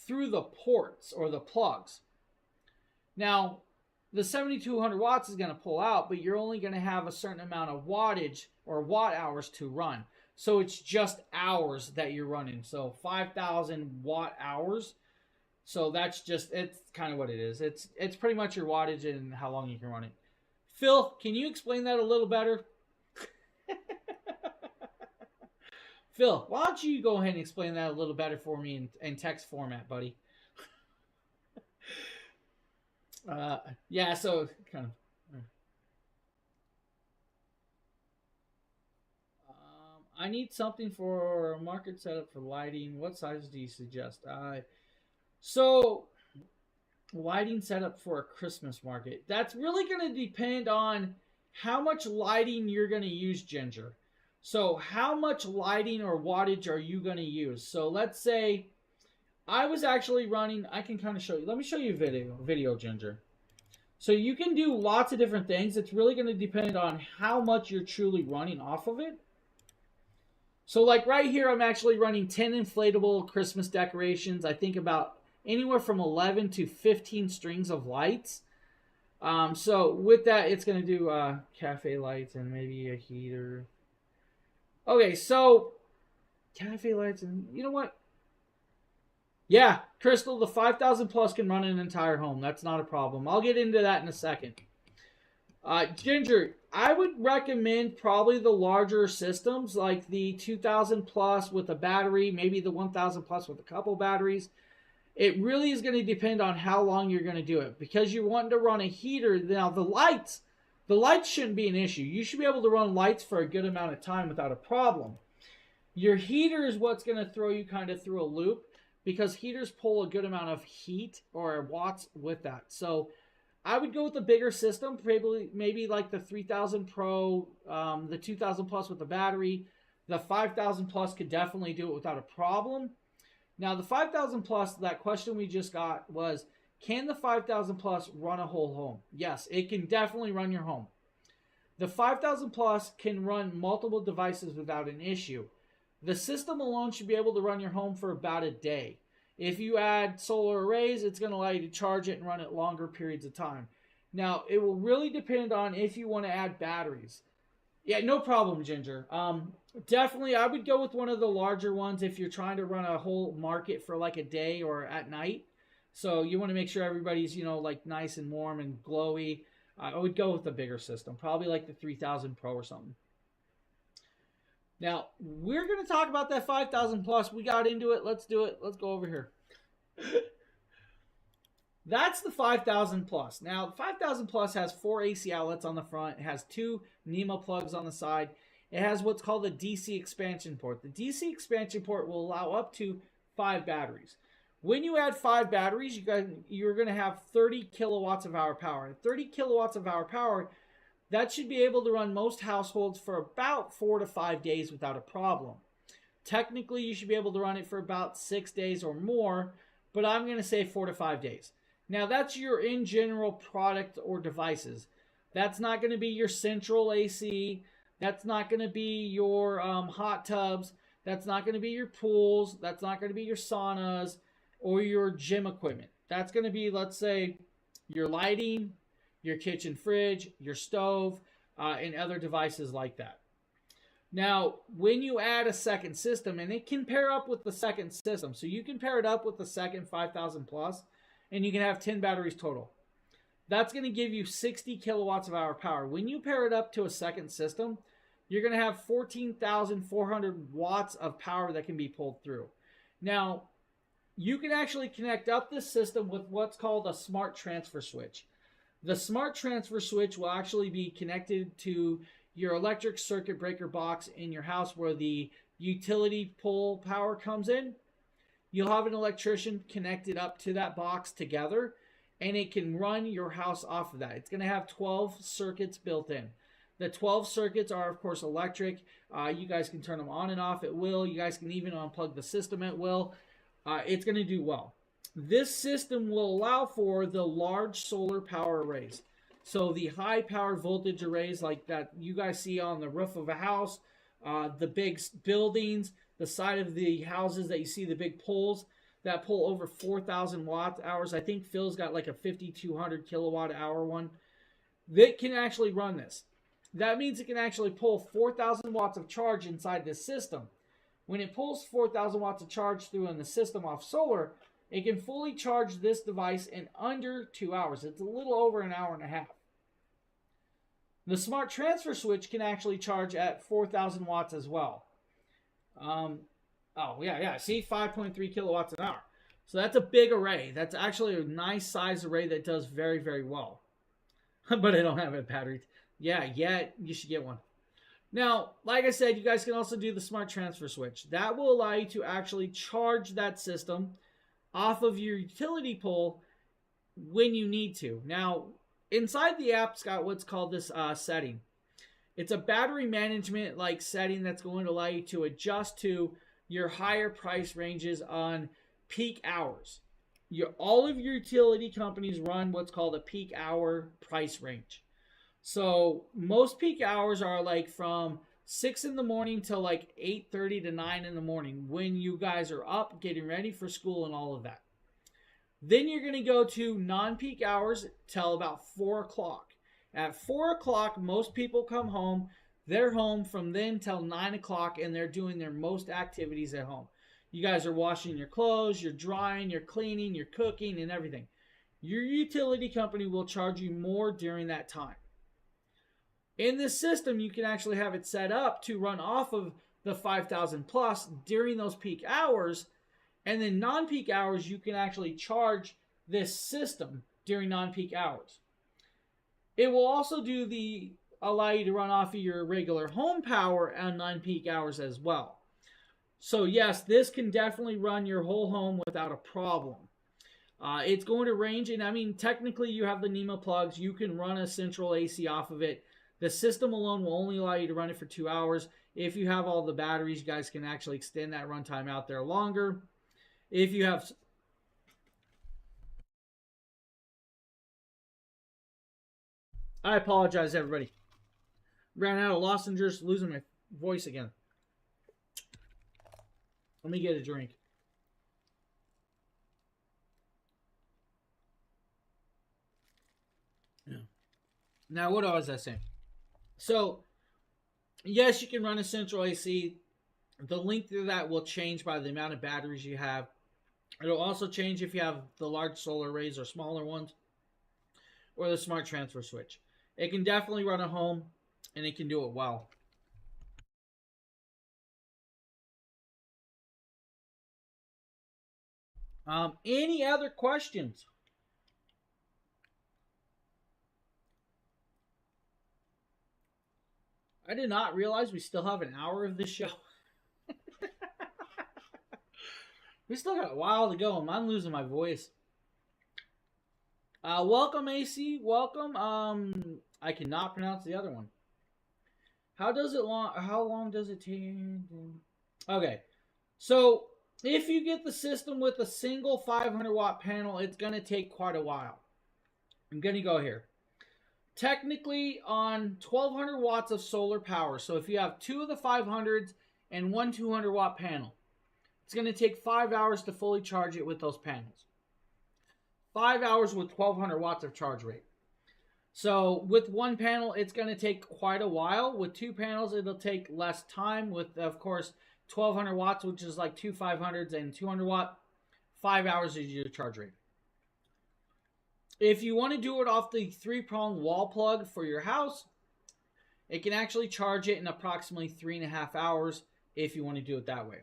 through the ports or the plugs. Now, the 7,200 watts is going to pull out, but you're only going to have a certain amount of wattage or watt hours to run. So it's just hours that you're running. So 5,000 watt hours. So that's just, it's kind of what it is. It's pretty much your wattage and how long you can run it. Phil, can you explain that a little better? Phil, why don't you go ahead and explain that a little better for me in text format, buddy? Yeah, so kind of. I need something for a market setup for lighting. What size do you suggest? So, lighting setup for a Christmas market. That's really going to depend on how much lighting you're going to use, Ginger. So, how much lighting or wattage are you going to use? So, let's say I was actually running, I can kind of show you. Let me show you a video, Ginger. So, you can do lots of different things. It's really going to depend on how much you're truly running off of it. So like right here, I'm actually running 10 inflatable Christmas decorations. I think about anywhere from 11 to 15 strings of lights. So with that, it's going to do cafe lights and maybe a heater. Okay, so cafe lights and you know what? Yeah, Crystal, the 5,000 plus can run an entire home. That's not a problem. I'll get into that in a second. Ginger, I would recommend probably the larger systems like the 2,000 plus with a battery, maybe the 1,000 plus with a couple batteries. It really is going to depend on how long you're going to do it because you're wanting to run a heater. Now the lights shouldn't be an issue. You should be able to run lights for a good amount of time without a problem. Your heater is what's going to throw you kind of through a loop because heaters pull a good amount of heat or watts with that. So I would go with the bigger system, probably maybe like the 3000 Pro, the 2000 plus with the battery. The 5000 plus could definitely do it without a problem. Now the 5000 plus, that question we just got was, can the 5000 plus run a whole home? Yes, it can definitely run your home. The 5000 plus can run multiple devices without an issue. The system alone should be able to run your home for about a day. If you add solar arrays, it's going to allow you to charge it and run it longer periods of time. Now, it will really depend on if you want to add batteries. Yeah, no problem, Ginger. Definitely, I would go with one of the larger ones if you're trying to run a whole market for like a day or at night. So you want to make sure everybody's, like nice and warm and glowy. I would go with the bigger system, probably like the 3000 Pro or something. Now, we're going to talk about that 5000 plus. We got into it. Let's do it. Let's go over here. That's the 5000 plus. Now, the 5000 plus has 4 AC outlets on the front. It has 2 NEMA plugs on the side. It has what's called a DC expansion port. The DC expansion port will allow up to 5 batteries. When you add 5 batteries, you're going to have 30 kilowatts of hour power. 30 kilowatts of hour power, that should be able to run most households for about 4 to 5 days without a problem. Technically, you should be able to run it for about 6 days or more, but I'm going to say 4 to 5 days. Now, that's your in general product or devices. That's not going to be your central AC. That's not going to be your hot tubs. That's not going to be your pools. That's not going to be your saunas or your gym equipment. That's going to be, let's say, your lighting, your kitchen fridge, your stove, and other devices like that. Now, when you add a second system, and it can pair up with the second system, so you can pair it up with the second 5000 plus, and you can have 10 batteries total. That's going to give you 60 kilowatts of hour power. When you pair it up to a second system, you're going to have 14,400 watts of power that can be pulled through. Now, you can actually connect up this system with what's called a smart transfer switch. The smart transfer switch will actually be connected to your electric circuit breaker box in your house where the utility pole power comes in. You'll have an electrician connected up to that box together, and it can run your house off of that. It's going to have 12 circuits built in. The 12 circuits are, of course, electric. You guys can turn them on and off at will. You guys can even unplug the system at will. It's going to do well. This system will allow for the large solar power arrays. So the high power voltage arrays like that you guys see on the roof of a house, the big buildings, the side of the houses that you see, the big poles that pull over 4,000 watt hours. I think Phil's got like a 5,200 kilowatt hour one. That can actually run this. That means it can actually pull 4,000 watts of charge inside this system. When it pulls 4,000 watts of charge through in the system off solar, it can fully charge this device in under 2 hours. It's a little over an hour and a half. The smart transfer switch can actually charge at 4,000 watts as well. See, 5.3 kilowatts an hour. So that's a big array. That's actually a nice size array that does very, very well. But I don't have a battery. Yeah, you should get one. Now, like I said, you guys can also do the smart transfer switch. That will allow you to actually charge that system off of your utility pole when you need to. Now, inside the app, it's got what's called this setting. It's a battery management like setting that's going to allow you to adjust to your higher price ranges on peak hours. All of your utility companies run what's called a peak hour price range. So most peak hours are like from 6 in the morning till like 8:30 to 9 in the morning when you guys are up getting ready for school and all of that. Then you're going to go to non-peak hours till about 4 o'clock. At 4 o'clock, most people come home. They're home from then till 9 o'clock, and they're doing their most activities at home. You guys are washing your clothes, you're drying, you're cleaning, you're cooking, and everything. Your utility company will charge you more during that time. In this system, you can actually have it set up to run off of the 5,000 plus during those peak hours. And then non-peak hours, you can actually charge this system during non-peak hours. It will also allow you to run off of your regular home power on non-peak hours as well. So yes, this can definitely run your whole home without a problem. It's going to range, and I mean, technically you have the NEMA plugs. You can run a central AC off of it. The system alone will only allow you to run it for 2 hours. If you have all the batteries, you guys can actually extend that runtime out there longer. If you have... I apologize, everybody. Ran out of lozenges, losing my voice again. Let me get a drink. Yeah. Now, what was I saying? So, yes, you can run a central AC. The length of that will change by the amount of batteries you have. It'll also change if you have the large solar arrays or smaller ones, or the smart transfer switch. It can definitely run a home, and it can do it well. Any other questions? I did not realize we still have an hour of this show. We still got a while to go, and I'm losing my voice. Welcome, AC. Welcome. I cannot pronounce the other one. How long does it take? Okay. So, if you get the system with a single 500 watt panel, it's going to take quite a while. I'm going to go here. Technically, on 1200 watts of solar power, so if you have 2 of the 500s and 1 200 watt panel, it's going to take 5 hours to fully charge it with those panels. 5 hours with 1200 watts of charge rate. So with one panel, it's going to take quite a while. With 2 panels, it'll take less time. With, of course, 1200 watts, which is like 2 500s and 200 watt, 5 hours is your charge rate. If you want to do it off the 3-prong wall plug for your house, it can actually charge it in approximately 3.5 hours if you want to do it that way.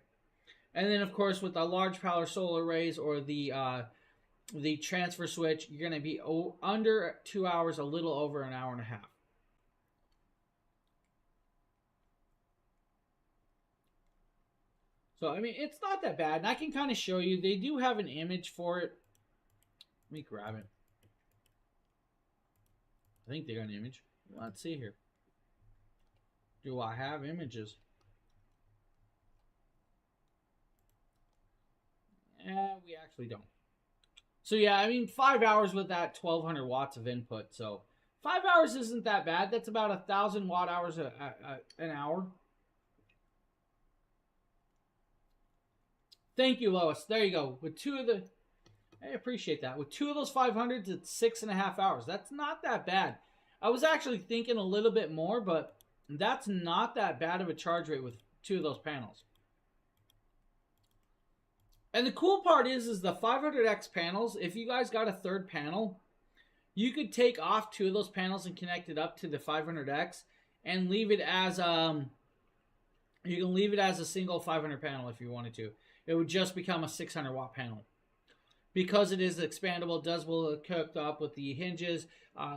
And then, of course, with the large power solar arrays or the transfer switch, you're going to be under 2 hours, a little over an hour and a half. So, I mean, it's not that bad. And I can kind of show you. They do have an image for it. Let me grab it. I think they got an image. Let's see here. Do I have images? We actually don't. So yeah, I mean, 5 hours with that 1200 watts of input. So 5 hours isn't that bad. That's about 1,000 watt hours an hour. Thank you, Lois. There you go. With 2 of the... I appreciate that. With 2 of those 500s, it's 6.5 hours. That's not that bad. I was actually thinking a little bit more, but that's not that bad of a charge rate with 2 of those panels. And the cool part is the 500X panels, if you guys got a third panel, you could take off 2 of those panels and connect it up to the 500X and leave it as you can leave it as a single 500 panel if you wanted to. It would just become a 600 watt panel. Because it is expandable, it does will cooked up with the hinges,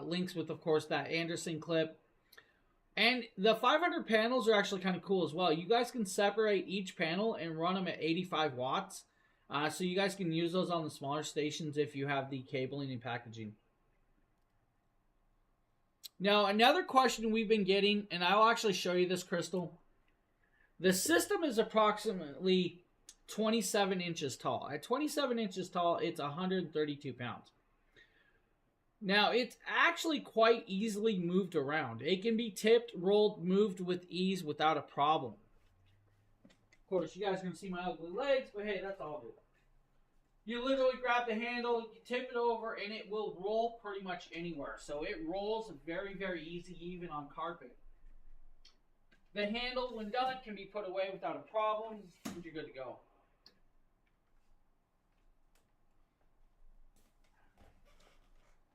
links with, of course, that Anderson clip. And the 500 panels are actually kind of cool as well. You guys can separate each panel and run them at 85 watts. So you guys can use those on the smaller stations if you have the cabling and packaging. Now, another question we've been getting, and I'll actually show you this, Crystal. The system is approximately 27 inches tall. At 27 inches tall, it's 132 pounds. Now, it's actually quite easily moved around. It can be tipped, rolled, moved with ease without a problem. Of course, you guys are going to see my ugly legs, but hey, that's all good. You literally grab the handle, you tip it over, and it will roll pretty much anywhere. So it rolls very, very easy, even on carpet. The handle, when done, can be put away without a problem, and you're good to go.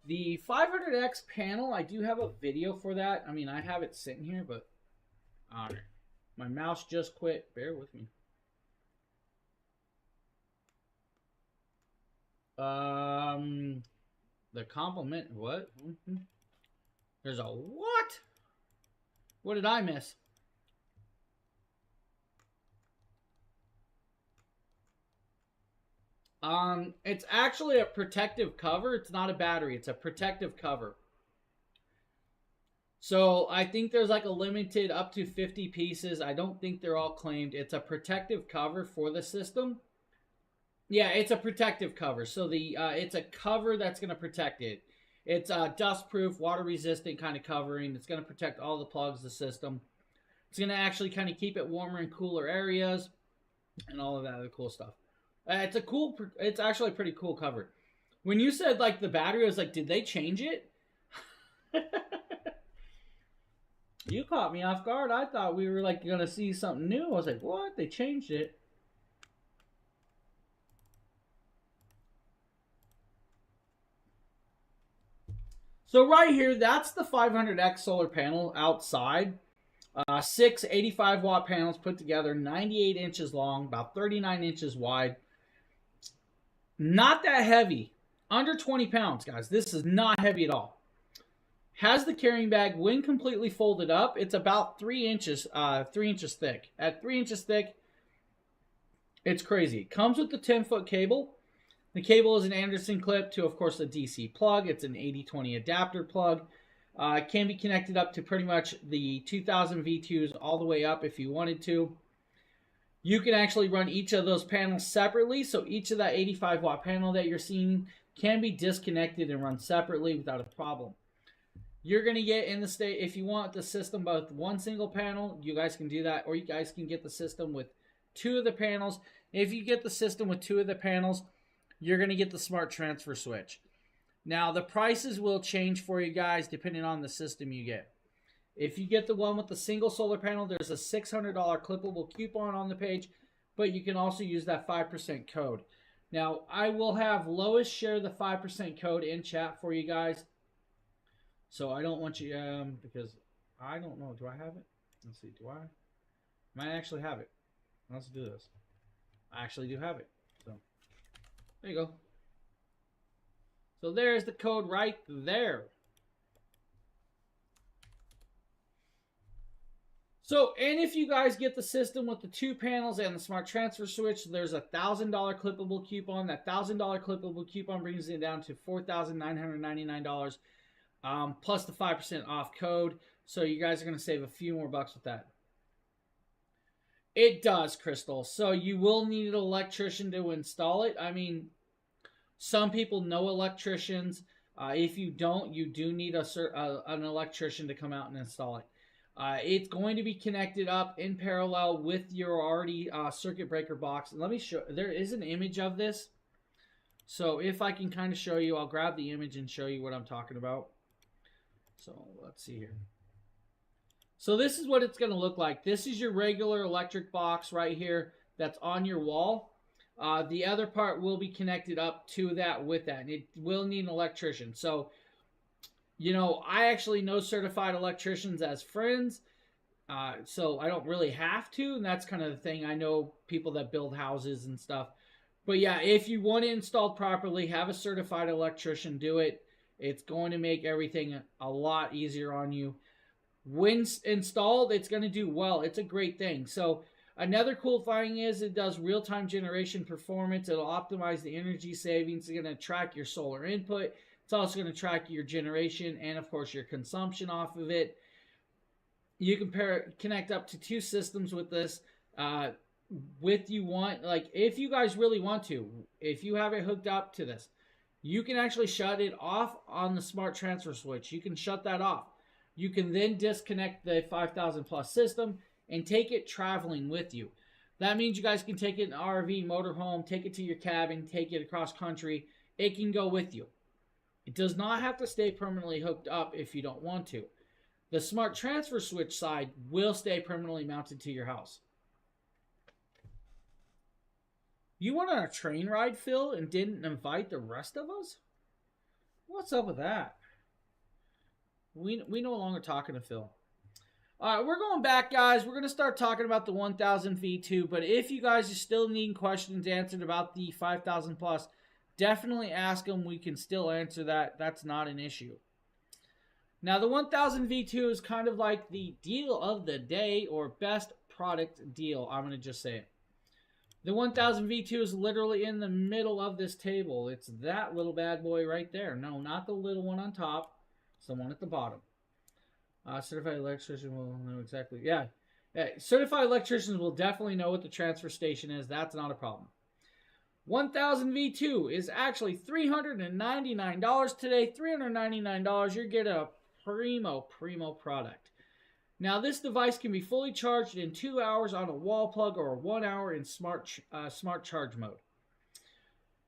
The 500X panel, I do have a video for that. I mean, I have it sitting here, but my mouse just quit. Bear with me. The compliment, what? There's a what? What did I miss? It's actually a protective cover. It's not a battery. It's a protective cover. So I think there's like a limited up to 50 pieces. I don't think they're all claimed. It's a protective cover for the system. Yeah, it's a protective cover. So it's a cover that's going to protect it. It's dust-proof, water-resistant kind of covering. It's going to protect all the plugs, the system. It's going to actually kind of keep it warmer in cooler areas and all of that other cool stuff. It's actually a pretty cool cover. When you said like the battery, I was like, did they change it? You caught me off guard. I thought we were like going to see something new. I was like, what? They changed it. So right here, that's the 500X solar panel outside. 6 85-watt panels put together, 98 inches long, about 39 inches wide. Not that heavy. Under 20 pounds, guys. This is not heavy at all. Has the carrying bag, when completely folded up, it's about 3 inches thick. At 3 inches thick, it's crazy. Comes with the 10-foot cable. The cable is an Anderson clip to, of course, a DC plug. It's an 80-20 adapter plug. It can be connected up to pretty much the 2000 V2s all the way up if you wanted to. You can actually run each of those panels separately. So each of that 85-watt panel that you're seeing can be disconnected and run separately without a problem. You're going to get in the state, if you want the system both one single panel, you guys can do that. Or you guys can get the system with 2 of the panels. If you get the system with 2 of the panels, you're going to get the smart transfer switch. Now, the prices will change for you guys depending on the system you get. If you get the one with the single solar panel, there's a $600 clippable coupon on the page, but you can also use that 5% code. Now, I will have Lois share the 5% code in chat for you guys. So I don't want you, because I don't know. Do I have it? Let's see. Do I? Might actually have it. Let's do this. I actually do have it. So there you go. So there's the code right there. So, and if you guys get the system with the 2 panels and the smart transfer switch, there's a $1,000 clippable coupon. That $1,000 clippable coupon brings it down to $4,999, plus the 5% off code. So you guys are going to save a few more bucks with that. It does, Crystal. So you will need an electrician to install it. I mean, some people know electricians. If you don't, you do need an electrician to come out and install it. It's going to be connected up in parallel with your already circuit breaker box. And let me show. There is an image of this. So if I can kind of show you, I'll grab the image and show you what I'm talking about. So let's see here. So this is what it's going to look like. This is your regular electric box right here that's on your wall. The other part will be connected up to that with that. And it will need an electrician. So, you know, I actually know certified electricians as friends. So I don't really have to. And that's kind of the thing. I know people that build houses and stuff. But yeah, if you want it installed properly, have a certified electrician do it. It's going to make everything a lot easier on you. When installed, it's going to do well. It's a great thing. So another cool thing is it does real-time generation performance. It'll optimize the energy savings. It's going to track your solar input. It's also going to track your generation and, of course, your consumption off of it. You can connect up to 2 systems with this. If you guys really want to, if you have it hooked up to this, You can actually shut it off on the smart transfer switch. You can shut that off. You can then disconnect the 5000 plus system and take it traveling with you. That means you guys can take it in an RV, motorhome, take it to your cabin, take it across country. It can go with you. It does not have to stay permanently hooked up if you don't want to. The smart transfer switch side will stay permanently mounted to your house. You went on a train ride, Phil, and didn't invite the rest of us? What's up with that? We no longer talking to Phil. All right, we're going back, guys. We're going to start talking about the 1000 V2, but if you guys are still needing questions answered about the 5000 plus, definitely ask them. We can still answer that. That's not an issue. Now, the 1000 V2 is kind of like the deal of the day or best product deal. I'm going to just say it. The 1000 V2 is literally in the middle of this table. It's that little bad boy right there. No, not the little one on top. It's the one at the bottom. Certified electrician will know exactly. Yeah. Certified electricians will definitely know what the transfer station is. That's not a problem. 1000 V2 is actually $399 today. $399. You're getting a primo product. Now, this device can be fully charged in 2 hours on a wall plug or 1 hour in smart charge mode.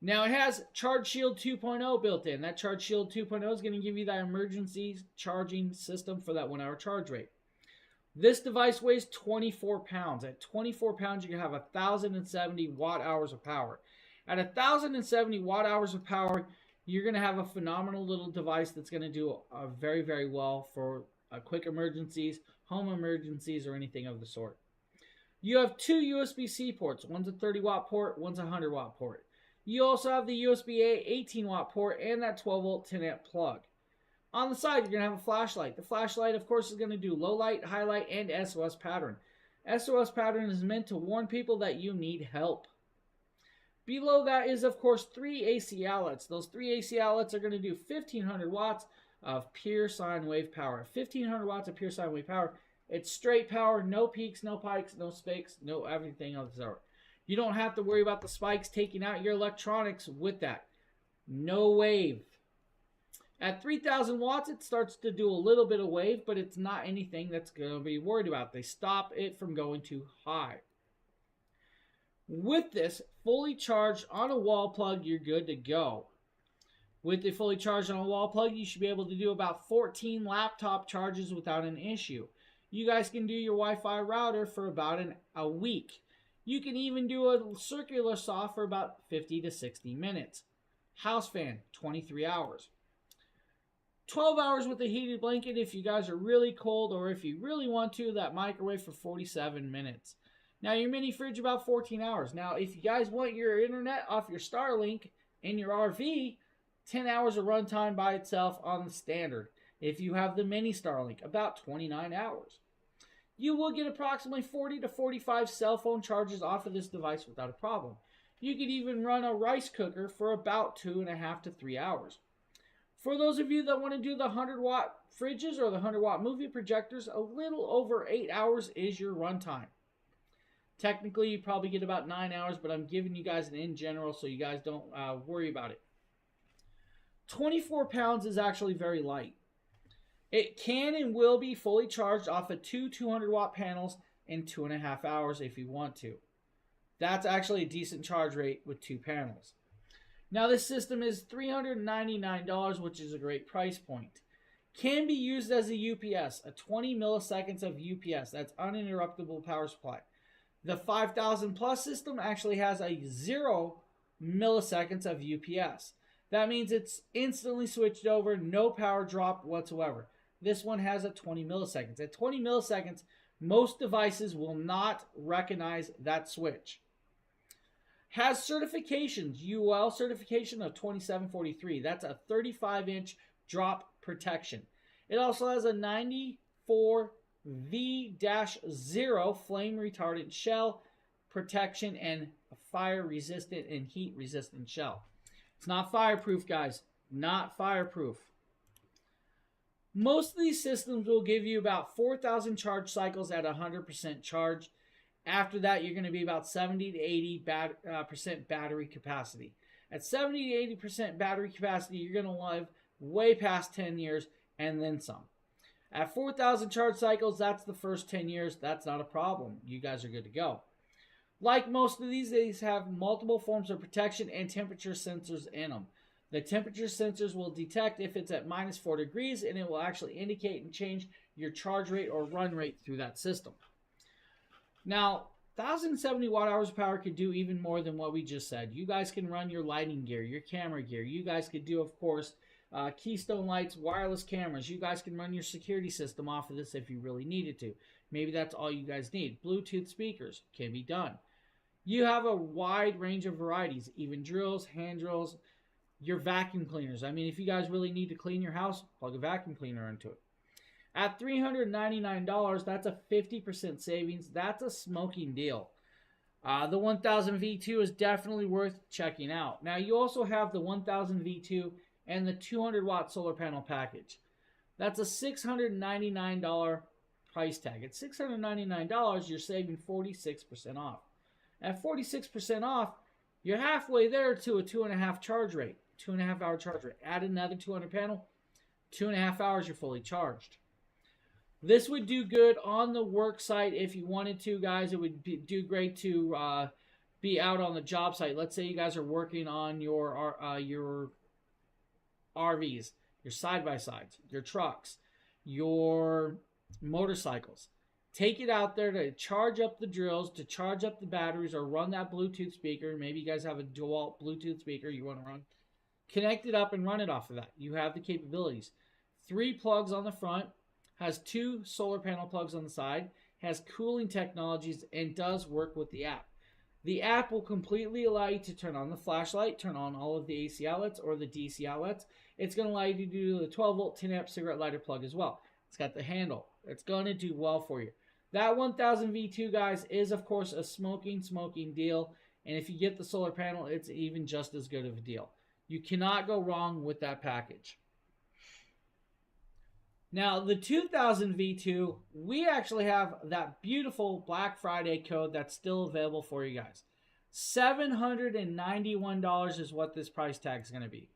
Now, it has Charge Shield 2.0 built in. That Charge Shield 2.0 is going to give you that emergency charging system for that 1 hour charge rate. This device weighs 24 pounds. At 24 pounds, you can have 1,070 watt hours of power. At 1,070 watt hours of power, you're going to have a phenomenal little device that's going to do very, very well for quick emergencies, home emergencies, or anything of the sort. You have 2 USB-C ports. One's a 30 watt port, one's a 100 watt port. You also have the USB-A 18 watt port and that 12 volt 10 amp plug. On the side, you're going to have a flashlight. The flashlight, of course, is going to do low light, high light, and SOS pattern. SOS pattern is meant to warn people that you need help. Below that is, of course, 3 AC outlets. Those 3 AC outlets are going to do 1500 watts of pure sine wave power. 1500 watts of pure sine wave power. It's straight power, no peaks, no pikes, no spikes, no everything of the sort. You don't have to worry about the spikes taking out your electronics with that. No wave. At 3000 watts, it starts to do a little bit of wave, but it's not anything that's going to be worried about. They stop it from going too high. With this fully charged on a wall plug, you're good to go. With it fully charged on a wall plug, you should be able to do about 14 laptop charges without an issue. You guys can do your Wi-Fi router for about a week. You can even do a circular saw for about 50 to 60 minutes. House fan, 23 hours. 12 hours with a heated blanket if you guys are really cold, or if you really want to, that microwave for 47 minutes. Now, your mini fridge about 14 hours. Now, if you guys want your internet off your Starlink in your RV, 10 hours of runtime by itself on the standard. If you have the mini Starlink, about 29 hours. You will get approximately 40 to 45 cell phone charges off of this device without a problem. You could even run a rice cooker for about 2.5 to 3 hours. For those of you that want to do the 100 watt fridges or the 100 watt movie projectors, a little over 8 hours is your runtime. Technically, you probably get about 9 hours, but I'm giving you guys an in general so you guys don't worry about it. 24 pounds is actually very light. It can and will be fully charged off of 2 200 watt panels in 2.5 hours if you want to. That's actually a decent charge rate with 2 panels. Now, this system is $399, which is a great price point. Can be used as a UPS, a 20 milliseconds of UPS. That's uninterruptible power supply. The 5000 plus system actually has a 0 milliseconds of UPS. That means it's instantly switched over, no power drop whatsoever. This one has a 20 milliseconds. At 20 milliseconds, most devices will not recognize that switch. Has certifications, UL certification of 2743. That's a 35-inch drop protection. It also has a 94V-0 flame retardant shell protection and a fire resistant and heat resistant shell. It's not fireproof, guys. Not fireproof. Most of these systems will give you about 4,000 charge cycles at 100% charge. After that, you're going to be about 70 to 80% battery capacity. At 70 to 80% battery capacity, you're going to live way past 10 years and then some. At 4,000 charge cycles, that's the first 10 years. That's not a problem. You guys are good to go. Like most of these have multiple forms of protection and temperature sensors in them. The temperature sensors will detect if it's at minus 4 degrees, and it will actually indicate and change your charge rate or run rate through that system. Now, 1,070 watt hours of power could do even more than what we just said. You guys can run your lighting gear, your camera gear. You guys could do, of course, keystone lights, wireless cameras. You guys can run your security system off of this if you really needed to. Maybe that's all you guys need. Bluetooth speakers can be done. You have a wide range of varieties, even drills, hand drills, your vacuum cleaners. I mean, if you guys really need to clean your house, plug a vacuum cleaner into it. At $399, that's a 50% savings. That's a smoking deal. The 1000 V2 is definitely worth checking out. Now, you also have the 1000 V2 and the 200 watt solar panel package. That's a $699 price tag. At $699, you're saving 46% off. At 46% off, you're halfway there to a 2.5 charge rate, 2.5 hour charge rate. Add another 200 panel, 2.5 hours, you're fully charged. This would do good on the work site if you wanted to, guys. It would do great to be out on the job site. Let's say you guys are working on your RVs, your side-by-sides, your trucks, your motorcycles. Take it out there to charge up the drills, to charge up the batteries, or run that Bluetooth speaker. Maybe you guys have a dual Bluetooth speaker you want to run. Connect it up and run it off of that. You have the capabilities. 3 plugs on the front, has 2 solar panel plugs on the side, has cooling technologies, and does work with the app. The app will completely allow you to turn on the flashlight, turn on all of the AC outlets or the DC outlets. It's going to allow you to do the 12 volt 10 amp cigarette lighter plug as well. It's got the handle. It's going to do well for you. That 1000 V2, guys, is of course a smoking deal. And if you get the solar panel, it's even just as good of a deal. You cannot go wrong with that package. Now, the 2000 V2, we actually have that beautiful Black Friday code that's still available for you guys. $791 is what this price tag is going to be.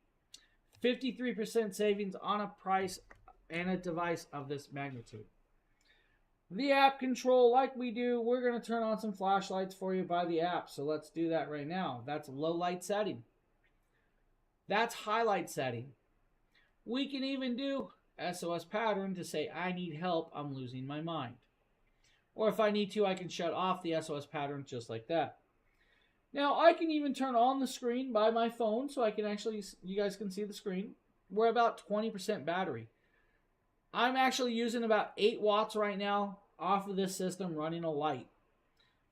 53% savings on a price and a device of this magnitude. The app control, like we do, we're going to turn on some flashlights for you by the app. So let's do that right now. That's low light setting. That's highlight setting. We can even do SOS pattern to say, I need help, I'm losing my mind. Or if I need to, I can shut off the SOS pattern just like that. Now, I can even turn on the screen by my phone so I can actually, you guys can see the screen. We're about 20% battery. I'm actually using about 8 watts right now off of this system running a light.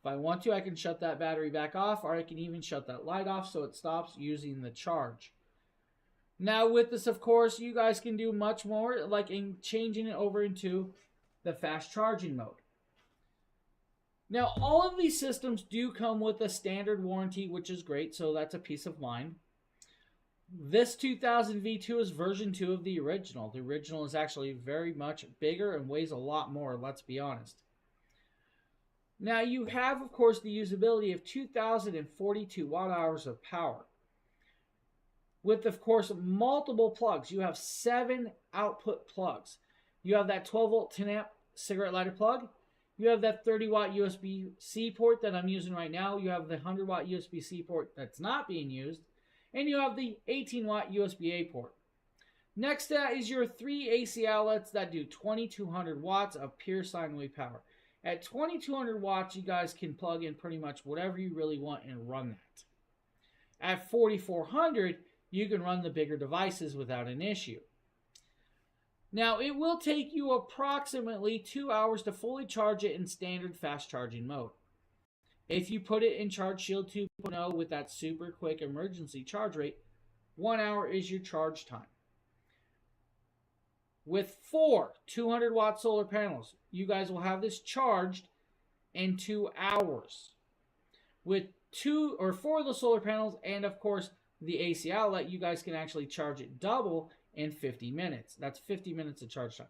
If I want to, I can shut that battery back off, or I can even shut that light off so it stops using the charge. Now with this, of course, you guys can do much more, like in changing it over into the fast charging mode. Now, all of these systems do come with a standard warranty, which is great, so that's a peace of mind. This 2000 V2 is version 2 of the original. The original is actually very much bigger and weighs a lot more, let's be honest. Now, you have, of course, the usability of 2,042 watt hours of power. With, of course, multiple plugs. You have 7 output plugs. You have that 12 volt 10 amp cigarette lighter plug. You have that 30 watt USB-C port that I'm using right now. You have the 100 watt USB-C port that's not being used. And you have the 18 watt USB-A port. Next to that is your 3 AC outlets that do 2200 watts of pure sine wave power. At 2200 watts, you guys can plug in pretty much whatever you really want and run that. At 4400, you can run the bigger devices without an issue. Now, it will take you approximately 2 hours to fully charge it in standard fast charging mode. If you put it in Charge Shield 2.0 with that super quick emergency charge rate, 1 hour is your charge time. With 4 200 watt solar panels, you guys will have this charged in 2 hours. With 2 or 4 of the solar panels and, of course, the AC outlet, you guys can actually charge it double in 50 minutes. That's 50 minutes of charge time.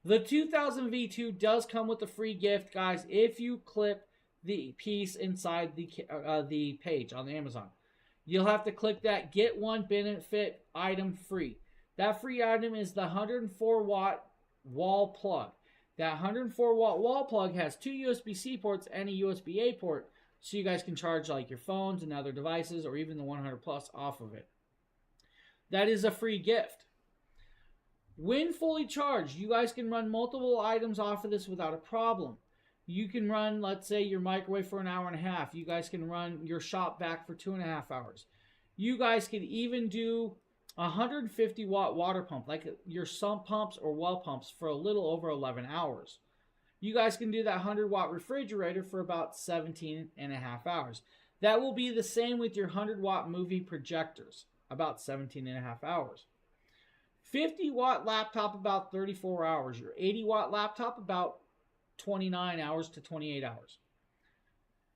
The 2000 V2 does come with a free gift, guys, if you clip the piece inside the page on the Amazon. you'll have to click that get one benefit item free. That free item is the 104 watt wall plug. That 104 watt wall plug has 2 USB-C ports and a USB-A port, so you guys can charge like your phones and other devices or even the 100 Plus off of it. That is a free gift. When fully charged, you guys can run multiple items off of this without a problem. You can run, let's say, your microwave for an hour and a half. You guys can run your shop vac for 2.5 hours. You guys can even do 150 watt water pump, like your sump pumps or well pumps, for a little over 11 hours. You guys can do that 100 watt refrigerator for about 17.5 hours. That will be the same with your 100 watt movie projectors, about 17.5 hours. 50 watt laptop, about 34 hours. Your 80 watt laptop, about 29 hours to 28 hours.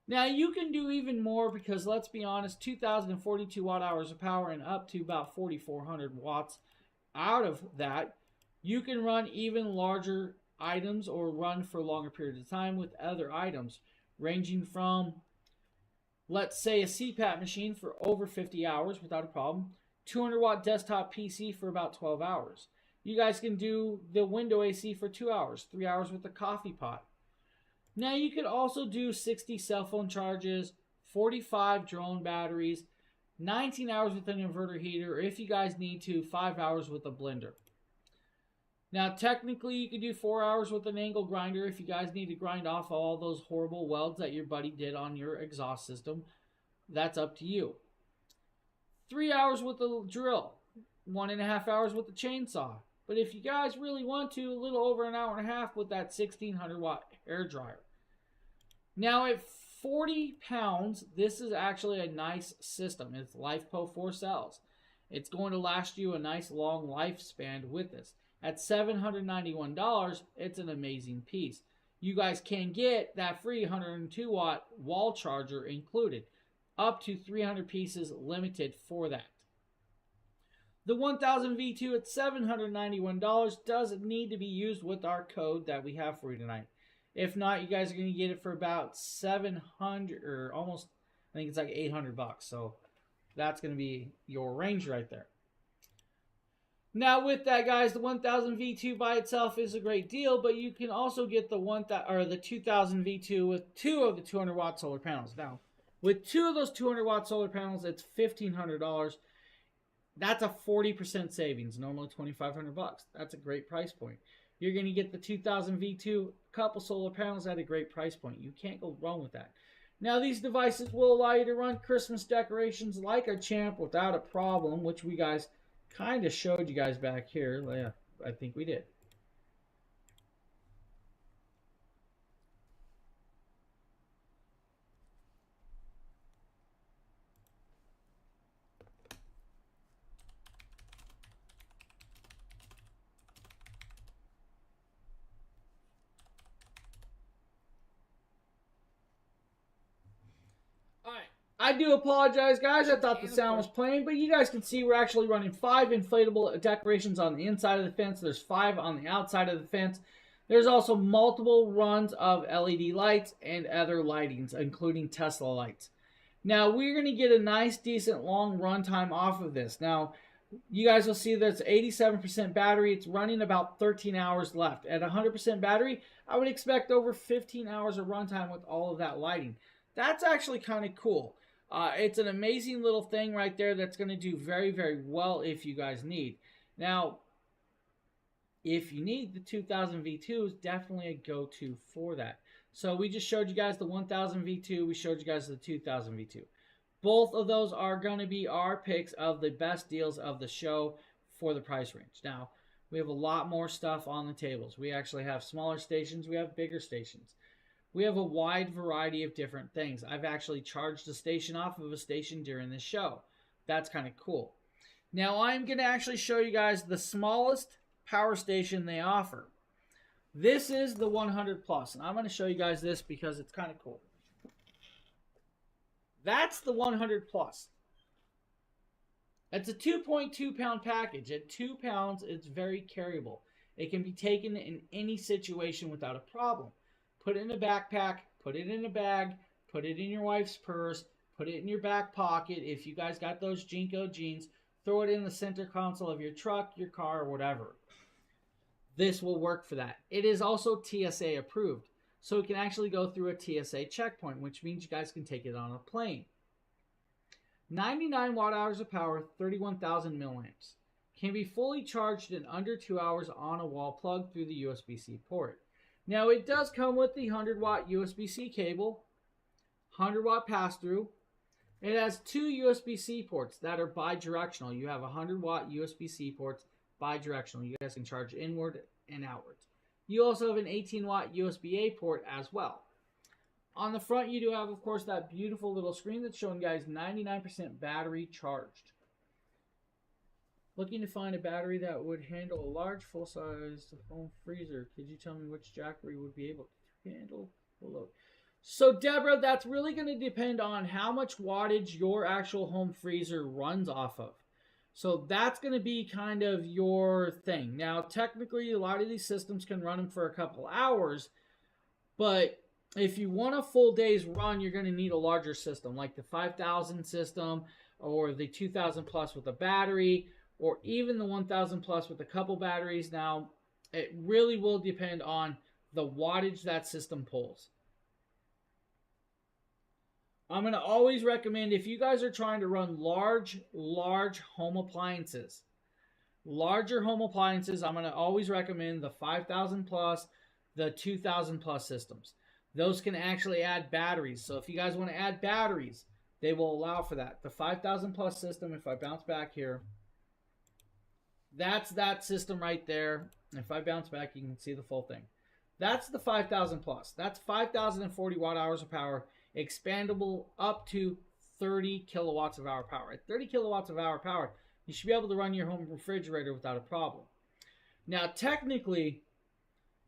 Now you can do even more because, let's be honest, 2,042 watt hours of power and up to about 4,400 watts out of that, you can run even larger items or run for longer periods of time with other items, ranging from, let's say, a CPAP machine for over 50 hours without a problem, 200 watt desktop PC for about 12 hours. You guys can do the window AC for 2 hours, 3 hours with the coffee pot. Now you could also do 60 cell phone charges, 45 drone batteries, 19 hours with an inverter heater, or if you guys need to, 5 hours with a blender. Now technically you could do 4 hours with an angle grinder if you guys need to grind off all those horrible welds that your buddy did on your exhaust system. That's up to you. 3 hours with a drill, 1.5 hours with the chainsaw. But if you guys really want to, a little over an hour and a half with that 1,600 watt hair dryer. Now at 40 pounds, this is actually a nice system. It's LifePo 4 cells. It's going to last you a nice long lifespan with this. At $791, it's an amazing piece. You guys can get that free 102 watt wall charger included. Up to 300 pieces limited for that. The 1000 V2 at $791 does need to be used with our code that we have for you tonight. If not, you guys are going to get it for about 700 or almost, I think it's like 800 bucks. So that's going to be your range right there. Now with that, guys, the 1000 V2 by itself is a great deal, but you can also get the 2000 V2 with 2 of the 200 watt solar panels. Now, with 2 of those 200 watt solar panels, it's $1,500. That's a 40% savings, normally 2,500 bucks. That's a great price point. You're going to get the 2000 V2, couple solar panels at a great price point. You can't go wrong with that. Now, these devices will allow you to run Christmas decorations like a champ without a problem, which we guys kind of showed you guys back here. Yeah, I think we did. I do apologize, guys. I thought the sound was playing, but you guys can see we're actually running 5 inflatable decorations on the inside of the fence. There's 5 on the outside of the fence. There's also multiple runs of LED lights and other lightings, including Tesla lights. Now, we're going to get a nice, decent, long run time off of this. Now, you guys will see that's 87% battery. It's running about 13 hours left. At 100% battery, I would expect over 15 hours of runtime with all of that lighting. That's actually kind of cool. It's an amazing little thing right there that's going to do very, very well if you guys need. Now, if you need the 2000 V2, is definitely a go-to for that. So we just showed you guys the 1000 V2. We showed you guys the 2000 V2. Both of those are going to be our picks of the best deals of the show for the price range. Now, we have a lot more stuff on the tables. We actually have smaller stations. We have bigger stations. We have a wide variety of different things. I've actually charged a station off of a station during this show. That's kind of cool. Now I'm going to actually show you guys the smallest power station they offer. This is the 100 Plus, and I'm going to show you guys this because it's kind of cool. That's the 100 Plus. It's a 2.2 pound package. At 2 pounds, it's very carryable. It can be taken in any situation without a problem. Put it in a backpack, put it in a bag, put it in your wife's purse, put it in your back pocket. If you guys got those Jinko jeans, throw it in the center console of your truck, your car, or whatever. This will work for that. It is also TSA approved, so it can actually go through a TSA checkpoint, which means you guys can take it on a plane. 99 watt hours of power, 31,000 milliamps. Can be fully charged in under 2 hours on a wall plug through the USB-C port. Now, it does come with the 100 watt USB-C cable, 100 watt pass-through. It has two USB-C ports that are bi-directional. You have 100 watt USB-C ports bi-directional. You guys can charge inward and outward. You also have an 18 watt USB-A port as well. On the front, you do have, of course, that beautiful little screen that's showing guys 99% battery charged. Looking to find a battery that would handle a large full-size home freezer. Could you tell me which Jackery would be able to handle the load? So, Deborah, that's really going to depend on how much wattage your actual home freezer runs off of. So that's going to be kind of your thing. Now, technically, a lot of these systems can run them for a couple hours, but if you want a full day's run, you're going to need a larger system, like the 5000 system or the 2000 plus with a battery, or even the 1000 plus with a couple batteries. Now, it really will depend on the wattage that system pulls. I'm going to always recommend, if you guys are trying to run large home appliances, larger home appliances, I'm going to always recommend the 5000 plus, the 2000 plus systems. Those can actually add batteries. So if you guys want to add batteries, they will allow for that. The 5000 plus system, if I bounce back here, that's that system right there. If I bounce back, you can see the full thing. That's the 5000 plus. That's 5040 watt hours of power, expandable up to 30 kilowatts of hour power. At 30 kilowatts of hour power, you should be able to run your home refrigerator without a problem. Now, technically,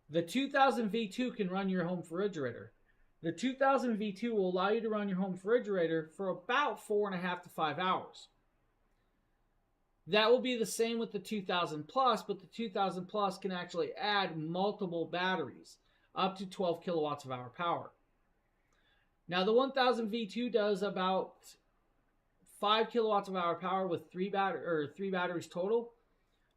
the 2000 V2 can run your home refrigerator. The 2000 V2 will allow you to run your home refrigerator for about 4.5 to 5 hours. That will be the same with the 2000 plus, but the 2000 plus can actually add multiple batteries up to 12 kilowatts of hour power. Now, the 1000 V2 does about 5 kilowatts of hour power with three batteries total.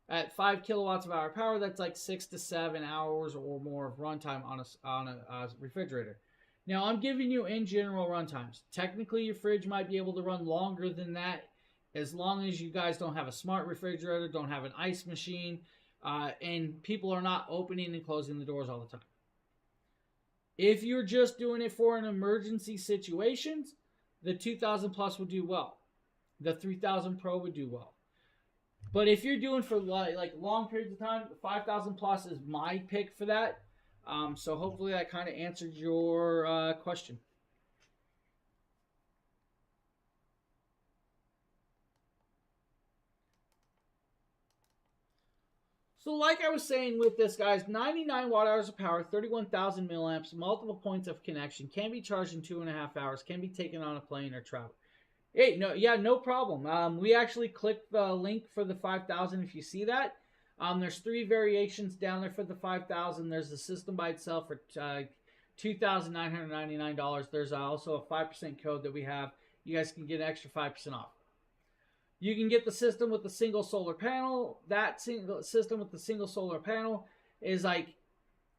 At 5 kilowatts of hour power, that's like 6 to 7 hours or more of runtime on a refrigerator. Now, I'm giving you in general runtimes. Technically, your fridge might be able to run longer than that, as long as you guys don't have a smart refrigerator, don't have an ice machine, and people are not opening and closing the doors all the time. If you're just doing it for an emergency situations, the 2000 plus would do well. The 3000 Pro would do well. But if you're doing for like long periods of time, the 5000 plus is my pick for that. So hopefully that kind of answered your question. So like I was saying with this, guys, 99 watt hours of power, 31,000 milliamps, multiple points of connection, can be charged in 2.5 hours, can be taken on a plane or travel. Hey, no problem. We actually clicked the link for the 5,000 if you see that. There's 3 variations down there for the 5,000. There's the system by itself for $2,999. There's also a 5% code that we have. You guys can get an extra 5% off. You can get the system with the single solar panel. That single system with the single solar panel is like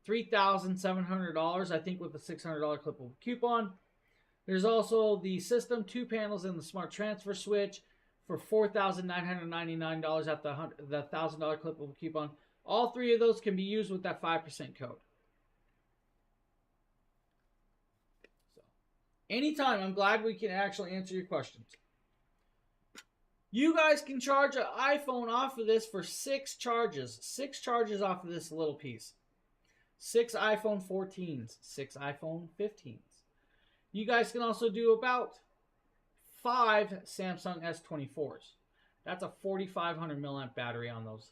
$3,700, I think, with a $600 clippable coupon. There's also the system, 2 panels, and the smart transfer switch for $4,999 at the $1,000 clippable coupon. All 3 of those can be used with that 5% code. So, anytime, I'm glad we can actually answer your questions. You guys can charge an iPhone off of this for 6 charges. 6 charges off of this little piece. 6 iPhone 14s. 6 iPhone 15s. You guys can also do about 5 Samsung S24s. That's a 4,500 milliamp battery on those.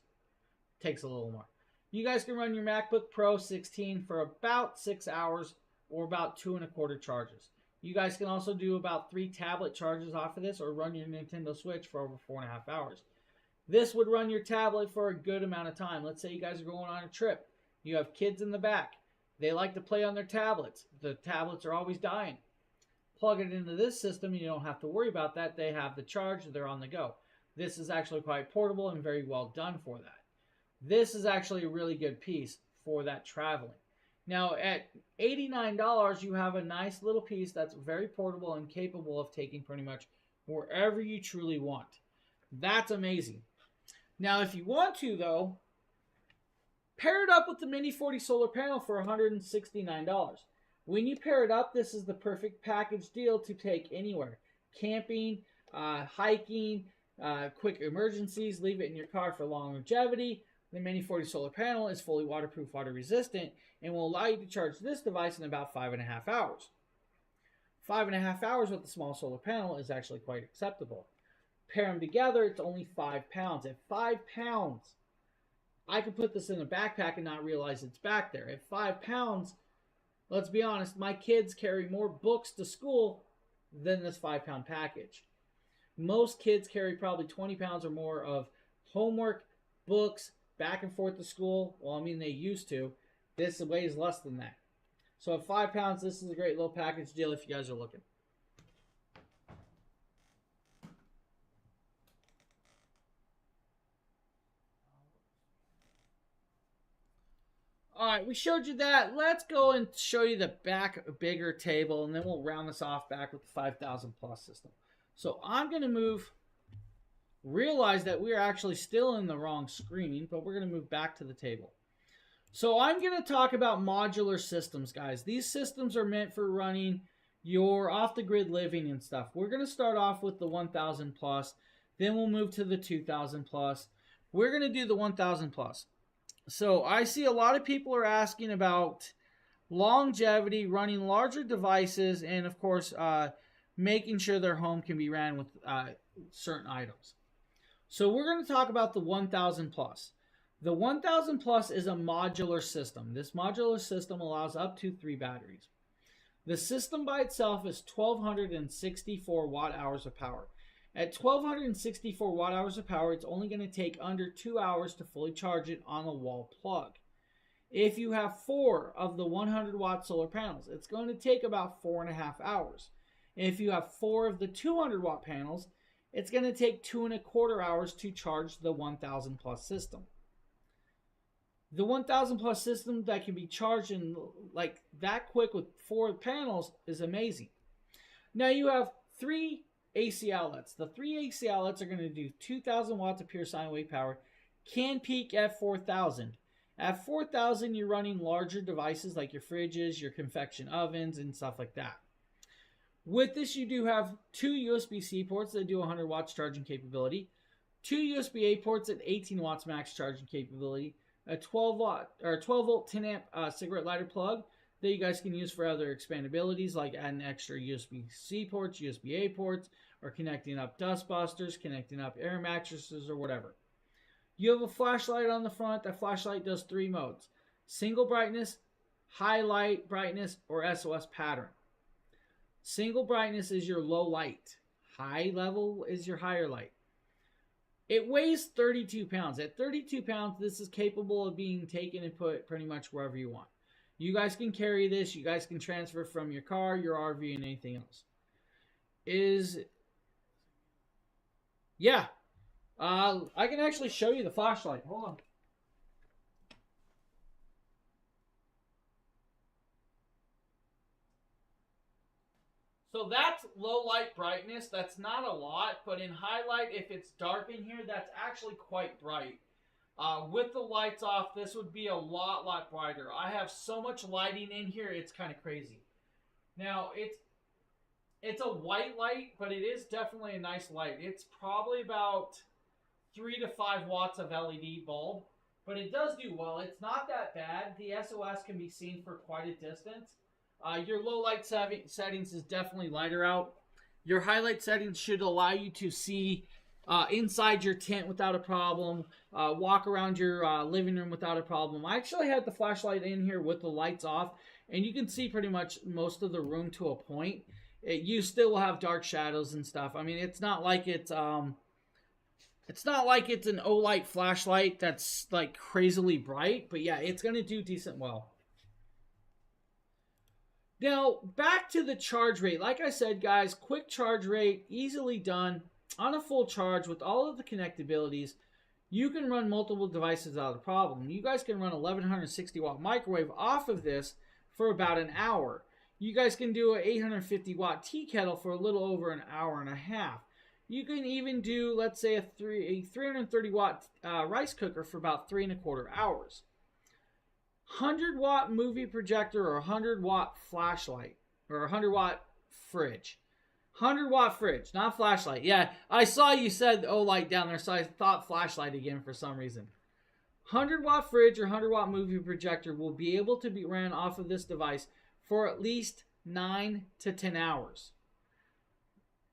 Takes a little more. You guys can run your MacBook Pro 16 for about 6 hours or about 2.25 charges. You guys can also do about 3 tablet charges off of this or run your Nintendo Switch for over 4.5 hours. This would run your tablet for a good amount of time. Let's say you guys are going on a trip. You have kids in the back. They like to play on their tablets. The tablets are always dying. plug it into this system, you don't have to worry about that. They have the charge, they're on the go. This is actually quite portable and very well done for that. This is actually a really good piece for that traveling. Now at $89, you have a nice little piece that's very portable and capable of taking pretty much wherever you truly want. That's amazing. Now if you want to though, pair it up with the Mini 40 solar panel for $169. When you pair it up, this is the perfect package deal to take anywhere. Camping, hiking, quick emergencies, leave it in your car for long longevity. The Mini 40 solar panel is fully waterproof, water resistant, and will allow you to charge this device in about 5.5 hours. 5.5 hours with the small solar panel is actually quite acceptable. Pair them together, it's only 5 pounds. At 5 pounds, I could put this in a backpack and not realize it's back there. At 5 pounds, let's be honest, my kids carry more books to school than this 5-pound package. Most kids carry probably 20 pounds or more of homework, books, back and forth to school. Well, I mean, they used to. This weighs less than that. So at 5 pounds, this is a great little package deal if you guys are looking. All right, we showed you that. Let's go and show you the back bigger table, and then we'll round this off back with the 5,000 plus system. So I'm going to realize that we're actually still in the wrong screen, but we're going to move back to the table. So I'm going to talk about modular systems, guys. These systems are meant for running your off-the-grid living and stuff. We're going to start off with the 1,000 plus, then we'll move to the 2,000 plus. We're going to do the 1,000 plus. So I see a lot of people are asking about longevity, running larger devices, and of course, making sure their home can be ran with certain items. So we're going to talk about the 1,000 plus. The 1,000 plus is a modular system. This modular system allows up to 3 batteries. The system by itself is 1,264 watt hours of power. At 1,264 watt hours of power, it's only going to take under 2 hours to fully charge it on a wall plug. If you have 4 of the 100 watt solar panels, it's going to take about 4.5 hours. If you have 4 of the 200 watt panels, it's going to take 2.25 hours to charge the 1,000 plus system. The 1,000 plus system that can be charged in like that quick with 4 panels is amazing. Now you have 3 AC outlets. The 3 AC outlets are going to do 2,000 watts of pure sine wave power, can peak at 4,000. At 4,000, you're running larger devices like your fridges, your convection ovens, and stuff like that. With this, you do have 2 USB-C ports that do 100 watts charging capability, 2 USB-A ports at 18 watts max charging capability, a 12 volt 10 amp cigarette lighter plug that you guys can use for other expandabilities like adding extra USB-C ports, USB-A ports, or connecting up dust busters, connecting up air mattresses, or whatever. You have a flashlight on the front. That flashlight does 3 modes: single brightness, high light brightness, or SOS pattern. Single brightness is your low light. High level is your higher light. It weighs 32 pounds. At 32 pounds, this is capable of being taken and put pretty much wherever you want. You guys can carry this. You guys can transfer from your car, your RV, and anything else. I can actually show you the flashlight. Hold on. So that's low light brightness. That's not a lot, but in highlight, if it's dark in here, that's actually quite bright. With the lights off, this would be a lot brighter. I have so much lighting in here, it's kind of crazy. Now, it's a white light, but it is definitely a nice light. It's probably about 3 to 5 watts of LED bulb, but it does do well. It's not that bad. The SOS can be seen for quite a distance. Your low light settings is definitely lighter out. Your highlight settings should allow you to see inside your tent without a problem, walk around your living room without a problem. I actually had the flashlight in here with the lights off, and you can see pretty much most of the room to a point. You still will have dark shadows and stuff. I mean, it's not like it's an Olight flashlight that's like crazily bright, but yeah, it's gonna do decent well. Now, back to the charge rate. Like I said, guys, quick charge rate, easily done on a full charge with all of the connectabilities. You can run multiple devices without a problem. You guys can run 1160 watt microwave off of this for about an hour. You guys can do an 850 watt tea kettle for a little over an hour and a half. You can even do, let's say, a 330 watt rice cooker for about 3¼ hours. 100 watt movie projector or 100 watt flashlight or 100 watt fridge. 100 watt fridge, not flashlight. Yeah, I saw you said light down there, so I thought flashlight again for some reason. 100 watt fridge or 100 watt movie projector will be able to be ran off of this device for at least 9 to 10 hours.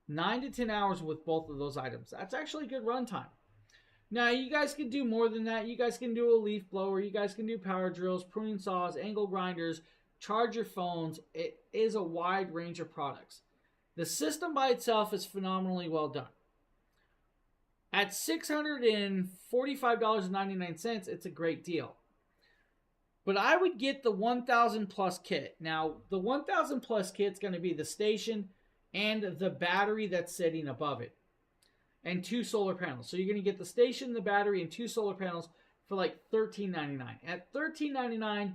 9 to 10 hours with both of those items. That's actually good runtime. Now, you guys can do more than that. You guys can do a leaf blower. You guys can do power drills, pruning saws, angle grinders, charge your phones. It is a wide range of products. The system by itself is phenomenally well done. At $645.99, it's a great deal. But I would get the 1000 plus kit. Now, the 1000 plus kit is going to be the station and the battery that's sitting above it. And 2 solar panels. So you're going to get the station, the battery, and 2 solar panels for like $13.99. At $13.99,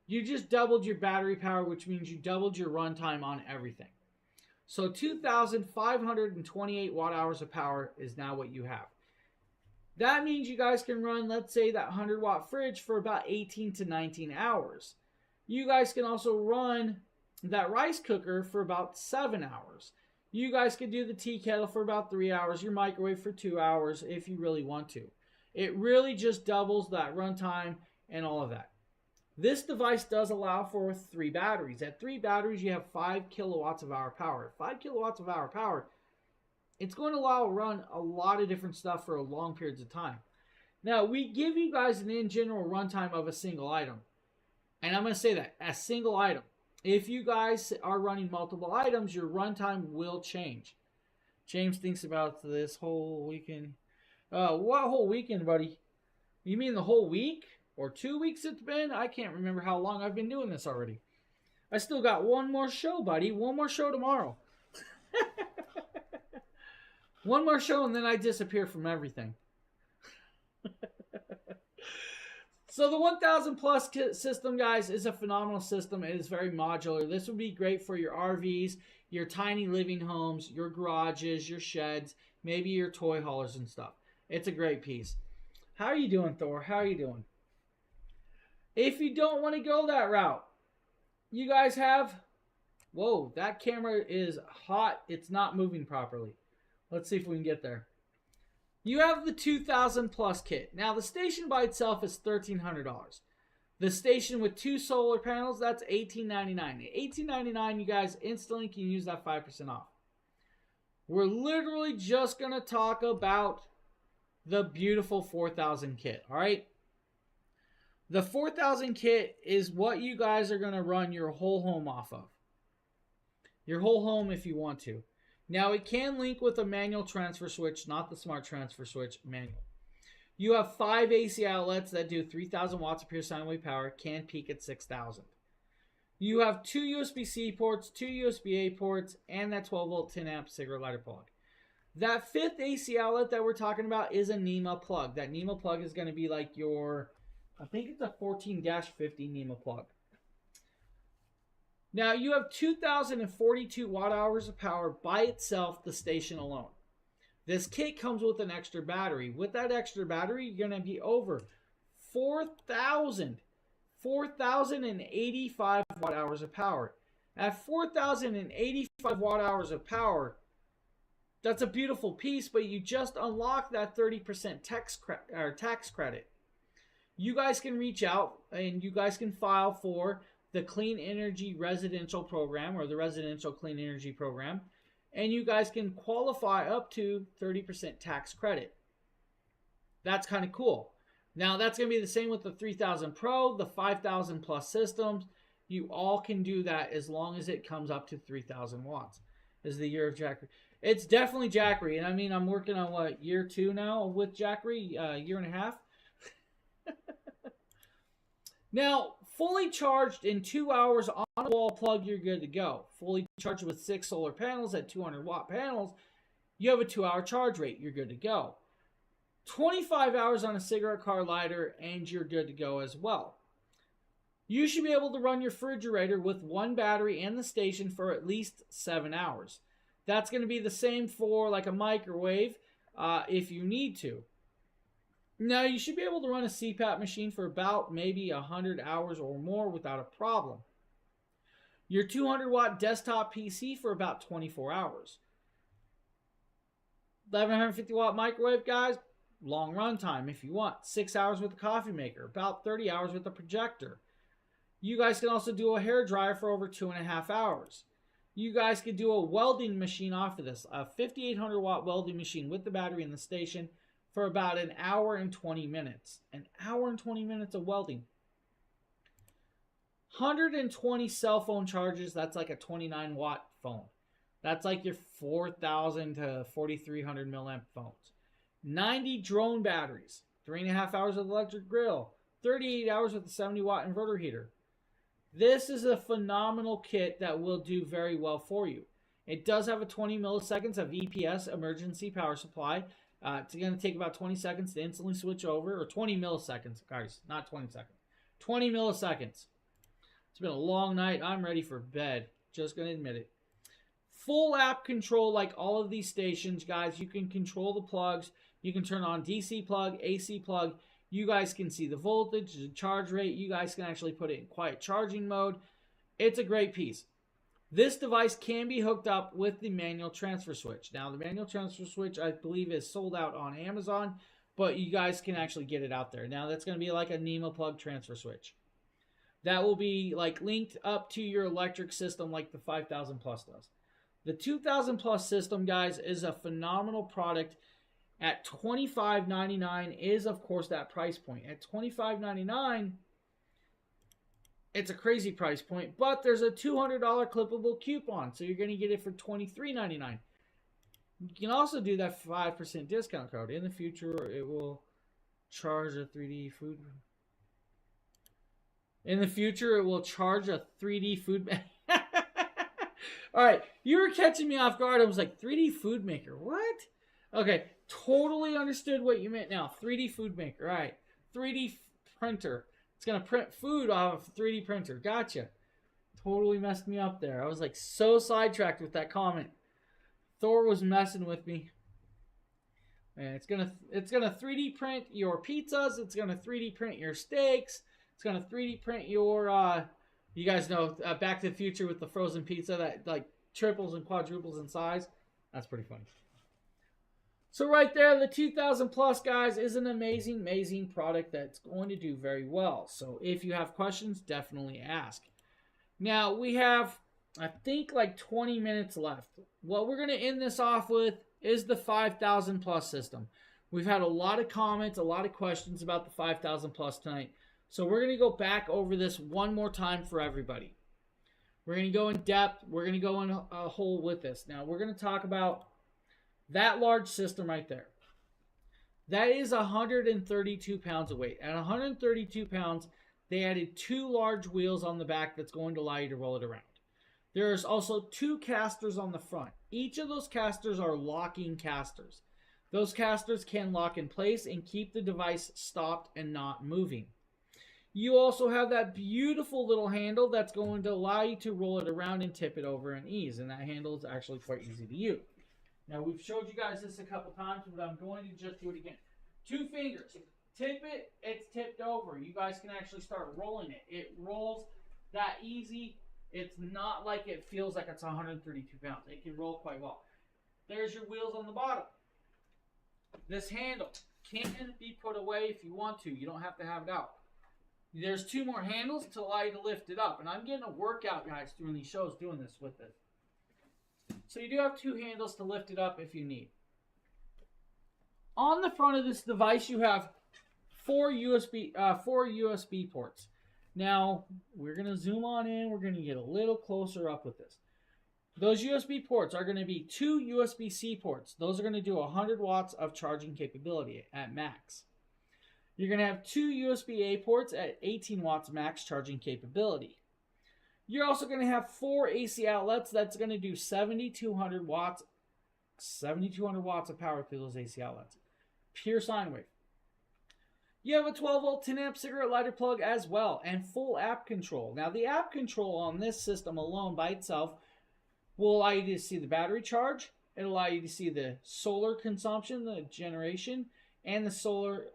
you just doubled your battery power, which means you doubled your runtime on everything. So 2,528 watt hours of power is now what you have. That means you guys can run, let's say, that 100 watt fridge for about 18 to 19 hours. You guys can also run that rice cooker for about 7 hours. You guys could do the tea kettle for about 3 hours, your microwave for 2 hours if you really want to. It really just doubles that runtime and all of that. This device does allow for 3 batteries. At 3 batteries, you have 5 kilowatts of hour power. 5 kilowatts of hour power, it's going to allow run a lot of different stuff for long periods of time. Now, we give you guys an in general runtime of a single item. And I'm going to say that, a single item. If you guys are running multiple items, your runtime will change. James thinks about this whole weekend. What whole weekend, buddy? You mean the whole week? Or 2 weeks it's been? I can't remember how long I've been doing this already. I still got one more show, buddy. One more show tomorrow. One more show and then I disappear from everything. So the 1000 plus system, guys, is a phenomenal system. It is very modular. This would be great for your RVs, your tiny living homes, your garages, your sheds, maybe your toy haulers and stuff. It's a great piece. How are you doing, Thor? How are you doing? If you don't want to go that route, you guys have... Whoa, that camera is hot. It's not moving properly. Let's see if we can get there. You have the 2000 plus kit. Now, the station by itself is $1,300. The station with 2 solar panels, that's $1,899. $1,899, you guys instantly can use that 5% off. We're literally just going to talk about the beautiful 4000 kit, all right? The 4000 kit is what you guys are going to run your whole home off of. Your whole home if you want to. Now, it can link with a manual transfer switch, not the smart transfer switch, manual. You have 5 AC outlets that do 3,000 watts of pure sine wave power, can peak at 6,000. You have 2 USB-C ports, 2 USB-A ports, and that 12-volt 10-amp cigarette lighter plug. That 5th AC outlet that we're talking about is a NEMA plug. That NEMA plug is going to be like your, I think it's a 14-50 NEMA plug. Now, you have 2,042 watt hours of power by itself, the station alone. This kit comes with an extra battery. With that extra battery, you're going to be over 4,085 watt hours of power. At 4,085 watt hours of power, that's a beautiful piece, but you just unlock that 30% tax credit. You guys can reach out and you guys can file for the Clean Energy Residential Program or the Residential Clean Energy Program, and you guys can qualify up to 30% tax credit. That's kind of cool. Now, that's going to be the same with the 3000 Pro, the 5000 plus systems. You all can do that as long as it comes up to 3000 watts. This is the year of Jackery. It's definitely Jackery, and I mean, I'm working on what, year 2 now with Jackery, year and a half. Now, fully charged in 2 hours on a wall plug, you're good to go. Fully charged with 6 solar panels at 200 watt panels, you have a 2-hour charge rate. You're good to go. 25 hours on a cigarette car lighter, and you're good to go as well. You should be able to run your refrigerator with 1 battery and the station for at least 7 hours. That's going to be the same for like a microwave if you need to. Now, you should be able to run a CPAP machine for about maybe 100 hours or more without a problem. Your 200 watt desktop PC for about 24 hours. 1150 watt microwave, guys, long run time if you want. 6 hours with a coffee maker, about 30 hours with a projector. You guys can also do a hair dryer for over 2.5 hours. You guys could do a welding machine off of this, a 5800 watt welding machine with the battery in the station for about 1 hour and 20 minutes. 1 hour and 20 minutes of welding. 120 cell phone chargers, that's like a 29 watt phone. That's like your 4,000 to 4,300 milliamp phones. 90 drone batteries, 3.5 hours with electric grill, 38 hours with a 70 watt inverter heater. This is a phenomenal kit that will do very well for you. It does have a 20 milliseconds of EPS, emergency power supply. It's going to take about 20 seconds to instantly switch over, or 20 milliseconds, guys, not 20 seconds. 20 milliseconds. It's been a long night. I'm ready for bed. Just going to admit it. Full app control like all of these stations, guys. You can control the plugs. You can turn on DC plug, AC plug. You guys can see the voltage, the charge rate. You guys can actually put it in quiet charging mode. It's a great piece. This device can be hooked up with the manual transfer switch. Now, the manual transfer switch, I believe, is sold out on Amazon, but you guys can actually get it out there. Now, that's going to be like a NEMA plug transfer switch. That will be like linked up to your electric system like the 5000 Plus does. The 2000 Plus system, guys, is a phenomenal product. At $25.99 is, of course, that price point. At $25.99, it's a crazy price point, but there's a $200 clippable coupon, so you're going to get it for $23.99. You can also do that 5% discount code. In the future, it will charge a 3D food. In the future, it will charge a 3D food. All right, you were catching me off guard. I was like, 3D food maker, what? Okay, totally understood what you meant now. 3D food maker, all right. 3D printer. It's going to print food off of a 3D printer. Gotcha. Totally messed me up there. I was like so sidetracked with that comment. Thor was messing with me. And it's gonna 3D print your pizzas. It's gonna 3D print your steaks. It's gonna 3D print your you guys know Back to the Future with the frozen pizza that like triples and quadruples in size. That's pretty funny. So right there, the 2000 Plus, guys, is an amazing, amazing product that's going to do very well. So if you have questions, definitely ask. Now, we have, I think, like 20 minutes left. What we're going to end this off with is the 5000 Plus system. We've had a lot of comments, a lot of questions about the 5000 Plus tonight. So we're going to go back over this one more time for everybody. We're going to go in depth. We're going to go in a whole with this. Now, we're going to talk about that large system right there. That is 132 pounds of weight. At 132 pounds, they added 2 large wheels on the back that's going to allow you to roll it around. There's also 2 casters on the front. Each of those casters are locking casters. Those casters can lock in place and keep the device stopped and not moving. You also have that beautiful little handle that's going to allow you to roll it around and tip it over in ease. And that handle is actually quite easy to use. Now, we've showed you guys this a couple times, but I'm going to just do it again. 2 fingers. Tip it, it's tipped over. You guys can actually start rolling it. It rolls that easy. It's not like it feels like it's 132 pounds. It can roll quite well. There's your wheels on the bottom. This handle can be put away if you want to. You don't have to have it out. There's 2 more handles to allow you to lift it up. And I'm getting a workout, guys, doing these shows, doing this with it. So you do have 2 handles to lift it up if you need. On the front of this device, you have 4 USB ports. Now, we're going to zoom on in. We're going to get a little closer up with this. Those USB ports are going to be 2 USB-C ports. Those are going to do 100 watts of charging capability at max. You're going to have 2 USB-A ports at 18 watts max charging capability. You're also going to have 4 AC outlets. That's going to do 7,200 watts. 7,200 watts of power through those AC outlets. Pure sine wave. You have a 12 volt 10 amp cigarette lighter plug as well, and full app control. Now the app control on this system alone by itself will allow you to see the battery charge. It'll allow you to see the solar consumption, the generation, and the solar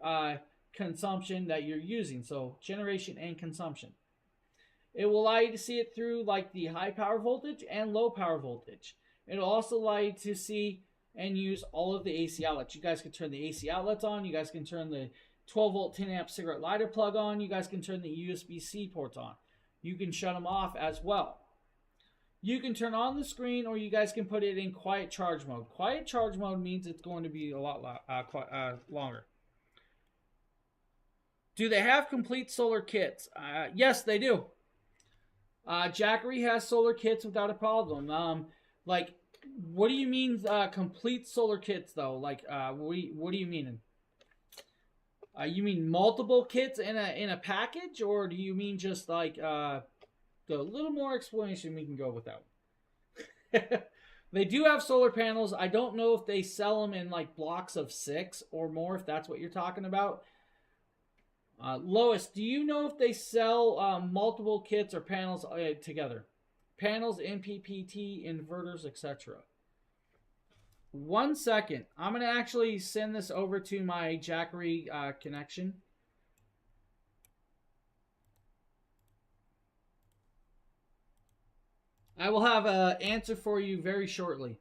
consumption that you're using. So generation and consumption. It will allow you to see it through like the high power voltage and low power voltage. It'll also allow you to see and use all of the AC outlets. You guys can turn the AC outlets on. You guys can turn the 12 volt 10 amp cigarette lighter plug on. You guys can turn the USB-C ports on. You can shut them off as well. You can turn on the screen, or you guys can put it in quiet charge mode. Quiet charge mode means it's going to be a lot longer. Do they have complete solar kits? Yes, they do. Jackery has solar kits without a problem. Like, what do you mean complete solar kits though? Like, what do you mean? You mean multiple kits in a package, or do you mean just like the little more explanation we can go without? They do have solar panels. I don't know if they sell them in like blocks of 6 or more, if that's what you're talking about. Lois, do you know if they sell multiple kits or panels together? Panels, MPPT, inverters, etc. 1 second. I'm going to actually send this over to my Jackery connection. I will have an answer for you very shortly.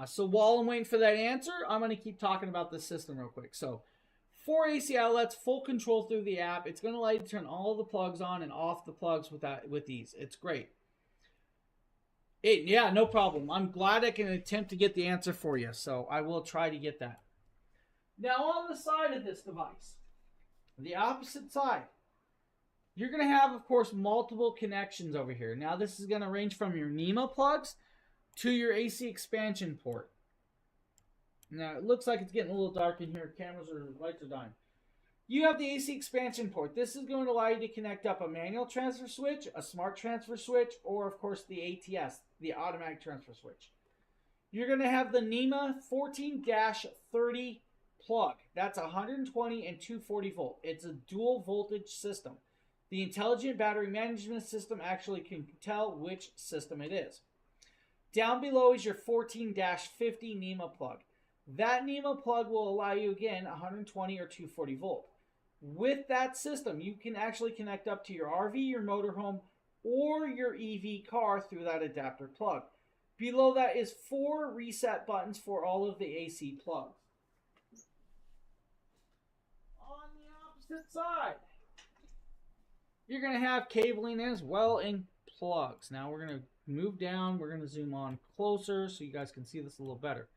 So while I'm waiting for that answer, I'm going to keep talking about this system real quick. So 4 AC outlets, full control through the app. It's going to allow you to turn all the plugs on and off the plugs with ease. It's great. Yeah, no problem. I'm glad I can attempt to get the answer for you. So I will try to get that. Now on the side of this device, the opposite side, you're going to have, of course, multiple connections over here. Now this is going to range from your NEMA plugs to your AC expansion port. Now it looks like it's getting a little dark in here. Lights are dying. You have the AC expansion port. This is going to allow you to connect up a manual transfer switch, a smart transfer switch, or of course the ATS, the automatic transfer switch. You're going to have the NEMA 14-30 plug. That's 120 and 240 volt. It's a dual voltage system. The intelligent battery management system actually can tell which system it is. Down below is your 14-50 NEMA plug. That NEMA plug will allow you, again, 120 or 240 volt. With that system, you can actually connect up to your RV, your motorhome, or your EV car through that adapter plug. Below that is 4 reset buttons for all of the AC plugs. On the opposite side, you're going to have cabling as well and plugs. Now we're going to move down. We're going to zoom on closer so you guys can see this a little better.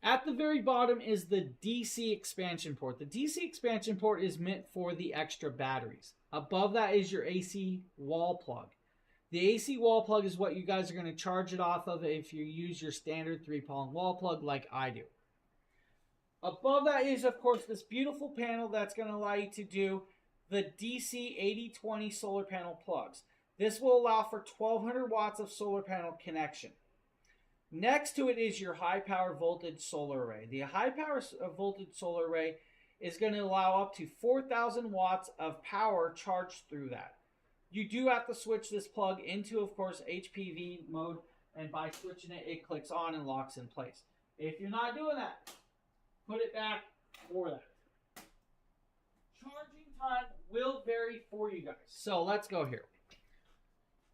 At the very bottom is the DC expansion port. The DC expansion port is meant for the extra batteries. Above that is your AC wall plug. The AC wall plug is what you guys are going to charge it off of if you use your standard 3-prong wall plug like I do. Above that is, of course, this beautiful panel that's going to allow you to do the DC 8020 solar panel plugs. This will allow for 1200 watts of solar panel connection. Next to it is your high power voltage solar array. The high power voltage solar array is going to allow up to 4,000 watts of power charged through that. You do have to switch this plug into, of course, HPV mode, and by switching it, it clicks on and locks in place. If you're not doing that, put it back for that. Charging time will vary for you guys. So let's go here.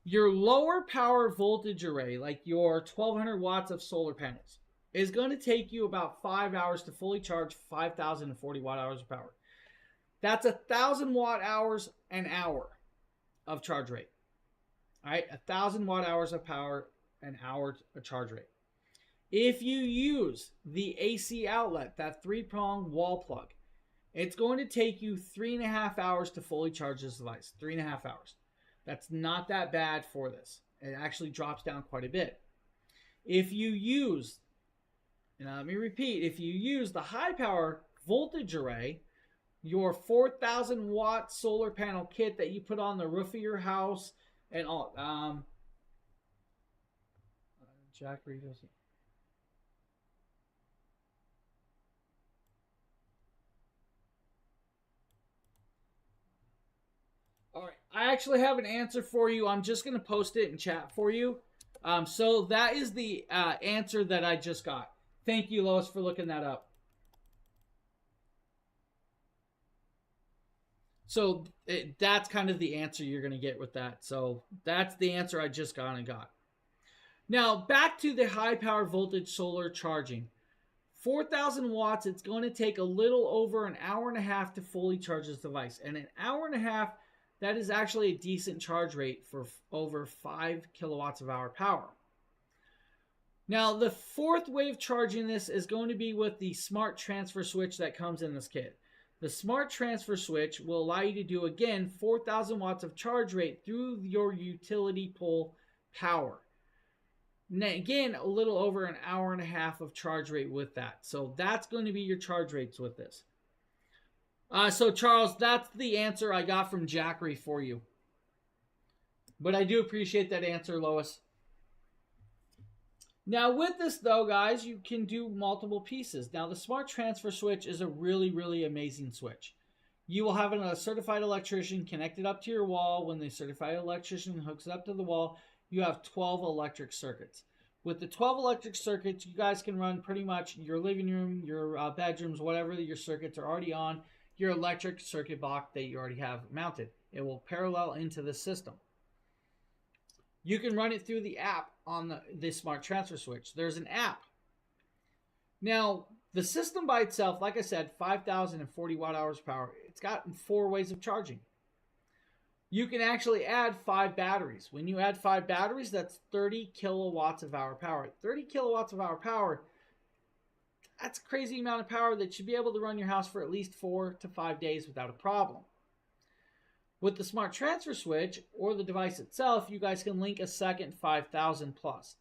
Your lower power voltage array, like your 1200 watts of solar panels, is going to take you about 5 hours to fully charge 5,040 watt hours of power. That's 1,000 watt hours an hour of charge rate. All right, 1,000 watt hours of power an hour of charge rate. If you use the AC outlet, that 3-prong wall plug, it's going to take you 3.5 hours to fully charge this device. 3.5 hours. That's not that bad for this. It actually drops down quite a bit. If you use, and let me repeat, if you use the high power voltage array, your 4,000 watt solar panel kit that you put on the roof of your house and all. Jackery doesn't. All right, I actually have an answer for you. I'm just going to post it in chat for you. So that is the answer that I just got. Thank you, Lois, for looking that up. So that's kind of the answer you're going to get with that. So that's the answer I just got. Now, back to the high power voltage solar charging. 4,000 watts, it's going to take a little over an hour and a half to fully charge this device. And an hour and a half, that is actually a decent charge rate for over 5 kilowatts of hour power. Now, the fourth way of charging this is going to be with the smart transfer switch that comes in this kit. The smart transfer switch will allow you to do, again, 4,000 watts of charge rate through your utility pole power. Now, again, a little over an hour and a half of charge rate with that. So that's going to be your charge rates with this. So, Charles, that's the answer I got from Jackery for you. But I do appreciate that answer, Lois. Now, with this, though, guys, you can do multiple pieces. Now, the smart transfer switch is a really, really amazing switch. You will have a certified electrician connected up to your wall. When the certified electrician hooks it up to the wall, you have 12 electric circuits. With the 12 electric circuits, you guys can run pretty much your living room, your bedrooms, whatever your circuits are already on, your electric circuit box that you already have mounted. It will parallel into the system. You can run it through the app on the smart transfer switch. There's an app. Now, the system by itself, like I said, 5,040 watt hours of power. It's got 4 ways of charging. You can actually add 5 batteries. When you add 5 batteries, that's 30 kilowatts of hour power. 30 kilowatts of hour power, that's a crazy amount of power that should be able to run your house for at least 4 to 5 days without a problem. With the smart transfer switch or the device itself, you guys can link a second 5,000 plus.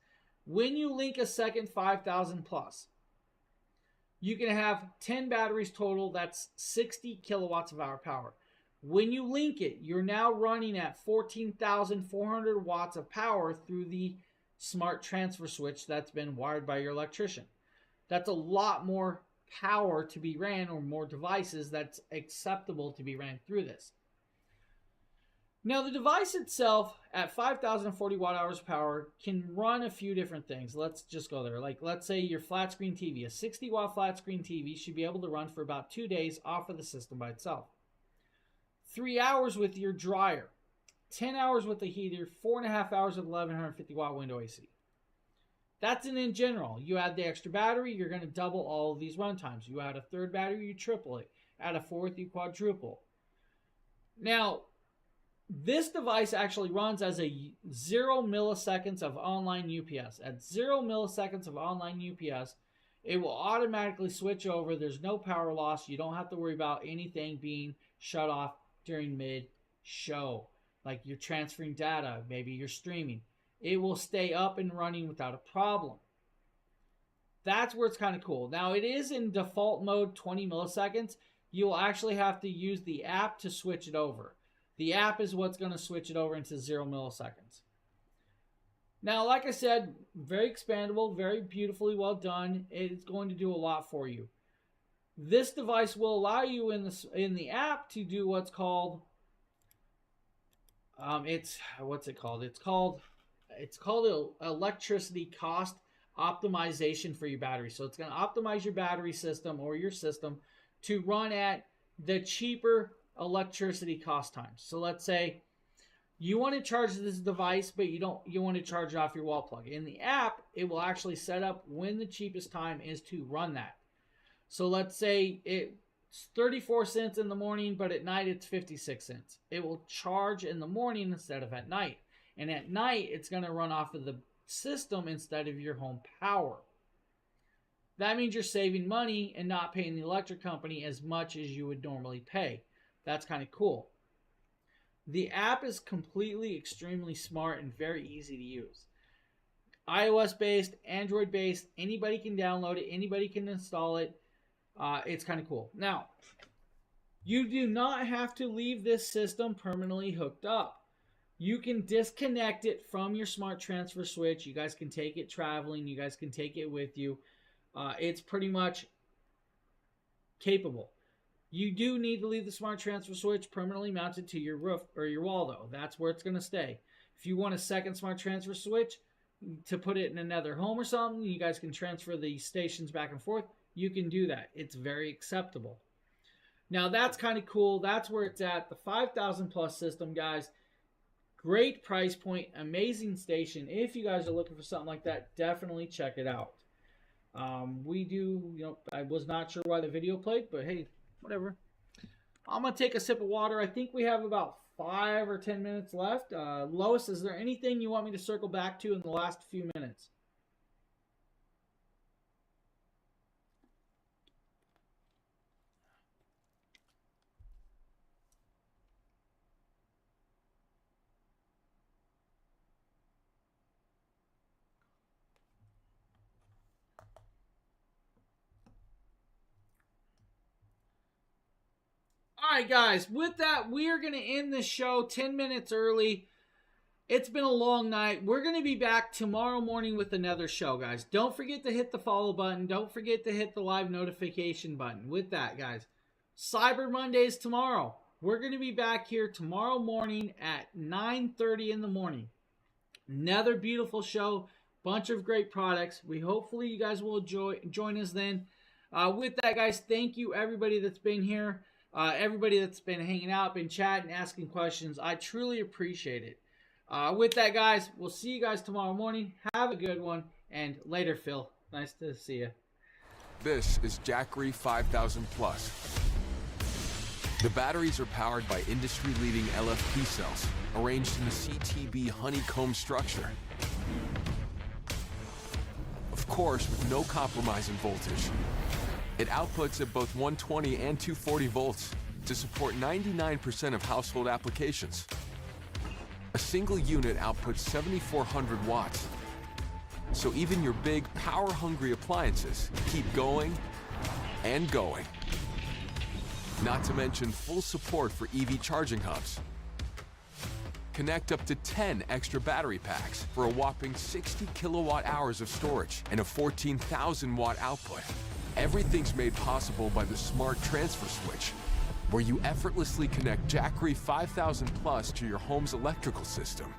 When you link a second 5,000 plus, you can have 10 batteries total. That's 60 kilowatts of hour power. When you link it, you're now running at 14,400 watts of power through the smart transfer switch that's been wired by your electrician. That's a lot more power to be ran, or more devices that's acceptable to be ran through this. Now, the device itself at 5,040 watt hours of power can run a few different things. Let's just go there. Like, let's say your flat screen TV, a 60 watt flat screen TV should be able to run for about 2 days off of the system by itself. 3 hours with your dryer, 10 hours with the heater, 4.5 hours with 1150 watt window AC. That's in general. You add the extra battery, you're going to double all of these run times. You add a third battery, you triple it. Add a fourth, you quadruple. Now, this device actually runs as a 0 milliseconds of online UPS. At 0 milliseconds of online UPS, it will automatically switch over. There's no power loss. You don't have to worry about anything being shut off during mid-show. Like you're transferring data, maybe you're streaming. It will stay up and running without a problem. That's where it's kind of cool. Now, it is in default mode 20 milliseconds. You will actually have to use the app to switch it over. The app is what's going to switch it over into 0 milliseconds. Now, like I said, very expandable, very beautifully well done. It's going to do a lot for you. This device will allow you in the app to do what's called It's called electricity cost optimization for your battery. So it's going to optimize your battery system or your system to run at the cheaper electricity cost times. So let's say you want to charge this device, but you want to charge it off your wall plug. In the app, it will actually set up when the cheapest time is to run that. So let's say it's 34 cents in the morning, but at night it's 56 cents. It will charge in the morning instead of at night. And at night, it's going to run off of the system instead of your home power. That means you're saving money and not paying the electric company as much as you would normally pay. That's kind of cool. The app is completely, extremely smart and very easy to use. iOS-based, Android-based, anybody can download it, anybody can install it. It's kind of cool. Now, You do not have to leave this system permanently hooked up. You can disconnect it from your smart transfer switch. You guys can take it traveling. You guys can take it with you. It's pretty much capable. You do need to leave the smart transfer switch permanently mounted to your roof or your wall, though. That's where it's going to stay. If you want a second smart transfer switch to put it in another home or something, you guys can transfer the stations back and forth. You can do that. It's very acceptable. Now, that's kind of cool. That's where it's at. The 5,000 plus system, guys. Great price point. Amazing station. If you guys are looking for something like that, definitely check it out. I was not sure why the video played, but hey, whatever. I'm going to take a sip of water. I think we have about 5 or 10 minutes left. Lois, is there anything you want me to circle back to in the last few minutes? All right, guys, with that, we are going to end the show 10 minutes early. It's been a long night. We're going to be back tomorrow morning with another show, guys. Don't forget to hit the follow button. Don't forget to hit the live notification button. With that, guys, Cyber Mondays tomorrow. We're going to be back here tomorrow morning at 9:30 in the morning. Another beautiful show. Bunch of great products. Hopefully you guys will join us then. With that, guys, thank you everybody that's been here. Everybody that's been hanging out, been chatting, asking questions. I truly appreciate it. With that, guys, we'll see you guys tomorrow morning. Have a good one, and later, Phil. Nice to see you. This is Jackery 5000 Plus. The batteries are powered by industry-leading LFP cells arranged in a CTB honeycomb structure. Of course, with no compromise in voltage. It outputs at both 120 and 240 volts to support 99% of household applications. A single unit outputs 7,400 watts. So even your big, power-hungry appliances keep going and going. Not to mention full support for EV charging hubs. Connect up to 10 extra battery packs for a whopping 60 kilowatt hours of storage and a 14,000 watt output. Everything's made possible by the Smart Transfer Switch, where you effortlessly connect Jackery 5000 Plus to your home's electrical system.